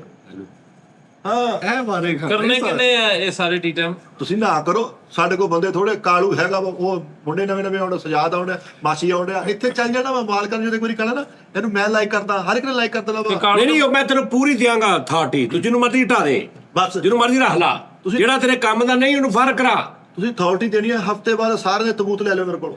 ਹਾਂ ਇਹ ਬਾਰੇ ਕਰਨੇ ਕਿੰਨੇ ਆ ਇਹ ਸਾਰੇ ਟੀ ਟਾਈਮ? ਤੁਸੀਂ ਨਾ ਕਰੋ, ਸਾਡੇ ਕੋਲ ਬੰਦੇ ਥੋੜੇ, ਕਾਲੂ ਹੈਗਾ ਵਾ, ਉਹ ਮੁੰਡੇ ਨਵੇਂ ਨਵੇਂ ਆਉਂਦੇ, ਸਜਾਦ ਆਉਂਦੇ, ਮਾਸੀ ਆਉਂਦੇ, ਇੱਥੇ ਚੱਲ ਜਾਣਾ ਵਾ ਮਾਲਕਾਂ ਨੂੰ। ਜਦੋਂ ਇੱਕ ਵਾਰੀ ਕਹਣਾ ਨਾ ਇਹਨੂੰ ਮੈਂ ਲਾਈਕ ਕਰਦਾ, ਹਰ ਇੱਕ ਨੇ ਲਾਈਕ ਕਰ ਦੇਣਾ ਵਾ। ਨਹੀਂ ਮੈਂ ਤੈਨੂੰ ਪੂਰੀ ਦਿਆਂਗਾ ਅਥਾਰਟੀ, ਤੂੰ ਜਿਹਨੂੰ ਮਰਜ਼ੀ ਹਟਾ ਦੇ, ਬਸ ਜਿਹਨੂੰ ਮਰਜ਼ੀ ਰੱਖ ਲਾ, ਜਿਹੜਾ ਤੇਰੇ ਕੰਮ ਦਾ ਨਹੀਂ ਉਹਨੂੰ ਫਰਕ ਕਰਾ। ਤੁਸੀਂ ਅਥਾਰਟੀ ਦੇਣੀ ਹੈ, ਹਫਤੇ ਬਾਅਦ ਸਾਰੇ ਦੇ ਤਬੂਤ ਲੈ ਲਿਓ ਮੇਰੇ ਕੋਲ।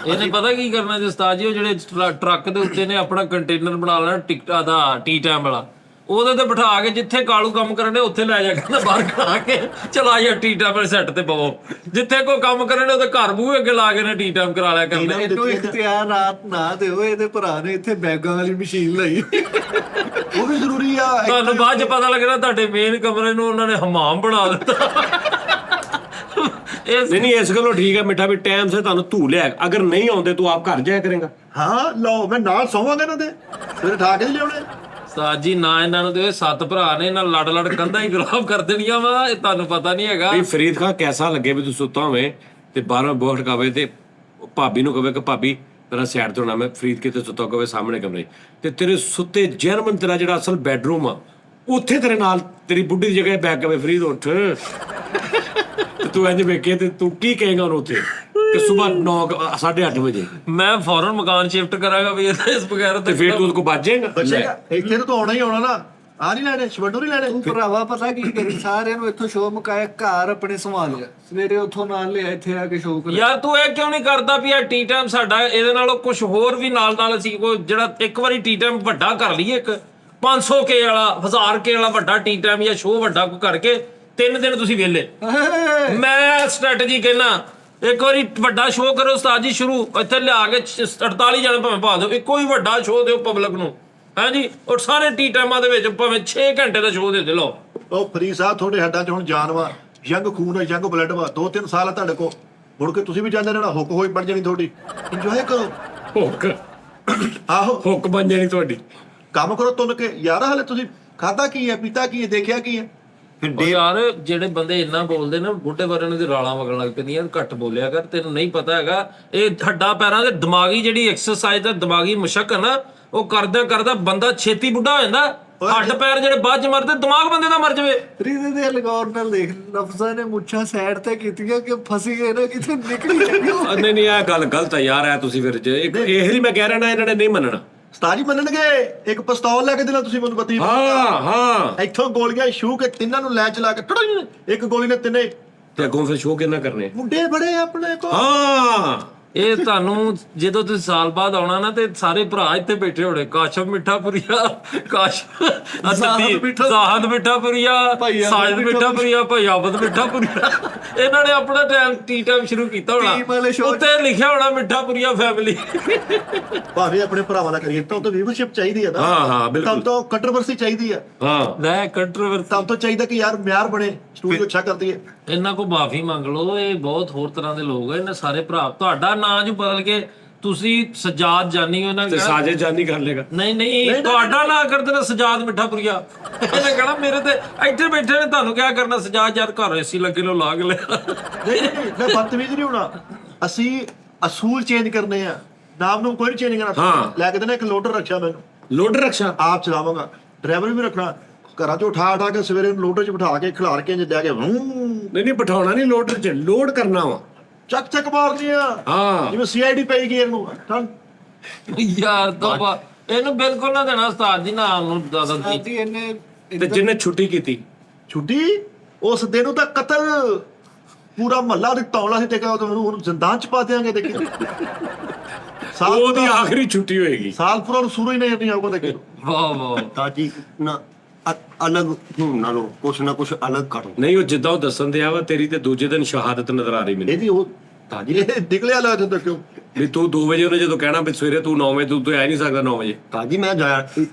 ਇਹਨੇ ਪਤਾ ਕੀ ਕਰਨਾ ਜੀ ਉਸਤਾਦ ਜੀ, ਉਹ ਜਿਹੜੇ ਟਰੱਕ ਦੇ ਉੱਤੇ ਨੇ ਆਪਣਾ ਕੰਟੇਨਰ ਬਣਾ ਲੈਣਾ ਟਿਕਟਾਂ ਦਾ ਟੀ ਟਾਈਮ ਵਾਲਾ, ਉਹਦੇ ਤੇ ਬਿਠਾ ਕੇ ਜਿੱਥੇ ਕਾਲੂ ਕੰਮ ਕਰਨ ਦੇ ਉੱਥੇ ਲੈ ਜਾ ਕੇ ਬਾਹਰ ਖੜਾ ਕੇ ਚਲਾ ਜਾ ਟੀ ਟਾਈਮ ਵਾਲੇ ਸੈੱਟ ਤੇ ਪਵੋ। ਜਿੱਥੇ ਕੋਈ ਕੰਮ ਕਰਨ ਦੇ ਉਹਦੇ ਘਰ ਮੂਹਰੇ ਅੱਗੇ ਲਾ ਕੇ ਨੇ ਟੀ ਟਾਈਮ ਕਰਾ ਲਿਆ ਕਰਨਾ। ਇਹਨੂੰ ਇਖਤਿਆਰ ਰਾਤ ਨਾ ਦਿਓ, ਇਹਦੇ ਭਰਾ ਨੇ ਇੱਥੇ ਬੈਗਾਂ ਵਾਲੀ ਮਸ਼ੀਨ ਲਈ। ਉਹ ਵੀ ਜ਼ਰੂਰੀ ਆ। ਤੁਹਾਨੂੰ ਬਾਅਦ ਚ ਪਤਾ ਲੱਗਣਾ ਤੁਹਾਡੇ ਮੇਨ ਕਮਰੇ ਨੂੰ ਉਹਨਾਂ ਨੇ ਹਮਾਮ ਬਣਾ ਦਿੱਤਾ। ਨਹੀਂ ਇਸ ਗੱਲੋਂ ਠੀਕ ਹੈ ਮਿੱਠਾ ਵੀ ਟਾਈਮ ਸੇ ਤੁਹਾਨੂੰ ਧੂ ਲਿਆ, ਅਗਰ ਨਹੀਂ ਆਉਂਦੇ ਤੂੰ ਆਪ ਘਰ ਜਾਇਆ ਕਰੇਗਾ। ਹਾਂ ਲਓ, ਮੈਂ ਨਾਲ ਸੌਵਾਂਗਾ ਇਹਨਾਂ ਦੇ, ਫਿਰ ਠਾ ਕੇ ਨਹੀਂ ਲਿਆਉਣੇ। ਉਸਤਾਦ ਜੀ ਨਾ ਇਹਨਾਂ ਨੂੰ ਤੇ 7 ਭਰਾ ਨੇ, ਇਹਨਾਂ ਲੜ ਲੜ ਕੰਧਾਂ ਹੀ ਗੁਲਾਬ ਕਰ ਦੇਣੀਆਂ ਵਾ, ਇਹ ਤੁਹਾਨੂੰ ਪਤਾ ਨਹੀਂ ਹੈਗਾ। ਵੀ ਫਰੀਦ ਖਾਨ ਕੈਸਾ ਲੱਗੇ ਵੀ ਤੂੰ ਸੁੱਤਾ ਹੋਵੇਂ ਤੇ ਬਾਹਰੋਂ ਬੋਹਟ ਕਾਵੇ ਤੇ ਭਾਬੀ ਨੂੰ ਕਹੇ ਕਿ ਭਾਬੀ ਤੇਰਾ ਸਾਈਡ ਤੋਂ ਨਾ, ਮੈਂ ਫਰੀਦ ਕਿਤੇ ਸੁੱਤਾ ਕਵੇ ਸਾਹਮਣੇ ਕਮਰੇ, ਤੇ ਤੇਰੇ ਸੁੱਤੇ ਜਰਮਨ ਤੇਰਾ ਜਿਹੜਾ ਅਸਲ ਬੈਡਰੂਮ ਆ ਉੱਥੇ ਤੇਰੇ ਨਾਲ ਤੇਰੀ ਬੁੱਢੀ ਦੀ ਜਗ੍ਹਾ ਬੈਗ ਕਵੇ ਫਰੀਦ ਉੱਠ, ਤੇ ਤੂੰ ਇੰਜ ਵੇਖੇ ਤੇ ਤੂੰ ਕੀ ਕਹੇਗਾ ਉਹਨੂੰ ਉੱਥੇ ਕਿ ਸਵੇਰ 9-8:30 ਵਜੇ ਮੈਂ ਫੌਰਨ ਮਕਾਨ ਸ਼ਿਫਟ ਕਰਾਂਗਾ ਵੀ ਇਸ ਬਗੈਰ ਤੇ ਫਿਰ ਤੂੰ ਉਹਦੇ ਕੋਲ ਬਚ ਜਾਏਗਾ। ਬਚੇਗਾ ਇੱਥੇ ਤਾਂ ਆਉਣਾ ਹੀ ਆਉਣਾ ਨਾ, ਆ ਨਹੀਂ ਲੈਣੇ ਸ਼ਵੰਡੂ ਨਹੀਂ ਲੈਣੇ। ਤੂੰ ਭਰਾਵਾ ਪਤਾ ਕੀ ਕਰੀ, ਸਾਰਿਆਂ ਨੂੰ ਇੱਥੋਂ ਸ਼ੋਅ ਮੁਕਾਇਆ, ਘਰ ਆਪਣੇ ਸੰਭਾਲਿਆ, ਸਵੇਰੇ ਉੱਥੋਂ ਨਾਲ ਲਿਆ ਇੱਥੇ ਆ ਕੇ ਸ਼ੋਅ ਕਰ। ਯਾਰ ਤੂੰ ਇਹ ਕਿਉਂ ਨਹੀਂ ਕਰਦਾ ਵੀ ਇਹ ਟੀ ਟਾਈਮ ਸਾਡਾ ਇਹਦੇ ਨਾਲੋਂ ਕੁਝ ਹੋਰ ਵੀ ਨਾਲ ਅਸੀਂ ਕੋਈ ਜਿਹੜਾ ਇੱਕ ਵਾਰੀ ਟੀ ਟਾਈਮ ਵੱਡਾ ਕਰ ਲਈਏ, ਇੱਕ 500K ਵਾਲਾ 1000K ਵਾਲਾ ਵੱਡਾ ਟੀ ਟਾਈਮ ਜਾਂ ਸ਼ੋਅ ਵੱਡਾ ਕੋਈ ਕਰਕੇ 3 ਦਿਨ ਤੁਸੀਂ ਵਿਹਲੇ। ਮੈਂ ਸਟ੍ਰੈਟਜੀ ਕਹਿਣਾ, ਇੱਕ ਵਾਰੀ ਵੱਡਾ ਸ਼ੋਅ ਕਰੋ ਉਸਤਾਦ ਜੀ ਸ਼ੁਰੂ, ਇੱਥੇ ਲਿਆ ਕੇ 48 ਜਣੇ ਭਾਵੇਂ ਪਾ ਦਿਓ, ਇੱਕੋ ਹੀ ਵੱਡਾ ਸ਼ੋਅ ਦਿਓ ਪਬਲਿਕ ਨੂੰ, ਹਾਂਜੀ, ਔਰ ਸਾਰੇ ਟੀ ਟਾਈਮਾਂ ਦੇ ਵਿੱਚ ਭਾਵੇਂ 6 ਘੰਟੇ ਦਾ ਸ਼ੋਅ ਦੇ ਲਓ। ਉਹ ਫਰੀਦ ਸਾਹਿਬ ਤੁਹਾਡੇ ਹੱਡਾਂ 'ਚ ਹੁਣ ਜਾਨ ਵਾ, ਯੰਗ ਖੂਨ ਹੈ, ਯੰਗ ਬਲੱਡ ਵਾ, 2-3 ਸਾਲ ਆ ਤੁਹਾਡੇ ਕੋਲ, ਮੁੜ ਕੇ ਤੁਸੀਂ ਵੀ ਜਾਂਦੇ ਰਹਿਣਾ, ਹੁੱਕ ਹੋਈ ਬਣ ਜਾਣੀ ਤੁਹਾਡੀ। ਇੰਜੋਏ ਕਰੋ, ਹੁੱਕ ਆਹੋ ਹੁੱਕ ਬਣ ਜਾਣੀ ਤੁਹਾਡੀ। ਕੰਮ ਕਰੋ ਤੁੰਨ ਕੇ ਯਾਰ। ਹਲੇ ਤੁਸੀਂ ਖਾਧਾ ਕੀ ਹੈ, ਪੀਤਾ ਕੀ ਹੈ, ਦੇਖਿਆ ਕੀ ਹੈ? ਉਹ ਯਾਰ ਜਿਹੜੇ ਬੰਦੇ ਇੰਨਾ ਬੋਲਦੇ ਨੇ ਬੁੱਢੇ ਬਾਰੇ ਨੂੰ ਤੇ ਰਾਲਾਂ ਵਗਣ ਲੱਗ ਪੈਂਦੀਆਂ, ਘੱਟ ਬੋਲਿਆ ਕਰ, ਤੈਨੂੰ ਨਹੀਂ ਪਤਾ ਹੈਗਾ ਇਹ ਹੱਡਾਂ ਪੈਰਾਂ ਦੇ ਦਿਮਾਗੀ ਜਿਹੜੀ ਐਕਸਰਸਾਈਜ਼ ਦਾ ਦਿਮਾਗੀ ਮਸ਼ਕ ਹੈ ਨਾ, ਉਹ ਕਰਦਾ ਕਰਦਾ ਬੰਦਾ ਛੇਤੀ ਬੁੱਢਾ ਹੋ ਜਾਂਦਾ। ਹੱਡ ਪੈਰ ਜਿਹੜੇ ਬਾਅਦ ਚ ਮਰਦੇ, ਦਿਮਾਗ ਬੰਦੇ ਦਾ ਮਰ ਜਾਵੇ। ਫਰੀਦ ਦੇ ਲਗਾਉਣ ਨਾਲ ਦੇਖ, ਲਫ਼ਜ਼ਾਂ ਨੇ ਮੁੱਛਾਂ ਸਾਈਡ ਤੇ ਕੀਤੀਆਂ ਕਿ ਫਸੀ ਗਏ ਨਾ, ਕਿਤੇ ਨਿਕਲੀ ਜਾਂਦੀ। ਨਹੀਂ ਇਹ ਗੱਲ ਗਲਤ ਹੈ ਯਾਰ, ਇਹ ਤੁਸੀਂ ਫਿਰ ਇਹ ਹੀ ਮੈਂ ਕਹਿ ਰਿਹਾ ਨਾ, ਇਹਨਾਂ ਨੇ ਨਹੀਂ ਮੰਨਣਾ। ਉਸਤਾਦ ਜੀ ਮੰਨਣਗੇ, ਇੱਕ ਪਿਸਤੌਲ ਲੈ ਕੇ ਦੇਣਾ ਤੁਸੀਂ ਮੈਨੂੰ ਬੱਤੀ। ਹਾਂ ਇੱਥੋਂ ਗੋਲੀਆਂ ਛੂ ਕੇ ਤਿੰਨਾਂ ਨੂੰ ਲੈ ਚਲਾ ਕੇ ਇੱਕ ਗੋਲੀ ਨੇ ਤਿੰਨੇ। ਤੇ ਅੱਗੋਂ ਫਿਰ ਸ਼ੋਅ ਕਿੰਨਾ ਕਰਨੇ? ਮੁੰਡੇ ਬੜੇ ਆਪਣੇ ਕੋਲ। ਹਾਂ ਇਹ ਤੁਹਾਨੂੰ ਜਦੋਂ ਤੁਸੀਂ ਸਾਲ ਬਾਅਦ ਆਉਣਾ ਨਾ ਤੇ ਸਾਰੇ ਭਰਾ ਇੱਥੇ ਬੈਠੇ ਹੋਣੇ, ਕਾਸ਼ਮ ਮਿੱਠਾਪੁਰੀਆ, ਜ਼ਾਹਦ ਮਿੱਠਾਪੁਰੀਆ, ਸਾਜਦ ਮਿੱਠਾਪੁਰੀਆ, ਭਾਈ ਆਬਦ ਮਿੱਠਾਪੁਰੀਆ, ਇਹਨਾਂ ਨੇ ਆਪਣਾ ਟੀ ਟਾਈਮ ਸ਼ੁਰੂ ਕੀਤਾ ਹੋਣਾ, ਉੱਤੇ ਲਿਖਿਆ ਹੋਣਾ ਮਿੱਠਾਪੁਰੀਆ ਫੈਮਿਲੀ। ਭਾਵੇਂ ਆਪਣੇ ਭਰਾਵਾਂ ਦਾ ਕਰੀਏ ਤਾਂ ਵੀਵਰਸ਼ਿਪ ਚਾਹੀਦੀ ਹੈ ਨਾ। ਹਾਂ ਬਿਲਕੁਲ, ਤਾਂ ਕੰਟਰੋਵਰਸੀ ਚਾਹੀਦੀ ਹੈ। ਹਾਂ ਲੈ ਕੰਟਰੋਵਰਸੀ ਤਾਂ ਚਾਹੀਦਾ ਕਿ ਯਾਰ ਮਿਆਰ ਬਣੇ, ਸਟੂਡੀਓ ਅੱਛਾ ਕਰਦੀ ਹੈ। ਇਹਨਾਂ ਕੋ ਮਾਫੀ ਮੰਗ ਲਓ, ਇਹ ਬਹੁਤ ਹੋਰ ਤਰ੍ਹਾਂ ਦੇ ਲੋਕ ਆ, ਇਹਨਾਂ ਸਾਰੇ ਭਰਾ। ਤੁਹਾਡਾ ਨਾਂ ਜੋ ਬਦਲ ਕੇ ਤੁਸੀਂ ਸਜਾਦ ਜਾਨੀ ਹੋ, ਇਹਨਾਂ ਤੇ ਸਾਜੇ ਜਾਨੀ ਕਰ ਲੇਗਾ। ਨਹੀਂ ਤੁਹਾਡਾ ਨਾਂ ਕਰਦੇ ਨੇ ਸਜਾਦ ਮਿੱਠਾਪੁਰੀਆ, ਇਹਨੇ ਕਹਣਾ ਮੇਰੇ ਤੇ ਇੱਥੇ ਬੈਠੇ ਨੇ, ਤੁਹਾਨੂੰ ਕਿਆ ਕਰਨਾ ਸਜਾਦ, ਯਾਰ ਘਰ ਏਸੀ ਲੱਗੇ ਲੋ ਲਾਗ ਲਿਆ। ਨਹੀਂ ਮੈਂ ਬਦਤਮੀਜ਼ ਨਹੀਂ ਹੋਣਾ, ਅਸੀਂ ਅਸੂਲ ਚੇਂਜ ਕਰਨੇ ਆ, ਨਾਮ ਨੂੰ ਕੋਈ ਨਹੀਂ ਚੇਂਜ ਕਰਨਾ। ਲੈ ਕੇ ਦੇਣਾ ਇੱਕ ਲੋਡਰ ਰੱਖਿਆ, ਮੈਨੂੰ ਲੋਡਰ ਰਕਸ਼ਾ ਆਪ ਚਲਾਵਾਂਗਾ, ਡਰਾਈਵਰ ਵੀ ਰੱਖਣਾ, ਘਰਾਂ 'ਚੋਂ ਉਠਾ ਕੇ ਸਵੇਰੇ ਲੋਡਰ 'ਚ ਬਿਠਾ ਕੇ ਖਿਲਾਰ ਕੇ ਲੈ ਕੇ ਨਹੀਂ ਬਿਠਾਉਣਾ ਨਹੀਂ, ਲੋਡਰ 'ਚ ਲੋਡ ਕਰਨਾ ਵਾ, ਚੱਕ ਮਾਰਨੀ ਆ। ਹਾਂ ਜਿਵੇਂ CID ਪਈ ਗਈ ਇਹਨੂੰ। ਯਾਰ ਤੋਬਾ, ਇਹਨੂੰ ਬਿਲਕੁਲ ਨਾ ਦੇਣਾ ਉਸਤਾਦ ਜੀ ਨਾਮ ਨੂੰ ਦਾਦਾ ਜੀ। ਜੀ ਇਹਨੇ ਤੇ ਜਿਹਨੇ ਛੁੱਟੀ ਕੀਤੀ ਛੁੱਟੀ ਉਸ ਦਿਨ ਨੂੰ ਤਾਂ ਕਤਲ, ਪੂਰਾ ਮਹੱਲਾ ਦੀ ਤੌਲਾ ਸੀ, ਦੇਖਿਆ ਉਹਨੂੰ ਜ਼ਿੰਦਾਨ 'ਚ ਪਾ ਦਿਆਂਗੇ। ਦੇਖੀ ਉਹਦੀ ਆਖਰੀ ਛੁੱਟੀ ਹੋਏਗੀ, ਸਾਲ ਪੂਰਾ ਨੂੰ ਸੂਰਜ ਨਹੀਂ ਆਊਗਾ। ਦੇਖੀ ਵਾਹ ਵਾਹ ਤਾਜੀ ਨਾ ਅਲੱਗ ਹੋਣ ਨਾਲੋਂ ਕੁਛ ਨਾ ਕੁਛ ਅਲੱਗ ਕਰੋ। ਨਹੀਂ ਉਹ ਜਿੱਦਾਂ ਉਹ ਦੱਸਣ ਦਿਆ ਵਾ, ਤੇਰੀ ਤੇ ਦੂਜੇ ਦਿਨ ਸ਼ਹਾਦਤ ਨਜ਼ਰ ਆ ਰਹੀ ਮੈਨੂੰ। ਇਹਦੀ ਉਹ ਤਾਜੀ ਇਹ ਨਿਕਲਿਆ ਲੱਗਦਾ ਤਾਂ ਕਿਉਂ ਵੀ ਤੂੰ 2 ਵਜੇ ਉਹਨੇ ਜਦੋਂ ਕਹਿਣਾ ਵੀ ਸਵੇਰੇ ਤੂੰ 9 ਵਜੇ ਤੂੰ ਆ ਨਹੀਂ ਸਕਦਾ 9 ਵਜੇ। ਸਾਜੀ ਮੈਂ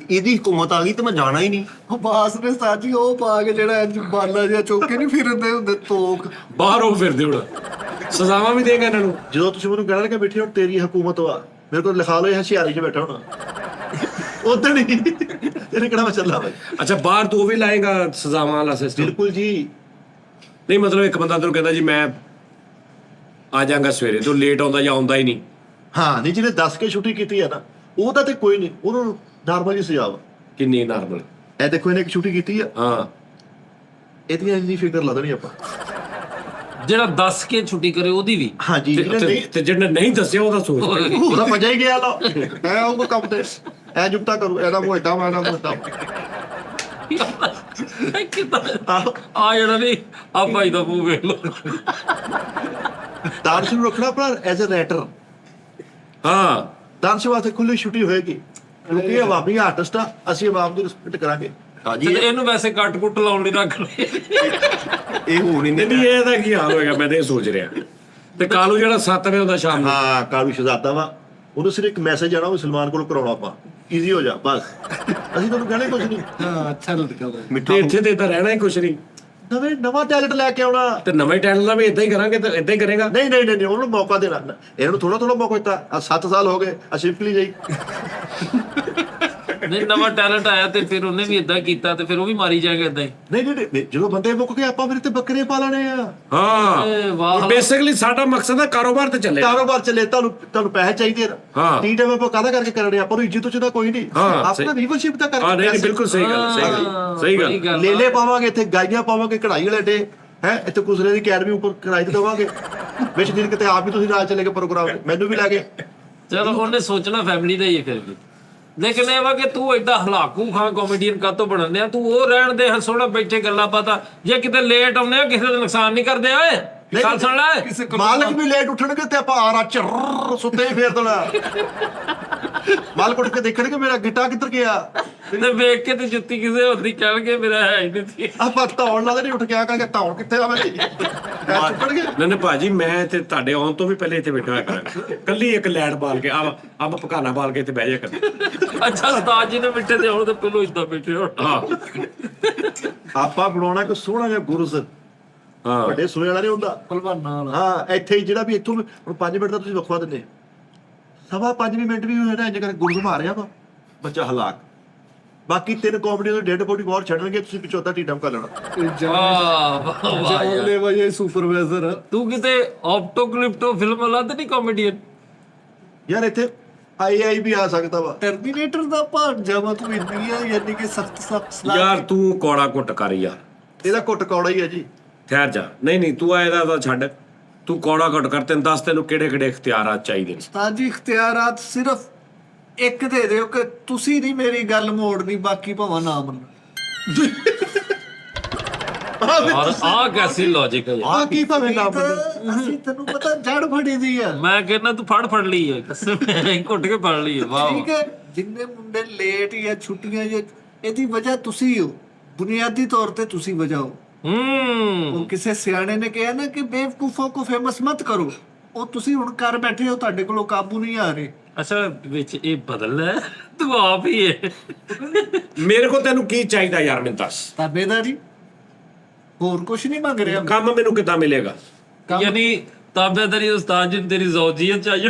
ਇਹਦੀ ਹਕੂਮਤ ਆ ਗਈ ਤੇ ਮੈਂ ਜਾਣਾ ਹੀ ਨਹੀਂ। ਉਹ ਬਾਸ ਨੇ ਸਾਜੀ ਉਹ ਪਾ ਕੇ ਜਿਹੜਾ ਇੰਜ ਬਾਲਾ ਜਿਹਾ ਚੌਕੇ ਨਹੀਂ ਫਿਰਦੇ ਹੁੰਦੇ ਤੋਕ, ਬਾਹਰ ਉਹ ਫਿਰਦੇ ਹੁਣ ਸਜ਼ਾਵਾਂ ਵੀ ਦੇਗਾ ਇਹਨਾਂ ਨੂੰ। ਜਦੋਂ ਤੁਸੀਂ ਮੈਨੂੰ ਕਹਿਣਾ ਕਿ ਬੈਠੀ ਹੁਣ ਤੇਰੀ ਹਕੂਮਤ ਵਾ, ਮੇਰੇ ਕੋਲ ਲਿਖਾ ਲਓ ਇਹ ਹਸ਼ਿਆਰੀ 'ਚ ਬੈਠਾ ਹੋਣਾ ਉਦੋਂ ਨਹੀਂ ਇਹਨੇ ਕਿਹੜਾ ਮੈਂ ਚੱਲਾ ਬਾਈ। ਅੱਛਾ ਬਾਹਰ ਤੂੰ ਉਹ ਵੀ ਲਾਏਗਾ ਸਜ਼ਾਵਾਂ ਵਾਲਾ ਸਿਸਟਮ? ਬਿਲਕੁਲ ਜੀ। ਨਹੀਂ ਮਤਲਬ ਇੱਕ ਬੰਦਾ ਤੈਨੂੰ ਕਹਿੰਦਾ ਜੀ ਮੈਂ ਆ ਜਾਵਾਂਗਾ ਸਵੇਰੇ, ਤੂੰ ਲੇਟ ਆਉਂਦਾ ਜਾਂ ਆਉਂਦਾ ਹੀ ਨਹੀਂ। ਹਾਂ ਨਹੀਂ, ਜਿਹਨੇ ਦੱਸ ਕੇ ਛੁੱਟੀ ਕੀਤੀ ਆ ਨਾ ਉਹਦਾ ਤੇ ਕੋਈ ਨਹੀਂ, ਉਹਨੂੰ ਨਾਰਮਲ ਜੀ ਸਜ਼ਾ ਵਾ। ਕਿੰਨੀ ਨਾਰਮਲ? ਇਹ ਦੇਖੋ ਇਹਨੇ ਇੱਕ ਛੁੱਟੀ ਕੀਤੀ ਆ, ਹਾਂ ਇਹਦੀਆਂ ਇੰਨੀ ਫਿਕਰ ਲਾ ਦੇਣੀ ਆਪਾਂ। ਜਿਹੜਾ ਦੱਸ ਕੇ ਛੁੱਟੀ ਕਰੇ ਉਹਦੀ ਵੀ। ਹਾਂਜੀ ਜਿਹਨੇ ਨਹੀਂ ਤੇ ਜਿਹਨੇ ਨਹੀਂ ਦੱਸਿਆ ਉਹਦਾ ਸੋਚ। ਉਹਦਾ ਮਜ਼ਾ ਹੀ ਗਿਆ ਲੋ ਐ ਉਹ ਕੰਮ ਤੇ ਐ ਜੁਗਤਾ ਕਰੂ, ਇਹਦਾ ਮੂੰਹ ਏਦਾਂ ਮੈਂ ਮੂੰਹ ਏਦਾਂ। ਆ ਜਿਹੜਾ ਨਹੀਂ ਆ ਭਾਈ ਦਾ ਮੂੰਹ ਵੇਖ ਲੋ। ਦਾਨਸ਼ ਨੂੰ ਰੱਖਣਾ ਆਪਣਾ ਐਜ਼ ਅ ਰਾਈਟਰ। ਹਾਂ ਦਾਨਸ਼ ਵਾਸਤੇ ਖੁੱਲੀ ਛੁੱਟੀ ਹੋਏਗੀ ਕਿਉਂਕਿ ਇਹ ਆਵਾਮੀ ਆਰਟਿਸਟ ਆ, ਅਸੀਂ ਆਵਾਮ ਦੀ ਰਿਸਪੈਕਟ ਕਰਾਂਗੇ। ਸਾਜੀ ਤੇ ਇਹਨੂੰ ਵੈਸੇ ਕੱਟ ਕੁੱਟ ਲਾਉਣ ਲਈ ਰੱਖ ਲਏ। ਇਹ ਹੋਣੀ ਨਹੀਂ ਨਹੀਂ। ਇਹਦਾ ਕੀ ਹਾਲ ਹੋਏਗਾ ਮੈਂ ਤਾਂ ਇਹ ਸੋਚ ਰਿਹਾ। ਤੇ ਕਾਲੂ ਜਿਹੜਾ 7 ਵਜੇ ਹੁੰਦਾ ਸ਼ਾਮ ਨੂੰ, ਹਾਂ ਕਾਲੂ ਸ਼ਹਜ਼ਾਦਾ ਵਾ, ਉਹਨੂੰ ਸਿਰਫ ਇੱਕ ਮੈਸੇਜ ਆਣਾ ਉਹ ਸਲਮਾਨ ਕੋਲ ਕਰਾਉਣਾ ਆਪਾਂ, ਈਜ਼ੀ ਹੋ ਜਾ ਬਸ। ਅਸੀਂ ਤੁਹਾਨੂੰ ਕਹਿਣਾ ਹੀ ਕੁਝ ਨਹੀਂ। ਹਾਂ ਅੱਛਾ ਲੱਗਦਾ ਵਾ। ਮਿੱਠਾ ਤੇ ਇੱਥੇ ਤੇ ਤਾਂ ਰਹਿਣਾ ਹੀ ਕੁਛ ਨਹੀਂ। ਨਵਾਂ ਟੈਲੈਂਟ ਲੈ ਕੇ ਆਉਣਾ। ਤੇ ਨਵੇਂ ਟੈਲੈਂਟ ਦਾ ਵੀ ਇਦਾਂ ਹੀ ਕਰਾਂਗੇ ਤੇ ਇਦਾਂ ਹੀ ਕਰੇਗਾ। ਨਹੀਂ ਨਹੀਂ ਨਹੀਂ ਉਹਨੂੰ ਮੌਕਾ ਦੇਣਾ, ਇਹਨਾਂ ਨੂੰ ਥੋੜਾ ਥੋੜਾ ਮੌਕਾ ਦਿੱਤਾ। ਆ 7 ਸਾਲ ਹੋ ਗਏ ਆ ਸ਼ਿਫਕਲੀ ਜਾਈ। ਨਹੀਂ ਨਵਾਂ ਟੈਲੈਂਟ ਆਇਆ ਤੇ ਫਿਰ ਉਹਨੇ ਵੀ ਇਦਾਂ ਕੀਤਾ ਤੇ ਫਿਰ ਉਹ ਵੀ ਮਾਰੀ ਜਾਏਗਾ ਇਦਾਂ ਹੀ। ਨਹੀਂ ਨਹੀਂ ਨਹੀਂ, ਜਦੋਂ ਬੰਦੇ ਮੁੱਕ ਗਏ ਆਪਾਂ ਫਿਰ ਤੇ ਬੱਕਰੇ ਪਾਲਣੇ ਆ। ਹਾਂ ਵਾਹ। ਬੇਸਿਕਲੀ ਸਾਡਾ ਮਕਸਦ ਹੈ ਕਾਰੋਬਾਰ ਤੇ ਚੱਲੇ। ਕਾਰੋਬਾਰ ਚੱਲੇ, ਤੁਹਾਨੂੰ ਪੈਸੇ ਚਾਹੀਦੇ ਨੇ। ਹਾਂ। ਟੀ ਟਾਈਮ ਆਪਾਂ ਕਾਹਦਾ ਕਰਕੇ ਕਰਨੇ, ਆਪਾਂ ਨੂੰ ਇੱਜ਼ਤ ਉਚਦਾ ਕੋਈ ਨਹੀਂ। ਹਾਂ, ਆਪਣਾ ਵੀਵਰਸ਼ਿਪ ਦਾ ਹਾਂ ਨਹੀਂ ਕਰਕੇ ਨਹੀਂ ਬਿਲਕੁਲ ਸਹੀ ਗੱਲ ਸਹੀ ਗੱਲ ਸਹੀ ਬੜੀ ਗੱਲ। ਲੇਲੇ ਪਾਵਾਂਗੇ, ਇੱਥੇ ਗਾਈਆਂ ਪਾਵਾਂਗੇ, ਕਢਾਈ ਵਾਲੇ ਡੇ ਹੈ, ਇੱਥੇ ਕੁਸਰੇ ਦੀ ਅਕੈਡਮੀ ਉੱਪਰ ਕਿਰਾਏ ਤੇ ਦੇਵਾਂਗੇ। ਵਿੱਚ ਦਿਨ ਕਿਤੇ ਆਪ ਵੀ ਤੁਸੀਂ ਨਾਲ ਚੱਲੇ ਕੇ ਪ੍ਰੋਗਰਾਮ, ਮੈਨੂੰ ਵੀ ਲੈ ਕੇ। ਚਲੋ ਉਹਨੇ ਸੋਚਣਾ ਫੈਮਿਲੀ ਦਾ ਹੀ ਹੈ ਫਿਰ ਵੀ। ਲੇਕਿਨ ਇਹ ਵਾ ਕਿ ਤੂੰ ਐਡਾ ਹਲਾਕੂ ਖਾਂ ਕਾਮੇਡੀਅਨ ਕਾਤੋਂ ਬਣਨ ਡਿਆ? ਤੂੰ ਉਹ ਰਹਿਣ ਦੇ ਹੱਸੋਣਾ ਬੈਠੇ ਗੱਲਾਂ ਬਾਤਾਂ। ਜੇ ਕਿਤੇ ਲੇਟ ਆਉਂਦੇ ਆ ਕਿਸੇ ਦਾ ਨੁਕਸਾਨ ਨਹੀਂ ਕਰਦੇ ਓਏ। ਗੱਲ ਸੁਣ ਲੈ, ਮਾਲਕ ਵੀ ਲੇਟ ਉੱਠਣਗੇ ਤੇ ਆਪਾਂ ਆਰਾ ਚਰ ਸੁੱਤੇ ਹੀ ਫੇਰ ਦੇਣਾ। ਮਾਲਕ ਉੱਠ ਕੇ ਦੇਖਣਗੇ ਮੇਰਾ ਗਿੱਟਾ ਕਿੱਧਰ ਗਿਆ, ਤੇ ਵੇਖ ਕੇ ਤੇ ਜੁੱਤੀ ਕਿਸੇ ਹੋਰ ਦੀ ਕਹਿਣਗੇ ਮੇਰਾ ਹੈ ਹੀ ਨਹੀਂ ਸੀ। ਆਪਾਂ ਧੌਣ ਨਾਲ ਨਹੀਂ ਉੱਠ ਕੇ ਆ ਕਹਾਂਗੇ ਧੌਣ ਕਿੱਥੇ ਆ ਮੇਰੀ। ਚੁੱਕਣਗੇ। ਨਹੀਂ ਨਹੀਂ ਭਾਜੀ ਮੈਂ ਤੇ ਤੁਹਾਡੇ ਆਉਣ ਤੋਂ ਵੀ ਪਹਿਲੇ ਇੱਥੇ ਬੈਠਾ ਹੋਇਆ ਕਰਾਂਗਾ। ਕੱਲੀ ਇੱਕ ਲੈਟ ਬਾਲ ਕੇ ਅੰਬ ਪਕਾਨਾ ਬਾਲ ਕੇ ਇੱਥੇ ਬਹਿ ਜਾ ਕਰ। ਅੱਛਾ ਉਸਤਾਦ ਜੀ ਨੇ ਮਿੱਠੇ ਤੇ ਹੁਣ ਤੇ ਪਹਿਲੋਂ ਇਦਾਂ ਬੈਠੇ ਹੋ। ਹਾਂ ਆਪਾਂ ਬਣਾਉਣਾ ਕੋਈ ਸੋਹਣਾ ਜਿਹਾ ਗੁਰਸ, ਹਾਂ ਵੱਡੇ ਸੁਣੇ ਵਾਲਾ ਨਹੀਂ ਹੁੰਦਾ। ਭਲਵਾਨਾਂ ਵਾਲਾ। ਹਾਂ ਇੱਥੇ ਹੀ ਜਿਹੜਾ ਵੀ ਇੱਥੋਂ ਹੁਣ 5 ਮਿੰਟ ਦਾ ਤੁਸੀਂ ਵਕਫਾ ਦਿੰਦੇ, ਸਵਾ 5 ਮਿੰਟ ਵੀ ਹੋਇਆ ਇੰਜ ਕਰਕੇ ਗੁਰ ਘੁਮਾ ਰਿਹਾ ਵਾ ਬੱਚਾ ਹਲਾਕ। ਬਾਕੀ 3 ਕਾਮੇਡੀ ਦੇ ਡੈਡ ਬੋਡੀ ਬਾਹਰ ਛੱਡਣਗੇ, ਤੁਸੀਂ ਪਿੱਛੋਂ ਅੱਧਾ ਟੀ ਟਾਈਮ ਕਰ ਲੈਣਾ। ਵਾਹ ਵਾਹ ਜਾਨ ਯਾਰ। ਲੈ ਵਜੇ ਸੁਪਰਵਾਈਜ਼ਰ। ਤੂੰ ਕਿਤੇ ਆਪਟੋਕਲਿਪਟੋ ਫਿਲਮ ਵਾਲਾ ਤੇ ਨਹੀਂ ਕਾਮੇਡੀਅਨ? ਯਾਰ ਇੱਥੇ ਆਈ ਵੀ ਆ ਸਕਦਾ ਵਾ। ਟਰਮੀਨੇਟਰ ਦਾ ਭਾਂਜਾ ਵਾ ਤੂੰ ਇੰਡੀਆ, ਯਾਨੀ ਕਿ ਸਖਤ ਯਾਰ ਤੂੰ ਕੌੜਾ ਕੁੱਟ ਕਰ ਯਾਰ। ਇਹਦਾ ਕੁੱਟ ਕੌੜਾ ਹੀ ਹੈ ਜੀ। ਠਹਿਰ ਜਾ। ਨਹੀਂ ਨਹੀਂ ਤੂੰ ਇਹਦਾ ਤਾਂ ਛੱਡ, ਤੂੰ ਕੌੜਾ ਕੁੱਟ ਕਰ। ਤੈਨੂੰ ਦੱਸ ਤੈਨੂੰ ਕਿਹੜੇ ਕਿਹੜੇ ਇਖਤਿਆਰਾਤ ਚਾਹੀਦੇ ਨੇ। ਉਸਤਾਦ ਜੀ ਇਖਤਿਆਰਾਤ ਸਿਰਫ ਇੱਕ ਦੇ ਦਿਓ ਕਿ ਤੁਸੀਂ ਨਹੀਂ ਮੇਰੀ ਗੱਲ ਮੋੜਨੀ, ਬਾਕੀ ਭਾਵੇਂ ਨਾ ਮੰਨੋ। ਔਰ ਆ ਕੈਸੀ ਲੌਜੀਕ ਹੈ ਯਾਰ। ਆ ਕੀ ਭਾਵੇਂ ਨਾ ਬੰਦੇ। ਅਸੀਂ ਤੈਨੂੰ ਪਤਾ ਜੜ ਫੜੀ ਦੀ ਆ। ਮੈਂ ਕਹਿੰਦਾ ਤੂੰ ਫੜ ਲਈ ਹੈ ਕਸਮ, ਘੁੱਟ ਕੇ ਫੜ ਲਈ ਹੈ। ਵਾਹ ਠੀਕ ਹੈ, ਜਿੰਨੇ ਮੁੰਡੇ ਲੇਟ ਜਾਂ ਛੁੱਟੀਆਂ ਜਾਂ ਇਹਦੀ ਵਜ੍ਹਾ ਤੁਸੀਂ ਹੋ, ਬੁਨਿਆਦੀ ਤੌਰ ਤੇ ਤੁਸੀਂ ਵਜ੍ਹਾ ਹੋ। ਉਹ ਕਿਸੇ ਸਿਆਣੇ ਨੇ ਕਿਹਾ ਨਾ ਕਿ ਬੇਵਕੂਫੋਂ ਕੋ ਫੇਮਸ ਮਤ ਕਰੋ। ਉਹ ਤੁਸੀਂ ਹੁਣ ਕਰ ਬੈਠੇ ਹੋ, ਤੁਹਾਡੇ ਕੋਲੋਂ ਕਾਬੂ ਨਹੀਂ ਆ ਰਹੇ। ਅੱਛਾ ਵਿੱਚ ਇਹ ਬਦਲਣਾ ਹੈ, ਤੂੰ ਆਪ ਹੀ ਹੈ। ਮੇਰੇ ਕੋਲ ਤੈਨੂੰ ਕੀ ਚਾਹੀਦਾ ਯਾਰ ਮੈਨੂੰ ਦੱਸ। ਤਾਬੇਦਾਰੀ, ਹੋਰ ਕੁਝ ਨਹੀਂ ਮੰਗ ਰਿਹਾ। ਕੰਮ ਮੈਨੂੰ ਕਿੱਦਾਂ ਮਿਲੇਗਾ? ਯਾਨੀ ਤਾਬੇਦਾਰੀ ਉਸਤਾਦ ਜੀ ਨੂੰ ਤੇਰੀ ਜ਼ੌਜੀਅਤ ਚਾਹੀਏ।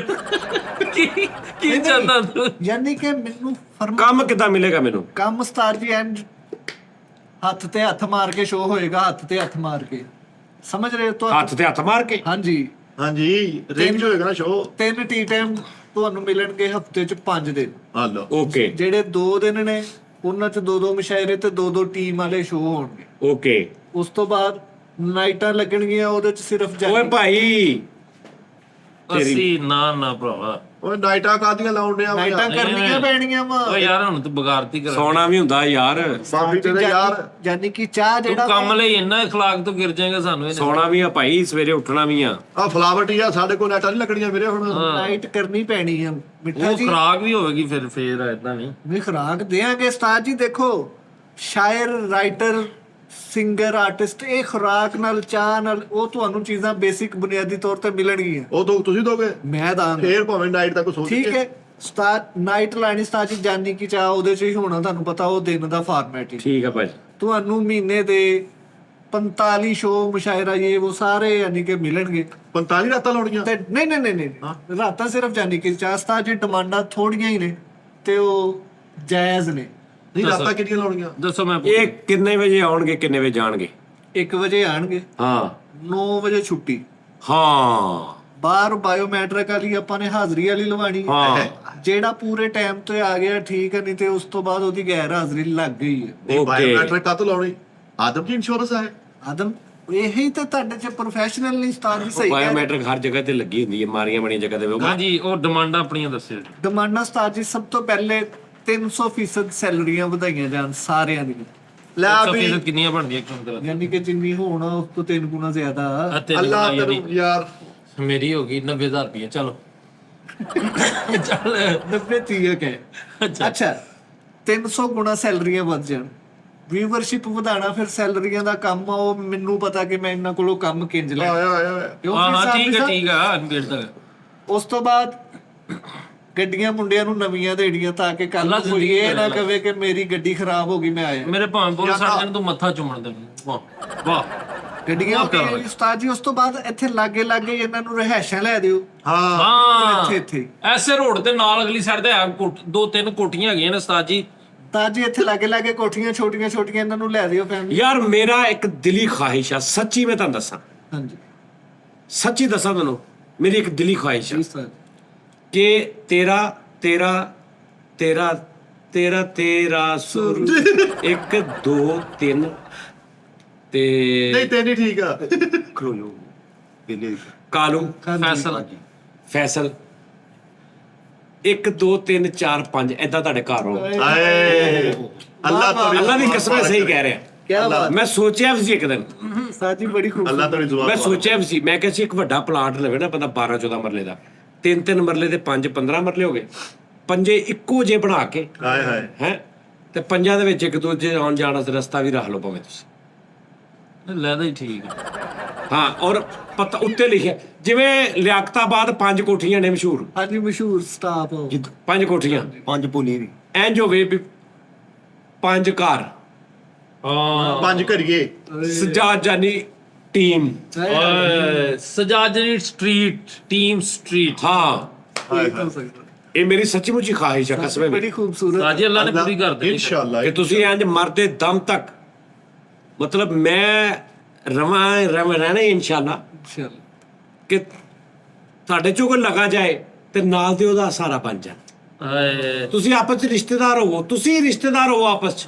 ਕੀ ਚਾਹੁੰਦਾ ਤੂੰ? ਯਾਨੀ ਕਿ ਮੈਨੂੰ ਕੰਮ ਕਿੱਦਾਂ ਮਿਲੇਗਾ ਮੈਨੂੰ? ਕੰਮ ਉਸਤਾਦ ਜੀ ਐਂਡ ਹੱਥ ਤੇ ਹੱਥ ਮਾਰ ਕੇ ਸ਼ੋਅ ਹੋਏਗਾ, ਹੱਥ ਤੇ ਹੱਥ ਮਾਰ ਕੇ। ਸਮਝ ਰਹੇ ਹੋ? ਹੱਥ ਤੇ ਹੱਥ ਮਾਰ ਕੇ? ਹਾਂਜੀ ਹਾਂਜੀ ਰੇਂਜ ਹੋਏਗਾ ਨਾ ਸ਼ੋ। 3 ਟੀ ਟਾਈਮ ਤੁਹਾਨੂੰ ਮਿਲਣਗੇ ਹਫਤੇ ਚ 5 ਦਿਨ। ਹਲੋ ਓਕੇ ਜਿਹੜੇ 2 ਦਿਨ ਨੇ ਉਹਨਾਂ ਚ 2-2 ਮੁਸ਼ਾਇਰੇ ਤੇ 2-2 ਟੀਮ ਵਾਲੇ ਸ਼ੋਅ ਹੋਣਗੇ। ਓਕੇ ਉਸ ਤੋਂ ਬਾਅਦ ਨਾਈਟਾਂ ਲੱਗਣਗੀਆਂ, ਉਹਦੇ ਚ ਸਿਰਫ ਓਏ ਭਾਈ ਅਸੀਂ ਨਾ ਭਰਾਵਾ। ਓਏ ਨਾਈਟਾਂ ਕਾਦੀਆਂ ਲਾਉਣ ਡਿਆ ਵਾ ਨਾਈਟਾਂ ਯਾਰ। ਕਰਨੀਆਂ ਪੈਣੀਆਂ ਵਾ। ਓ ਯਾਰ ਹੁਣ ਤੂੰ ਬਗਾਰਤੀ ਕਰ। ਸੌਣਾ ਵੀ ਹੁੰਦਾ ਯਾਰ, ਬਾਬੀ ਤੇਰੇ ਯਾਰ ਯਾਨੀ ਕਿ ਚਾਹ ਤੂੰ ਜਿਹੜਾ ਕੰਮ ਲਈ ਇੰਨਾ اخلاق ਤੋਂ ਗਿਰ ਜਾਏਗਾ ਸਾਨੂੰ ਇਹ। ਸੌਣਾ ਵੀ ਆ ਭਾਈ, ਸਵੇਰੇ ਉੱਠਣਾ ਵੀ ਆ। ਆ ਫਲਾਵਰ ਟੀ ਆ, ਸਾਡੇ ਕੋਲ ਨਾਈਟਾਂ ਨਹੀਂ ਲੱਗਣੀਆਂ ਵੀਰੇ ਹੁਣ। ਨਾਈਟ ਕਰਨੀ ਪੈਣੀ ਆ ਮਿੱਠਾ ਉਹ ਜੀ। ਖਰਾਕ ਵੀ ਹੋਵੇਗੀ ਫਿਰ ਇਦਾਂ ਨਹੀਂ। ਵੀ ਖੁਰਾਕ ਦੇਾਂਗੇ ਉਸਤਾਦ ਜੀ। ਦੇਖੋ ਸ਼ਾਇਰ, ਰਾਈਟਰ, ਸਿੰਗਰ ਆਰਟਿਸਟ ਇਹ ਖੁਰਾਕ ਨਾਲ ਚਾਹ ਨਾਲ ਉਹ ਤੁਹਾਨੂੰ ਚੀਜ਼ਾਂ ਬੇਸਿਕ ਬੁਨਿਆਦੀ ਤੌਰ ਤੇ ਮਿਲਣਗੀਆਂ। ਉਹ ਦੋ ਤੁਸੀਂ ਦੋਗੇ, ਮੈਂ ਦਾਂਗਾ। ਫੇਰ ਭਾਵੇਂ ਨਾਈਟ ਤੱਕ ਸੋਚ ਠੀਕ ਹੈ, ਸਟਾਰਟ ਨਾਈਟ ਲਾਣੀ ਸਟਾਰਟ ਚ ਜਾਨੀ ਕੀ ਚਾਹ ਉਹਦੇ ਚ ਹੀ ਹੋਣਾ, ਤੁਹਾਨੂੰ ਪਤਾ ਉਹ ਦਿਨ ਦਾ ਫਾਰਮੈਟ ਹੀ। ਠੀਕ ਆ ਭਾਜੀ। ਤੁਹਾਨੂੰ ਮਹੀਨੇ ਦੇ 45 ਸ਼ੋਅ ਮੁਸ਼ਾਇਰਾ ਇਹ ਉਹ ਸਾਰੇ ਯਾਨੀ ਕਿ ਮਿਲਣਗੇ। 45 ਰਾਤਾਂ ਲਾਉਣੀਆਂ ਤੇ ਨਹੀਂ ਰਾਤਾਂ ਸਿਰਫ ਜਾਨੀ ਕਿ ਚਾਹ ਸਟਾਰਟ ਚ ਡਿਮਾਂਡਾਂ ਥੋੜੀਆਂ ਹੀ ਨੇ ਤੇ ਉਹ ਜਾਇਜ਼ ਨੇ। ਨਹੀਂ, ਰਾਤਾਂ ਕਿੰਨੀਆਂ ਲਾਉਣੀਆਂ? ਦੱਸੋ ਮੈਂ ਇਹ ਕਿੰਨੇ ਵਜੇ ਆਉਣਗੇ, ਕਿੰਨੇ ਵਜੇ ਜਾਣਗੇ? 1 ਵਜੇ ਆਣਗੇ, ਹਾਂ 9 ਵਜੇ ਛੁੱਟੀ। ਹਾਂ ਬਾਹਰ ਬਾਇਓਮੈਟ੍ਰਿਕ ਵਾਲੀ ਆਪਾਂ ਨੇ ਹਾਜ਼ਰੀ ਵਾਲੀ ਲਵਾਣੀ ਹੈ। ਹਾਂ ਜਿਹੜਾ ਪੂਰੇ ਟਾਈਮ ਤੇ ਆ ਗਿਆ ਠੀਕ ਹੈ, ਨਹੀਂ ਤੇ ਉਸ ਤੋਂ ਬਾਅਦ ਉਹਦੀ ਗੈਰ ਹਾਜ਼ਰੀ ਲੱਗ ਗਈ ਹੈ। ਨਹੀਂ, Okay. ਬਾਇਓਮੈਟ੍ਰਿਕ ਕਾਹਤੋਂ ਲਾਉਣੀ? ਆਦਮ ਜੀ ਇੰਸ਼ੋਰੈਂਸ ਹੈ। ਆਦਮ ਇਹੀ ਤਾਂ ਤੁਹਾਡੇ ਚ ਪ੍ਰੋਫੈਸ਼ਨਲ ਨਹੀਂ ਸਟਾਰ ਦੀ ਸਹੀ ਹੈ। ਬਾਇਓਮੈਟ੍ਰਿਕ ਹਰ ਜਗ੍ਹਾ ਤੇ ਲੱਗੀ ਹੁੰਦੀ ਹੈ, ਮਾਰੀਆਂ ਬਣੀਆਂ ਜਗ੍ਹਾ ਤੇ। ਹਾਂਜੀ ਉਹ ਡਿਮਾਂਡਾਂ ਆਪਣੀਆਂ ਦੱਸਿਓ ਜੀ। ਡਿਮਾਂਡਾਂ ਸਟਾਰ ਜੀ ਸਭ ਤੋਂ ਪਹਿਲੇ 300% ਸੈਲਰੀਆਂ ਵਧਾਈਆਂ ਜਾਣ ਸਾਰਿਆਂ ਦੀਆਂ, ਲੈ ਵੀ ਵੀ ਕਿੰਨੀਆਂ ਬਣਦੀਆਂ ਇੱਕ ਮਿੰਟ ਦਾ? ਯਾਨੀ ਕਿ ਜਿੰਨੀ ਹੋਣਾ ਉਸ ਤੋਂ 3 ਗੁਣਾ ਜ਼ਿਆਦਾ। ਅੱਲਾਹ ਤੈਨੂੰ ਯਾਰ ਮੇਰੀ ਹੋ ਗਈ 90000 ਰੁਪਏ। ਚਲੋ ਚੱਲ 90 ਤੀਕ ਹੈ। ਅੱਛਾ 300 ਗੁਣਾ ਸੈਲਰੀਆਂ ਵੱਧ ਜਾਣ। ਵੀਵਰਸ਼ਿਪ ਵਧਾਣਾ ਫਿਰ ਸੈਲਰੀਆਂ ਦਾ ਕੰਮ ਆ, ਉਹ ਮੈਨੂੰ ਪਤਾ ਕਿ ਮੈਂ ਇਹਨਾਂ ਕੋਲੋਂ ਕੰਮ ਕਿੰਜ ਲੈ। ਆਇਆ ਹਾਂ ਠੀਕ ਹੈ ਅਨਬੇੜ ਤੱਕ। ਉਸ ਤੋਂ ਬਾਅਦ ਗੱਡੀਆਂ ਮੁੰਡਿਆਂ ਨੂੰ ਨਵੀਆਂ ਦੇਣੀਆਂ ਤਾਂ ਕਿ ਕੱਲ ਅੱਲਾ ਕੋਈ ਜ਼ਿੰਦਗੀ ਇਹ ਨਾ ਲੈ। ਕਵੇ ਕਿ ਮੇਰੀ ਗੱਡੀ ਖਰਾਬ ਹੋ ਗਈ ਮੈਂ ਆਇਆ। ਮੇਰੇ ਭਾਵੇਂ ਬੋਲ ਸਾਡੇ ਨੂੰ ਤੂੰ ਮੱਥਾ ਚੁੰਮਣ ਦੇ। ਵਾਹ ਵਾਹ ਗੱਡੀਆਂ ਵੀ ਉਸਤਾਦ ਜੀ। ਉਸ ਤੋਂ ਬਾਅਦ ਇੱਥੇ ਲਾਗੇ ਇਹਨਾਂ ਨੂੰ ਰਹਿائشਾਂ ਲੈ ਦਿਓ। ਹਾਂ ਹਾਂ ਇੱਥੇ ਐਸੇ ਰੋਡ ਤੇ ਨਾਲ ਅਗਲੀ ਸਾਈਡ ਤੇ ਹੈ 2-3 ਕੋਠੀਆਂ ਹੈਗੀਆਂ ਨੇ ਉਸਤਾਦ ਜੀ। ਤਾਂ ਜੀ ਇੱਥੇ ਲਾਗੇ ਕੋਠੀਆਂ ਛੋਟੀਆਂ ਇਹਨਾਂ ਨੂੰ ਲੈ ਦਿਓ ਫੈਮਿਲੀ। ਯਾਰ ਮੇਰਾ ਇੱਕ ਦਿਲੀ ਖੁਆਇਸ਼ ਆ, ਸੱਚੀ ਮੈਂ ਤੁਹਾਨੂੰ ਦੱਸਾਂ, ਹਾਂਜੀ ਸੱਚੀ ਦੱਸਾਂ ਤੁਹਾਨੂੰ, ਮੇਰੀ ਇੱਕ ਦਿਲੀ ਖੁਆਇਸ਼ ਆ ਉਸਤਾਦ ਕਿ ਤੇਰਾ ਸੁਰ 1 2 3 ਤੇ ਨਹੀਂ ਤੇਰੀ ਠੀਕ ਆ। ਖਲੋ ਜੋ ਪਹਿਲੇ ਕਾਲੂ ਫੈਸਲ ਫੈਸਲ 1 2 3 4 5 ਏਦਾਂ ਤੁਹਾਡੇ ਘਰ ਹੋ। ਆਏ ਅੱਲਾ ਦੀ ਕਸਮ ਸਹੀ ਕਹਿ ਰਿਹਾ। ਕੀ ਬਾਤ। ਮੈਂ ਸੋਚਿਆ ਵੀ ਸੀ ਇੱਕ ਦਿਨ, ਉਸਤਾਦ ਜੀ ਬੜੀ ਖੂਬ। ਅੱਲਾਹ ਤੇਰੀ ਦੁਆ ਮੈਂ ਸੋਚਿਆ ਵੀ ਸੀ, ਮੈਂ ਕਿਹਾ ਸੀ ਇੱਕ ਵੱਡਾ ਪਲਾਟ ਲਵੇ ਨਾ ਬੰਦਾ 12 14 ਮਰਲੇ ਦਾ, 3 ਮਰਲੇ ਦੇ 5 15 ਮਰਲੇ ਹੋ ਗਏ, ਪੰਜੇ ਇੱਕੋ ਜੇ ਬਣਾ ਕੇ ਹਾਏ ਹਾਏ ਹੈ ਤੇ ਪੰਜਾਂ ਦੇ ਵਿੱਚ ਇੱਕ ਦੂਜੇ ਆਉਣ ਜਾਣ ਦਾ ਰਸਤਾ ਵੀ ਰੱਖ ਲਓ ਭਾਵੇਂ ਤੁਸੀਂ। ਲੈਦਾ ਹੀ ਠੀਕ ਹੈ। ਹਾਂ ਔਰ ਪਤਾ ਉੱਤੇ ਲਿਖਿਆ ਜਿਵੇਂ ਲਿਆਕਤਾਬਾਦ 5 ਕੋਠੀਆਂ ਨੇ ਮਸ਼ਹੂਰ, ਹਾਂਜੀ ਮਸ਼ਹੂਰ ਸਟਾਫ 5 ਕੋਠੀਆਂ 5 ਭੁੱਲੀ ਵੀ ਇੰਜ ਹੋਵੇ ਵੀ 5 ਘਰ ਹਾਂ 5 ਕਰੀਏ। ਸਜਾਦ ਜਾਨੀ ਟੀਮ। ਓਏ ਸਜਾਜਨੀ ਸਟਰੀਟ ਟੀਮ ਸਟਰੀਟ। ਹਾਂ ਇਹ ਮੇਰੀ ਸੱਚੀ ਮੁੱਚੀ ਖੁਆਇਸ਼ ਹੈ, ਕਸਮ ਹੈ ਬੜੀ ਖੂਬਸੂਰਤ। ਸਾਜੀ ਅੱਲਾ ਨੇ ਪੂਰੀ ਕਰ ਦੇਣੀ ਇਨਸ਼ਾਅੱਲਾ ਕਿ ਤੁਸੀਂ ਇੰਜ ਮਰਦੇ ਦਮ ਤੱਕ, ਮਤਲਬ ਮੈਂ ਰਹਿਣਾ ਇਨਸ਼ਾਅੱਲਾ ਚਲ ਕਿ ਤੁਹਾਡੇ ਚੋਂ ਕੋਈ ਲਗਾ ਜਾਏ ਤੇ ਨਾਲ ਦੇ ਉਹਦਾ ਸਹਾਰਾ ਬਣ ਜਾ। ਆਏ ਤੁਸੀਂ ਆਪਸ ਚ ਰਿਸ਼ਤੇਦਾਰ ਹੋਵੋ, ਤੁਸੀਂ ਰਿਸ਼ਤੇਦਾਰ ਹੋ ਆਪਸ ਚ,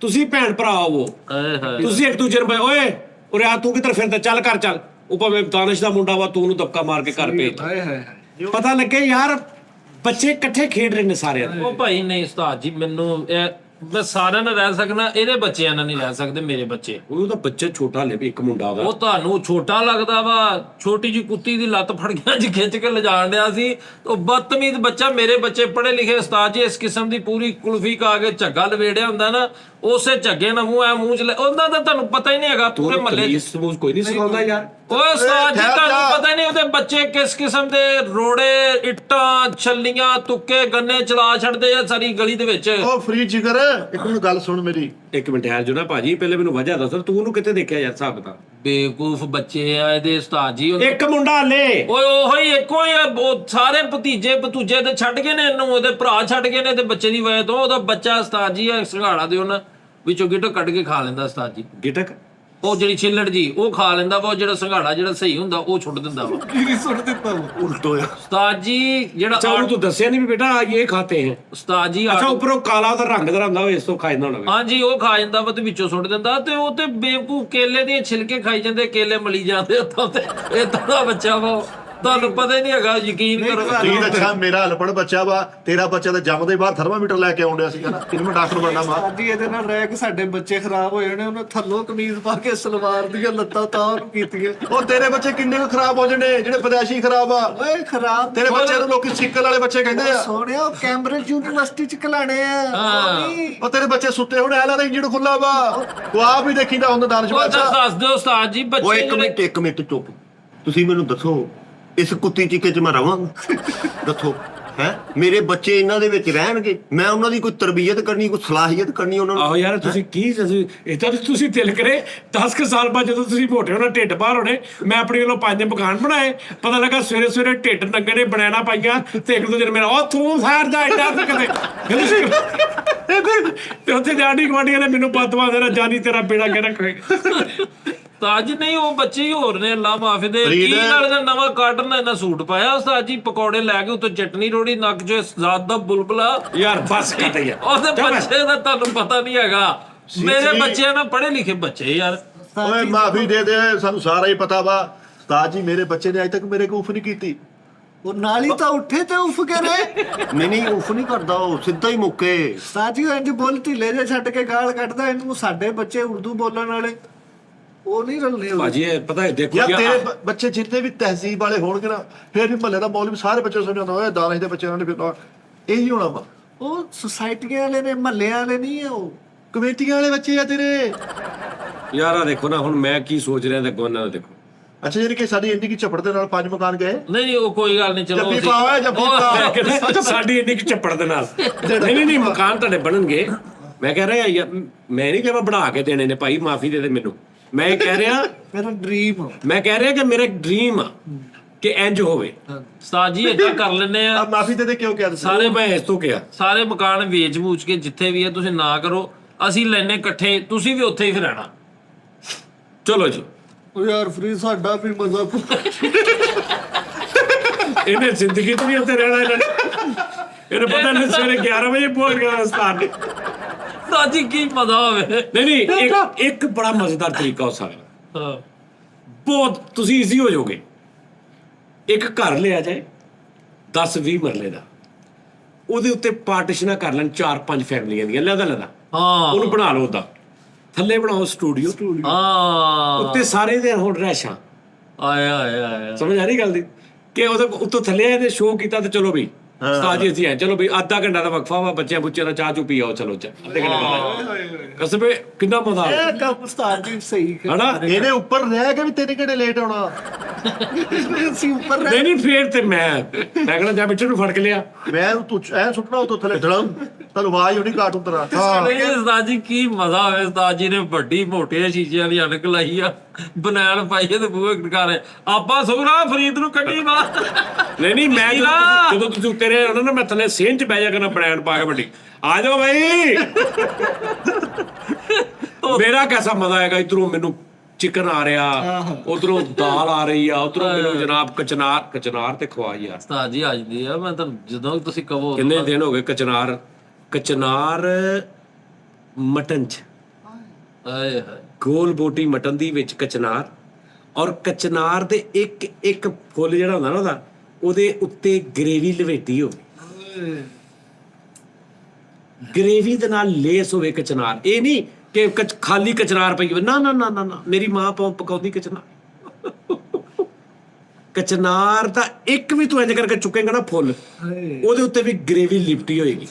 ਤੁਸੀਂ ਭੈਣ ਭਰਾ ਹੋਵੋ, ਆਏ ਹਾਏ ਤੁਸੀਂ ਇੱਕ ਦੂਜੇ ਨੂੰ ਓਏ ਉਰੇ ਆ ਤੂੰ ਕਿੱਧਰ ਫਿਰਦਾ, ਚੱਲ ਘਰ ਚੱਲ, ਉਹ ਭਾਵੇਂ ਦਾਨਿਸ਼ ਦਾ ਮੁੰਡਾ ਵਾ, ਤੂੰ ਉਹਨੂੰ ਧੱਕਾ ਮਾਰ ਕੇ ਘਰ ਭੇਜ। ਹਾਏ ਹਾਏ ਪਤਾ ਲੱਗੇ ਯਾਰ ਬੱਚੇ ਇਕੱਠੇ ਖੇਡ ਰਹੇ ਨੇ ਸਾਰਿਆਂ ਦੇ। ਉਹ ਭਾਈ ਨਹੀਂ ਉਸਤਾਦ ਜੀ ਮੈਨੂੰ ਮੈਂ ਸਾਰਿਆਂ ਨਾਲ ਰਹਿ ਸਕਣਾ, ਇਹਦੇ ਬੱਚਿਆਂ ਨਾਲ ਨਹੀਂ ਰਹਿ ਸਕਦੇ ਮੇਰੇ ਬੱਚੇ। ਉਹਦਾ ਬੱਚਾ ਛੋਟਾ ਹਲੇ ਵੀ, ਇੱਕ ਮੁੰਡਾ ਉਹ ਵਾ। ਤੁਹਾਨੂੰ ਛੋਟਾ ਲੱਗਦਾ ਵਾ, ਛੋਟੀ ਜੀ ਕੁੱਤੀ ਦੀ ਲੱਤ ਫੜ ਗਿਆ ਜੀ ਖਿੱਚ ਕੇ ਲਿਜਾਣ ਡਿਆ ਸੀ। ਉਹ ਬਦਤਮੀਜ਼ ਬੱਚਾ। ਮੇਰੇ ਬੱਚੇ ਪੜ੍ਹੇ ਲਿਖੇ ਉਸਤਾਦ ਜੀ, ਇਸ ਕਿਸਮ ਦੀ ਪੂਰੀ ਕੁਲਫੀ ਖਾ ਕੇ ਝੱਗਾ ਲਵੇੜਿਆ ਹੁੰਦਾ ਨਾ, ਉਸੇ ਝੱਗੇ ਨਾਲ ਮੂੰਹ ਚ ਉਹਦਾ ਤਾਂ ਤੁਹਾਨੂੰ ਪਤਾ ਹੀ ਨਹੀਂ ਹੈਗਾ ਪੂਰੇ ਮਹੱਲੇ ਚ। ਸਮੂਹ ਕੋਈ ਨਹੀਂ ਸਿਖਾਉਂਦਾ ਯਾਰ। ਓਏ ਉਸਤਾਦ ਜੀ ਤੁਹਾਨੂੰ ਪਤਾ ਹੀ ਨਹੀਂ ਉਹਦੇ ਬੱਚੇ ਕਿਸ ਕਿਸਮ ਦੇ ਰੋੜੇ ਇੱਟਾਂ ਛੱਲੀਆਂ ਤੁੱਕੇ ਗੰਨੇ ਚਲਾ ਛੱਡਦੇ ਆ ਸਾਰੀ ਗਲੀ ਦੇ ਵਿੱਚ। ਉਹ ਫਰੀ ਜਿਗਰ ਇੱਕ ਮਿੰਟ ਗੱਲ ਸੁਣ ਮੇਰੀ। ਇੱਕ ਮਿੰਟ ਯਾਰ ਜੋ ਨਾ ਭਾਜੀ, ਪਹਿਲੇ ਮੈਨੂੰ ਵਜ੍ਹਾ ਦੱਸ, ਤੂੰ ਉਹਨੂੰ ਕਿੱਥੇ ਦੇਖਿਆ ਯਾਰ ਹਿਸਾਬ ਕਿਤਾਬ? ਬੇਵਕੂਫ ਬੱਚੇ ਆ ਇਹਦੇ ਉਸਤਾਦ ਜੀ। ਇੱਕ ਮੁੰਡਾ ਹਲੇ। ਓਏ ਉਹੋ ਹੀ ਇੱਕੋ ਹੀ ਆ, ਉਹ ਸਾਰੇ ਭਤੀਜੇ ਤੇ ਛੱਡ ਗਏ ਨੇ ਇਹਨੂੰ, ਉਹਦੇ ਭਰਾ ਛੱਡ ਗਏ ਨੇ ਤੇ ਬੱਚੇ ਦੀ ਵਜ੍ਹਾ ਤੋਂ। ਉਹਦਾ ਬੱਚਾ ਉਸਤਾਦ ਜੀ ਸੰਘਾੜਾ ਦੇ ਉਹਨਾਂ ਵਿੱਚੋਂ ਗਿੱਟੋ ਕੱਢ ਕੇ ਖਾ ਲੈਂਦਾ ਉਸਤਾਦ ਜੀ। ਗਿਟਕ ਉਹ ਜਿਹੜੀ ਛਿੱਲੜ ਜੀ ਉਹ ਖਾ ਲੈਂਦਾ ਵਾ, ਉਹ ਜਿਹੜਾ ਸੰਘਾੜਾ ਜਿਹੜਾ ਸਹੀ ਹੁੰਦਾ ਉਹ ਛੁੱਟ ਦਿੰਦਾ ਵਾ ਕੀ ਸੁੱਟ ਦਿੱਤਾ ਉਲਟੋ ਆ ਉਸਤਾਦ ਜੀ। ਜਿਹੜਾ ਚਾਹੂ ਤੂੰ ਦੱਸਿਆ ਨਹੀਂ ਵੀ ਬੇਟਾ ਇਹ ਖਾਤੇ ਹੈ। ਉਸਤਾਦ ਜੀ ਅੱਛਾ ਉੱਪਰੋਂ ਕਾਲਾ ਉਹਦਾ ਰੰਗ ਦਾ ਹੁੰਦਾ ਹੋਵੇ, ਇਸ ਤੋਂ ਖਾਇਦਾ ਹੋਣਾ। ਹਾਂਜੀ ਉਹ ਖਾ ਜਾਂਦਾ ਵਾ ਤੇ ਵਿੱਚੋਂ ਸੁੱਟ ਦਿੰਦਾ। ਤੇ ਉਹ ਤੇ ਬੇਵਕੂਫ ਕੇਲੇ ਦੀਆਂ ਛਿਲਕੇ ਖਾਈ ਜਾਂਦੇ, ਕੇਲੇ ਮਲੀ ਜਾਂਦੇ ਉੱਤੋਂ ਤੇ ਇਦਾਂ ਦਾ ਬੱਚਾ ਵਾ। ਤੁਹਾਨੂੰ ਪਤਾ ਹੀ ਨਹੀਂ ਹੈਗਾ, ਯਕੀਨ ਕਰੋ। ਤੁਸੀਂ ਅੱਛਾ ਮੇਰਾ ਅਨਪੜ੍ਹ ਬੱਚਾ ਵਾ, ਤੇਰਾ ਬੱਚਾ ਤਾਂ ਜੰਮਦੇ ਬਾਹਰ ਥਰਮਾਮੀਟਰ ਲੈ ਕੇ ਆਉਂਦਿਆ ਸੀ ਕਹਿੰਦਾ ਕਿ ਮੈਂ ਡਾਕਟਰ ਬਣਨਾ ਵਾ। ਸਾਡੀ ਇਹਦੇ ਨਾਲ ਰਹਿ ਕੇ ਸਾਡੇ ਬੱਚੇ ਖਰਾਬ ਹੋ ਜਾਣੇ। ਉਹਨੇ ਥੱਲੋਂ ਕਮੀਜ਼ ਪਾ ਕੇ ਸਲਵਾਰ ਦੀਆਂ ਲੱਤਾਂ ਤਾਰ ਕੀਤੀਆਂ। ਉਹ ਤੇਰੇ ਬੱਚੇ ਕਿੰਨੇ ਕੁ ਖਰਾਬ ਹੋ ਜਾਣੇ ਜਿਹੜੇ ਪਦਾਇਸ਼ੀ ਖਰਾਬ ਆ। ਓਏ ਖਰਾਬ ਤੇਰੇ ਬੱਚੇ ਨੂੰ ਲੋਕੀ ਸਿੱਕਲ ਵਾਲੇ ਬੱਚੇ ਕਹਿੰਦੇ ਆ। ਸੋਹਣਿਆ, ਉਹ ਕੈਂਬਰਿਜ ਯੂਨੀਵਰਸਿਟੀ ਚ ਕਲਾਣੇ ਆ। ਉਹ ਨਹੀਂ। ਉਹ ਤੇਰੇ ਬੱਚੇ ਸੁੱਤੇ ਹੋਣੇ, ਐਲਾ ਦਾ ਇੰਜਣ ਖੁੱਲਾ ਵਾ। ਤੂੰ ਆਪ ਹੀ ਦੇਖੀਦਾ ਹੁੰਦਾ ਦਾਨਿਸ਼ ਉਹ ਬਾਦਸ਼ਾਹ। ਦੱਸ ਦਿਓ ਉਸਤਾਦ ਜੀ, ਉਹ ਬੱਚੇ ਇੱਕ ਮਿੰਟ ਚੁੱਪ। ਤੁਸੀਂ ਮੈਨੂੰ ਦੱਸੋ, ਇਸ ਕੁੱਤੀ ਚੀਕੇ 'ਚ ਮੈਂ ਰਵਾਂਗਾ? ਦੱਸੋ ਹੈ, ਮੇਰੇ ਬੱਚੇ ਇਹਨਾਂ ਦੇ ਵਿੱਚ ਰਹਿਣਗੇ, ਮੈਂ ਉਹਨਾਂ ਦੀ ਕੋਈ ਤਰਬੀਅਤ ਕਰਨੀ, ਕੋਈ ਸਲਾਹੀਅਤ ਕਰਨੀ ਉਹਨਾਂ ਨੂੰ? ਆਹੋ ਯਾਰ ਤੁਸੀਂ ਕੀ ਇਦਾਂ ਤੁਸੀਂ ਦਿਲ ਕਰੇ 10 ਕੁ ਸਾਲ ਬਾਅਦ ਜਦੋਂ ਤੁਸੀਂ ਮੋਟੇ ਹੋਣਾ, ਢਿੱਡ ਬਾਹਰ ਹੋਣੇ, ਮੈਂ ਆਪਣੇ ਵੱਲੋਂ 5 ਮਕਾਨ ਬਣਾਏ, ਪਤਾ ਲੱਗਾ ਸਵੇਰੇ ਸਵੇਰੇ ਢਿੱਡ ਨੰਗੇ ਨੇ ਬਣਾਣਾ ਪਾਈਆਂ ਤੇ ਇੱਕ ਦੂਜੇ ਨੇ ਮੇਰਾ ਉਹ ਤੂੰ ਸਾਰ ਦਾ ਐਡਾ ਕਦੇ ਤੇ ਉੱਥੇ ਜਾਣੀ ਗਵਾਂਡੀਆਂ ਨੇ ਮੈਨੂੰ ਬਦਵਾ ਦੇਣਾ, ਜਾਨੀ ਤੇਰਾ ਬੇੜਾ ਕੇ ਰੱਖੇਗਾ। ਉਸਤਾਦ ਜੀ ਨਹੀਂ, ਉਹ ਬੱਚੇ ਹੀ ਹੋਰ ਨੇ, ਅੱਲਾ ਮਾਫੀ ਦੇ। ਫਰੀਦ। ਕੀ ਨਾਲ ਦਾ ਨਵਾਂ ਕਾਟਨ ਦਾ ਇਹਨਾਂ ਸੂਟ ਪਾਇਆ ਉਸਤਾਦ ਜੀ, ਪਕੌੜੇ ਲੈ ਕੇ ਉੱਤੇ ਚਟਨੀ ਰੋੜੀ, ਨੱਕ 'ਚ ਜ਼ਾਤ ਦਾ ਬੁਲਬੁਲਾ। ਯਾਰ ਬਸ ਕਰ ਯਾਰ। ਉਹਦੇ ਬੱਚੇ ਦਾ ਤੁਹਾਨੂੰ ਪਤਾ ਨਹੀਂ ਹੈਗਾ। ਮੇਰੇ ਬੱਚੇ ਨਾ ਪੜ੍ਹੇ ਲਿਖੇ ਬੱਚੇ ਯਾਰ। ਓਏ ਮਾਫੀ ਦੇ ਦੇ, ਸਾਨੂੰ ਸਾਰਾ ਹੀ ਪਤਾ ਵਾ। ਉਸਤਾਦ ਜੀ ਮੇਰੇ ਬੱਚੇ ਨੇ ਅਜੇ ਤੱਕ ਮੇਰੇ ਕੋਲ ਉਫ ਨਹੀਂ ਕੀਤੀ। ਉਹ ਨਾਲ ਹੀ ਤਾਂ ਉੱਠੇ ਤੇ ਉਫ ਕਰੇ। ਨਹੀਂ ਉਫ ਨਹੀਂ ਕਰਦਾ, ਉਹ ਸਿੱਧਾ ਹੀ ਮੁੱਕੇ। ਸਾਜੀ ਇੰਜ ਬੋਲ ਢਿੱਲੇ ਜੇ ਛੱਡ ਕੇ ਗਾਲ ਕੱਢਦਾ ਇਹਨੂੰ। ਸਾਡੇ ਬੱਚੇ ਉਰਦੂ ਬੋਲਣ ਵਾਲੇ ਉਹ ਨਹੀਂ ਰਲਨੇ। ਭਾਜੀ ਇਹ ਪਤਾ ਹੈ, ਦੇਖੋ ਯਾਰ ਯਾਰ, ਤੇਰੇ ਬੱਚੇ ਜਿੰਨੇ ਵੀ ਤਹਿਜ਼ੀਬ ਵਾਲੇ ਹੋਣਗੇ ਨਾ, ਫਿਰ ਵੀ ਮਹੱਲੇ ਦਾ ਮੌਲਵੀ ਸਾਰੇ ਬੱਚੇ ਨੂੰ ਸਮਝਾਉਂਦਾ ਓਏ ਦਾਨਿਸ਼ ਦੇ ਬੱਚੇ ਨੇ ਫਿਰ ਇਹੀ ਹੋਣਾ ਵਾ। ਉਹ ਸੁਸਾਇਟੀਆਂ ਵਾਲੇ ਨੇ, ਮਹੱਲਿਆਂ ਵਾਲੇ ਨਹੀਂ ਆ। ਉਹ ਕਮੇਟੀਆਂ ਵਾਲੇ ਬੱਚੇ ਆ ਤੇਰੇ। ਯਾਰ ਆ ਦੇਖੋ ਨਾ, ਹੁਣ ਮੈਂ ਕੀ ਸੋਚ ਰਿਹਾ, ਦੇਖੋ ਇਹਨਾਂ ਦਾ ਦੇਖੋ। ਅੱਛਾ ਜਿਹੜੀ ਕਿ ਸਾਡੀ ਇੰਨੀ ਕੀ ਝਪੜ ਦੇ ਨਾਲ 5 ਮਕਾਨ ਗਏ। ਨਹੀਂ ਉਹ ਕੋਈ ਗੱਲ ਨਹੀਂ, ਚਲੋ ਜੱਫੀ ਅਸੀਂ- ਪਾਓ, ਜੱਫੀ ਉਹ- ਪਾਓ। ਮੈਂ ਕਹਿੰਦਾ ਸਾਡੀ ਇੰਨੀ ਕੁ ਚੱਪੜ ਦੇ ਨਾਲ ਨਹੀਂ ਮਕਾਨ ਤੁਹਾਡੇ ਬਣਨਗੇ। ਮੈਂ ਕਹਿ ਰਿਹਾ ਯਾਰ, ਮੈਂ ਨਹੀਂ ਕਿਹਾ ਬਣਾ ਕੇ ਦੇਣੇ ਨੇ ਭਾਈ, ਮਾਫੀ ਦੇ ਦੇ ਮੈਨੂੰ। ਮੈਂ ਇਹ ਕਹਿ ਰਿਹਾ, ਮੇਰਾ ਡ੍ਰੀਮ। ਮੈਂ ਕਹਿ ਰਿਹਾ ਕਿ ਮੇਰਾ ਡ੍ਰੀਮ ਆ ਕਿ ਇੰਜ ਹੋਵੇ। ਉਸਤਾਦ ਜੀ ਏਦਾਂ ਕਰ ਲੈਨੇ ਆ, ਆ ਮਾਫੀ ਦੇ ਦੇ ਕਿਉਂ ਕਿਹਾ ਤੁਸੀਂ? ਸਾਰੇ ਮੈਂ ਇਸ ਤੋਂ ਕਿਹਾ ਸਾਰੇ ਮਕਾਨ ਵੇਚ-ਵੂਚ ਕੇ ਜਿੱਥੇ ਵੀ ਹੈ ਤੁਸੀਂ ਨਾ ਕਰੋ, ਅਸੀਂ ਲੈਨੇ ਇਕੱਠੇ, ਤੁਸੀਂ ਵੀ ਉੱਥੇ ਹੀ ਫਿਰ ਰਹਿਣਾ। ਚਲੋ ਜੀ। ਉਹ ਯਾਰ ਫਰੀ ਸਾਡਾ ਵੀ ਮਜ਼ਾ। ਇਹਨੇ ਜ਼ਿੰਦਗੀ ਤੋਂ ਵੀ ਉੱਥੇ ਰਹਿਣਾ ਇਹਨਾਂ ਨੇ। ਇਹਨੂੰ ਪਤਾ ਨਹੀਂ ਸਵੇਰੇ 11 ਵਜੇ ਪਹੁੰਚ ਗਿਆ ਉਸਤਾਦ ਨੇ। ਉਸਤਾਦ ਜੀ ਕੀ ਮਜ਼ਾ ਹੋਵੇ। ਨਹੀਂ ਇੱਕ ਬੜਾ ਮਜ਼ੇਦਾਰ ਤਰੀਕਾ ਹੋ ਸਕਦਾ, ਹਾਂ ਬਹੁਤ ਤੁਸੀਂ ਈਜ਼ੀ ਹੋ ਜਾਓਗੇ। ਇੱਕ ਘਰ ਲਿਆ ਜਾਏ 10-20 ਮਰਲੇ ਦਾ, ਉਹਦੇ ਉੱਤੇ ਪਾਰਟੀਸ਼ਨਾਂ ਕਰ ਲੈਣ 4-5 ਫੈਮਲੀਆਂ ਦੀਆਂ, ਲੈਦਾ ਹਾਂ ਉਹਨੂੰ ਬਣਾ ਲਓ। ਉਹਦਾ ਥੱਲੇ ਬਣਾਓ ਸਟੂਡੀਓ, ਹਾਂ ਉੱਤੇ ਸਾਰੇ ਦੇ ਹੁਣ ਰਹਿਸ਼ਾਂ। ਆਇਆ ਸਮਝ ਆ ਰਹੀ ਗੱਲ ਦੀ ਕਿ ਉਹਦੇ ਉੱਤੋਂ ਥੱਲੇ ਇਹਨੇ ਸ਼ੋਅ ਕੀਤਾ ਤੇ ਚਲੋ ਵੀ ਉਸਤਾਦ ਜੀ ਅਸੀਂ ਆਏ, ਚਲੋ ਵੀ ਅੱਧਾ ਘੰਟਾ ਦਾ ਵਕਫਾ ਵਾ, ਬੱਚਿਆਂ ਬੁੱਚਿਆਂ ਦਾ ਚਾਹ ਚੂ ਪੀਓ, ਚਲੋ ਅੱਧੇ ਘੰਟੇ ਬਾਅਦ ਕਸਬੇ ਕਿੰਨਾ ਮਜ਼ਾ ਆ ਇਹ ਕੰਮ ਉਸਤਾਦ ਜੀ ਸਹੀ ਹਨਾ। ਇਹਨੇ ਉੱਪਰ ਰਹਿ ਕੇ ਵੀ 3 ਘੰਟੇ ਲੇਟ ਆਉਣਾ। ਅਸੀਂ ਉੱਪਰ ਨਹੀਂ ਫੇਰ ਤੇ ਮੈਂ ਕਹਿੰਦਾ ਜਾ ਬਿੱਟੂ ਨੂੰ ਫੜ ਕੇ ਲਿਆ। ਮੈਂ ਤੂੰ ਐ ਸੁੱਟਣਾ ਉਤੋਂ ਥੱਲੇ ਧੜਮ, ਤੁਹਾਨੂੰ ਆਵਾਜ਼ ਹੋਣੀ ਕਾਰਟੂਨ ਤਰ੍ਹਾਂ। ਹਾਂ ਨਹੀਂ ਉਸਤਾਦ ਜੀ ਕੀ ਮਜ਼ਾ ਹੋਵੇ। ਉਸਤਾਦ ਜੀ ਨੇ ਵੱਡੀ ਮੋਟੇ ਸ਼ੀਸ਼ਿਆਂ ਦੀ ਅਣਕ ਲਾਈ ਆ, ਬਨੈਣ ਪਾਈ ਆ ਤੇ ਬੂਹੇ ਖੜਕਾਰੇ। ਆਪਾਂ ਸੁਗਰਾ ਫਰੀਦ ਨੂੰ ਕੱਢੀ ਬਾਹਰ। ਨਹੀਂ ਮੈਂ ਜਦੋਂ ਤੁਸੀਂ ਉੱਤੇ ਰਹੇ ਉਹਨਾਂ ਨਾ, ਮੈਂ ਥੱਲੇ ਸੇਨ ਚ ਬਹਿ ਜਾ ਕਰਨਾ ਬਨੈਣ ਪਾ ਕੇ ਵੱਡੀ, ਆ ਜਾਓ ਭਾਈ। ਮੇਰਾ ਕੈਸਾ ਮਜ਼ਾ ਆਏਗਾ, ਇਧਰੋਂ ਮੈਨੂੰ ਚਿਕਨ ਆ ਰਿਹਾ, ਉਧਰੋਂ ਦਾਲ ਆ ਰਹੀ ਆ, ਉਧਰੋਂ ਮੈਨੂੰ ਜਨਾਬ ਕਚਨਾਰ ਤੇ ਖਵਾ ਯਾਰ। ਉਸਤਾਦ ਜੀ ਅੱਜ ਦੀ ਆ, ਮੈਂ ਤਾਂ ਜਦੋਂ ਤੁਸੀਂ ਕਹੋ। ਕਿੰਨੇ ਦਿਨ ਹੋ ਗਏ ਕਚਨਾਰ ਮਟਨ ਚ, ਆਏ ਹਾਏ ਗੋਲ ਬੋਟੀ ਮਟਨ ਦੀ ਵਿੱਚ ਕਚਨਾਰ, ਔਰ ਕਚਨਾਰ ਦੇ ਇੱਕ ਫੁੱਲ ਜਿਹੜਾ ਹੁੰਦਾ ਨਾ ਉਹਦਾ, ਉਹਦੇ ਉੱਤੇ ਗ੍ਰੇਵੀ ਲਵੇਟੀ ਹੋਵੇ, ਗ੍ਰੇਵੀ ਦੇ ਨਾਲ ਲੇਸ ਹੋਵੇ ਕਚਨਾਰ। ਇਹ ਨਹੀਂ ਕਿ ਖਾਲੀ ਕਚਨਾਰ ਪਈ ਹੋਵੇ, ਨਾ ਨਾ ਨਾ ਨਾ, ਮੇਰੀ ਮਾਂ ਪਕਾਉਂਦੀ ਕਚਨਾਰ ਦਾ ਇੱਕ ਵੀ ਤੂੰ ਇੰਜ ਕਰਕੇ ਚੁੱਕੇਗਾ ਨਾ ਫੁੱਲ, ਉਹਦੇ ਉੱਤੇ ਵੀ ਗ੍ਰੇਵੀ ਲਿਪਟੀ ਹੋਏਗੀ।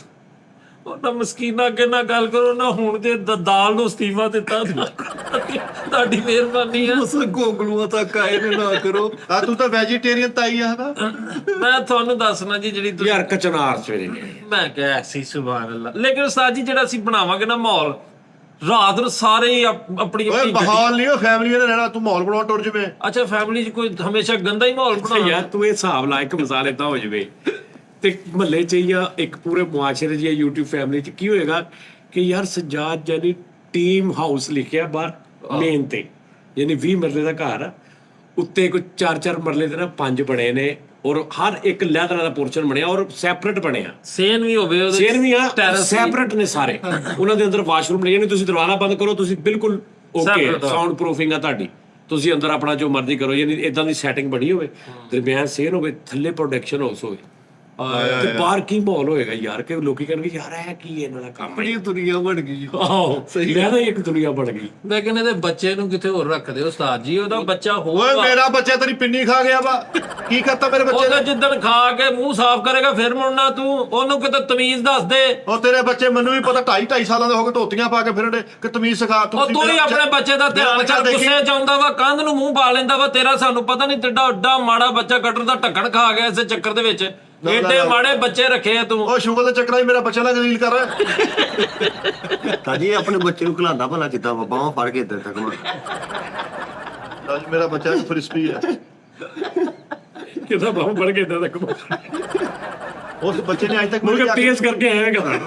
ਉਹਨਾਂ ਮਸਕੀਨਾ ਅੱਗੇ ਨਾ ਗੱਲ ਕਰੋ ਨਾ, ਹੁਣ ਤੇ ਦਾਲ ਨੂੰ ਅਸਤੀਫਾ ਦਿੱਤਾ। ਤੁਹਾਡੀ ਮਿਹਰਬਾਨੀ ਆ। ਉਸ ਗੋਗਲੂਆਂ ਤੱਕ ਆਏ ਨੇ, ਨਾ ਕਰੋ। ਆ ਤੂੰ ਤਾਂ ਵੈਜੀਟੇਰੀਅਨ ਤਾਈ ਆ ਹਨਾ। ਮੈਂ ਤੁਹਾਨੂੰ ਦੱਸਣਾ ਜੀ, ਜਿਹੜੀ ਤੁਸੀਂ ਯਾਰ ਕਚਨਾਰ ਸਵੇਰੇ ਮੈਂ ਕਿਹਾ ਐਸੀ ਸੁਭਾਨ ਅੱਲਾ। ਲੇਕਿਨ ਉਸਤਾਦ ਜੀ ਜਿਹੜਾ ਅਸੀਂ ਬਣਾਵਾਂਗੇ ਨਾ ਮਾਹੌਲ, ਰਾਤ ਨੂੰ ਸਾਰੇ ਹੀ ਆਪਣੀ ਓਏ ਮਾਹੌਲ ਨਹੀਂ, ਉਹ ਫੈਮਿਲੀ ਨੇ ਰਹਿਣਾ, ਤੂੰ ਮਾਹੌਲ ਬਣਾਉਣ ਟੁਰ ਜਵੇਂ। ਅੱਛਾ ਫੈਮਿਲੀ 'ਚ ਕੋਈ ਹਮੇਸ਼ਾ ਗੰਦਾ ਹੀ ਮਾਹੌਲ ਬਣਾਉਣਾ। ਯਾਰ ਤੂੰ ਇਹ ਹਿਸਾਬ ਲਾ, ਇੱਕ ਮਿਸਾਲ ਏਦਾਂ ਹੋ ਜਾਵੇ ਤੇ ਮਹੱਲੇ 'ਚ ਜਾਂ ਇੱਕ ਪੂਰੇ ਮੁਆਸ਼ਰੇ 'ਚ ਜਾਂ YouTube ਫੈਮਿਲੀ 'ਚ ਕੀ ਹੋਏਗਾ ਕਿ ਯਾਰ ਸਜਾਦ ਜਾਨੀ ਟੀਮ ਹਾਊਸ ਲਿਖਿਆ ਬਾਹਰ ਮੇਨ ਤੇ, ਯਾਨੀ 20 ਮਰਲੇ ਦਾ ਘਰ ਆ, ਉੱਤੇ ਕੋਈ 4-4 ਮਰਲੇ ਦੇ ਨਾ 5 ਬਣੇ ਨੇ, ਔਰ ਹਰ ਇੱਕ ਲੈਦਰ ਦਾ ਪੋਰਸ਼ਨ ਬਣਿਆ ਔਰ ਸੈਪਰੇਟ ਬਣਿਆ। ਸੇਨ ਵੀ ਹੋਵੇ ਉਹਦੇ ਸੇਨ ਵੀ ਆ, terrace ਸੈਪਰੇਟ ਨੇ ਸਾਰੇ। ਉਹਨਾਂ ਦੇ ਅੰਦਰ ਵਾਸ਼ਰੂਮ ਲਈ, ਯਾਨੀ ਤੁਸੀਂ ਦਰਵਾਜ਼ਾ ਬੰਦ ਕਰੋ, ਤੁਸੀਂ ਬਿਲਕੁਲ ਓਕੇ, ਸਾਊਂਡ ਪ੍ਰੂਫਿੰਗ ਆ ਤੁਹਾਡੀ। ਤੁਸੀਂ ਅੰਦਰ ਆਪਣਾ ਜੋ ਮਰਜ਼ੀ ਕਰੋ, ਯਾਨੀ ਇਦਾਂ ਦੀ ਸੈਟਿੰਗ ਬਣੀ ਹੋਵੇ, ਦਰਮਿਆਨ ਸੇਲ ਹੋਵੇ, ਥੱਲੇ ਪ੍ਰੋਡਕਸ਼ਨ ਹਾਊਸ ਹੋਵੇ ਤੇ ਪਾਰਕਿੰਗ ਮਾਹੌਲ ਹੋਏਗਾ ਯਾਰ, ਕਿ ਲੋਕੀ ਕਹਿਣਗੇ ਯਾਰ ਇਹ ਕੀ ਇਹਨਾਂ ਦਾ ਕੰਮ ਹੈ। ਬੜੀ ਦੁਨੀਆ ਬਣ ਗਈ। ਆਹੋ ਸਹੀ ਮੈਂ ਤਾਂ ਇੱਕ ਦੁਨੀਆ ਬਣ ਗਈ। ਲੇਕਿਨ ਇਹਦੇ ਬੱਚੇ ਨੂੰ ਕਿਤੇ ਹੋਰ ਰੱਖਦੇ ਹੋ ਉਸਤਾਦ ਜੀ, ਉਹਦਾ ਬੱਚਾ ਓਏ ਹੋਰ ਮੇਰਾ ਬੱਚਾ ਤੇਰੀ ਪਿੰਨੀ ਖਾ ਗਿਆ ਵਾ, ਕੀ ਕਰਤਾ ਮੇਰੇ ਬੱਚੇ ਉਹਦੇ ਨੇ? ਜਿੱਦਣ ਖਾ ਕੇ ਮੂੰਹ ਸਾਫ਼ ਕਰੇਗਾ ਫਿਰ ਮੁੜਨਾ ਤੂੰ, ਉਹਨੂੰ ਕਿਤੇ ਤਮੀਜ਼ ਦੱਸ ਦੇ। ਉਹ ਤੇਰੇ ਬੱਚੇ ਮੈਨੂੰ ਵੀ ਪਤਾ 2.5 ਸਾਲਾਂ ਦੇ ਹੋ ਗਏ, ਧੋਤੀਆਂ ਪਾ ਕੇ ਫਿਰਦੇ ਕਿ ਤਮੀਜ਼ ਸਿਖਾ ਉਹ ਤੂੰ ਹੀ ਆਪਣੇ ਬੱਚੇ ਦਾ ਧਿਆਨ ਕਰ, ਗੁੱਸੇ ਚ ਆਉਂਦਾ ਵਾ ਕੰਧ ਨੂੰ ਮੂੰਹ ਪਾ ਲੈਂਦਾ ਵਾ, ਤੇਰਾ ਸਾਨੂੰ ਪਤਾ ਨਹੀਂ ਤੇਡਾ ਓਡਾ ਮਾੜਾ ਬੱਚਾ ਕਟਰ ਦਾ ਢੱਕਣ ਖਾ ਗਿਆ ਇਸੇ ਚੱਕਰ ਦੇ ਵਿੱਚ। ਏਡੇ ਮਾੜੇ ਬੱਚੇ ਰੱਖੇ ਆ ਤੂੰ। ਉਹ ਸ਼ੁਗਰ ਦੇ ਚੱਕਰਾਂ 'ਚ ਮੇਰਾ ਬੱਚਾ ਨਾ ਗਲੀਲ ਕਰ। ਤਾਜੀ ਆਪਣੇ ਬੱਚੇ ਨੂੰ ਖਿਲਾਉਂਦਾ ਭਲਾ ਕਿੱਦਾਂ ਬਾਹਾਂ ਫੜ ਕੇ ਇੱਧਰ ਤੱਕ ਅੱਜ ਮੇਰਾ ਬੱਚਾ ਫ੍ਰਿਸਪੀ ਹੈ। ਕਿਦਾਂ ਬਾਹਰ ਬੜ ਕੇ ਇਦਾਂ ਤੱਕ ਉਸ ਬੱਚੇ ਨੇ ਅੱਜ ਤੱਕ ਮੁੜ ਕੇ ਟੇਸਟ ਕਰਕੇ ਆਇਆ ਕਦਾ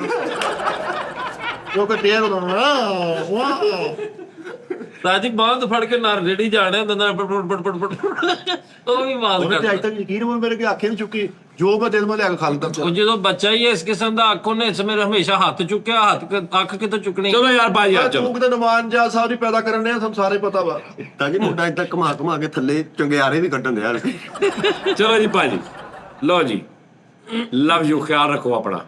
ਕਿਉਂਕਿ ਟੇਰ ਵਾਹ ਰਾਜੀ ਬਾਂਹ ਤੋਂ ਫੜ ਕੇ ਨਾਲ ਰੇੜੀ ਜਾਣਿਆ ਦੰਦਾਂ ਪਟ ਉਹ ਵੀ ਮਾਲ ਉਹਨੇ ਤੇ ਅੱਜ ਕਰਦਾ। ਤੱਕ ਯਕੀਨ ਹੋਇਆ ਮੇਰੇ ਕਿ ਅੱਖੇ ਨਹੀਂ ਚੁੱਕੀ, ਜੋ ਮੈਂ ਦਿਲ ਮੈਂ ਲਿਆ ਕੇ ਖਾ ਲੈਂਦਾ। ਉਹ ਜਦੋਂ ਬੱਚਾ ਹੀ ਇਸ ਕਿਸਮ ਦਾ ਅੱਖ ਉਹਨੇ ਇਸ ਮੇਰੇ ਹਮੇਸ਼ਾ ਹੱਥ ਚੁੱਕਿਆ, ਅੱਖ ਕਿਤੋਂ ਚੁੱਕਣੀ। ਚਲੋ ਯਾਰ ਭਾਜੀ ਆ ਤੂੰ ਚਲੋ ਕਿਤੇ ਨਮਾਨ ਜਾ ਸਾਰੀ ਪੈਦਾ ਕਰਨ ਨੇ ਸਾਨੂੰ ਸਾਰੇ ਪਤਾ ਵਾ। ਤਾਜੀ ਮੁੰਡਾ ਏਦਾਂ ਘੁਮਾ ਘੁਮਾ ਕੇ ਥੱਲੇ ਚੰਗਿਆਰੇ ਵੀ ਕੱਢਣ ਦਿਆ। ਚਲੋ ਜੀ ਭਾਜੀ, ਲਓ ਜੀ, ਲਵ ਯੂ, ਖਿਆਲ ਰੱਖੋ ਆਪਣਾ।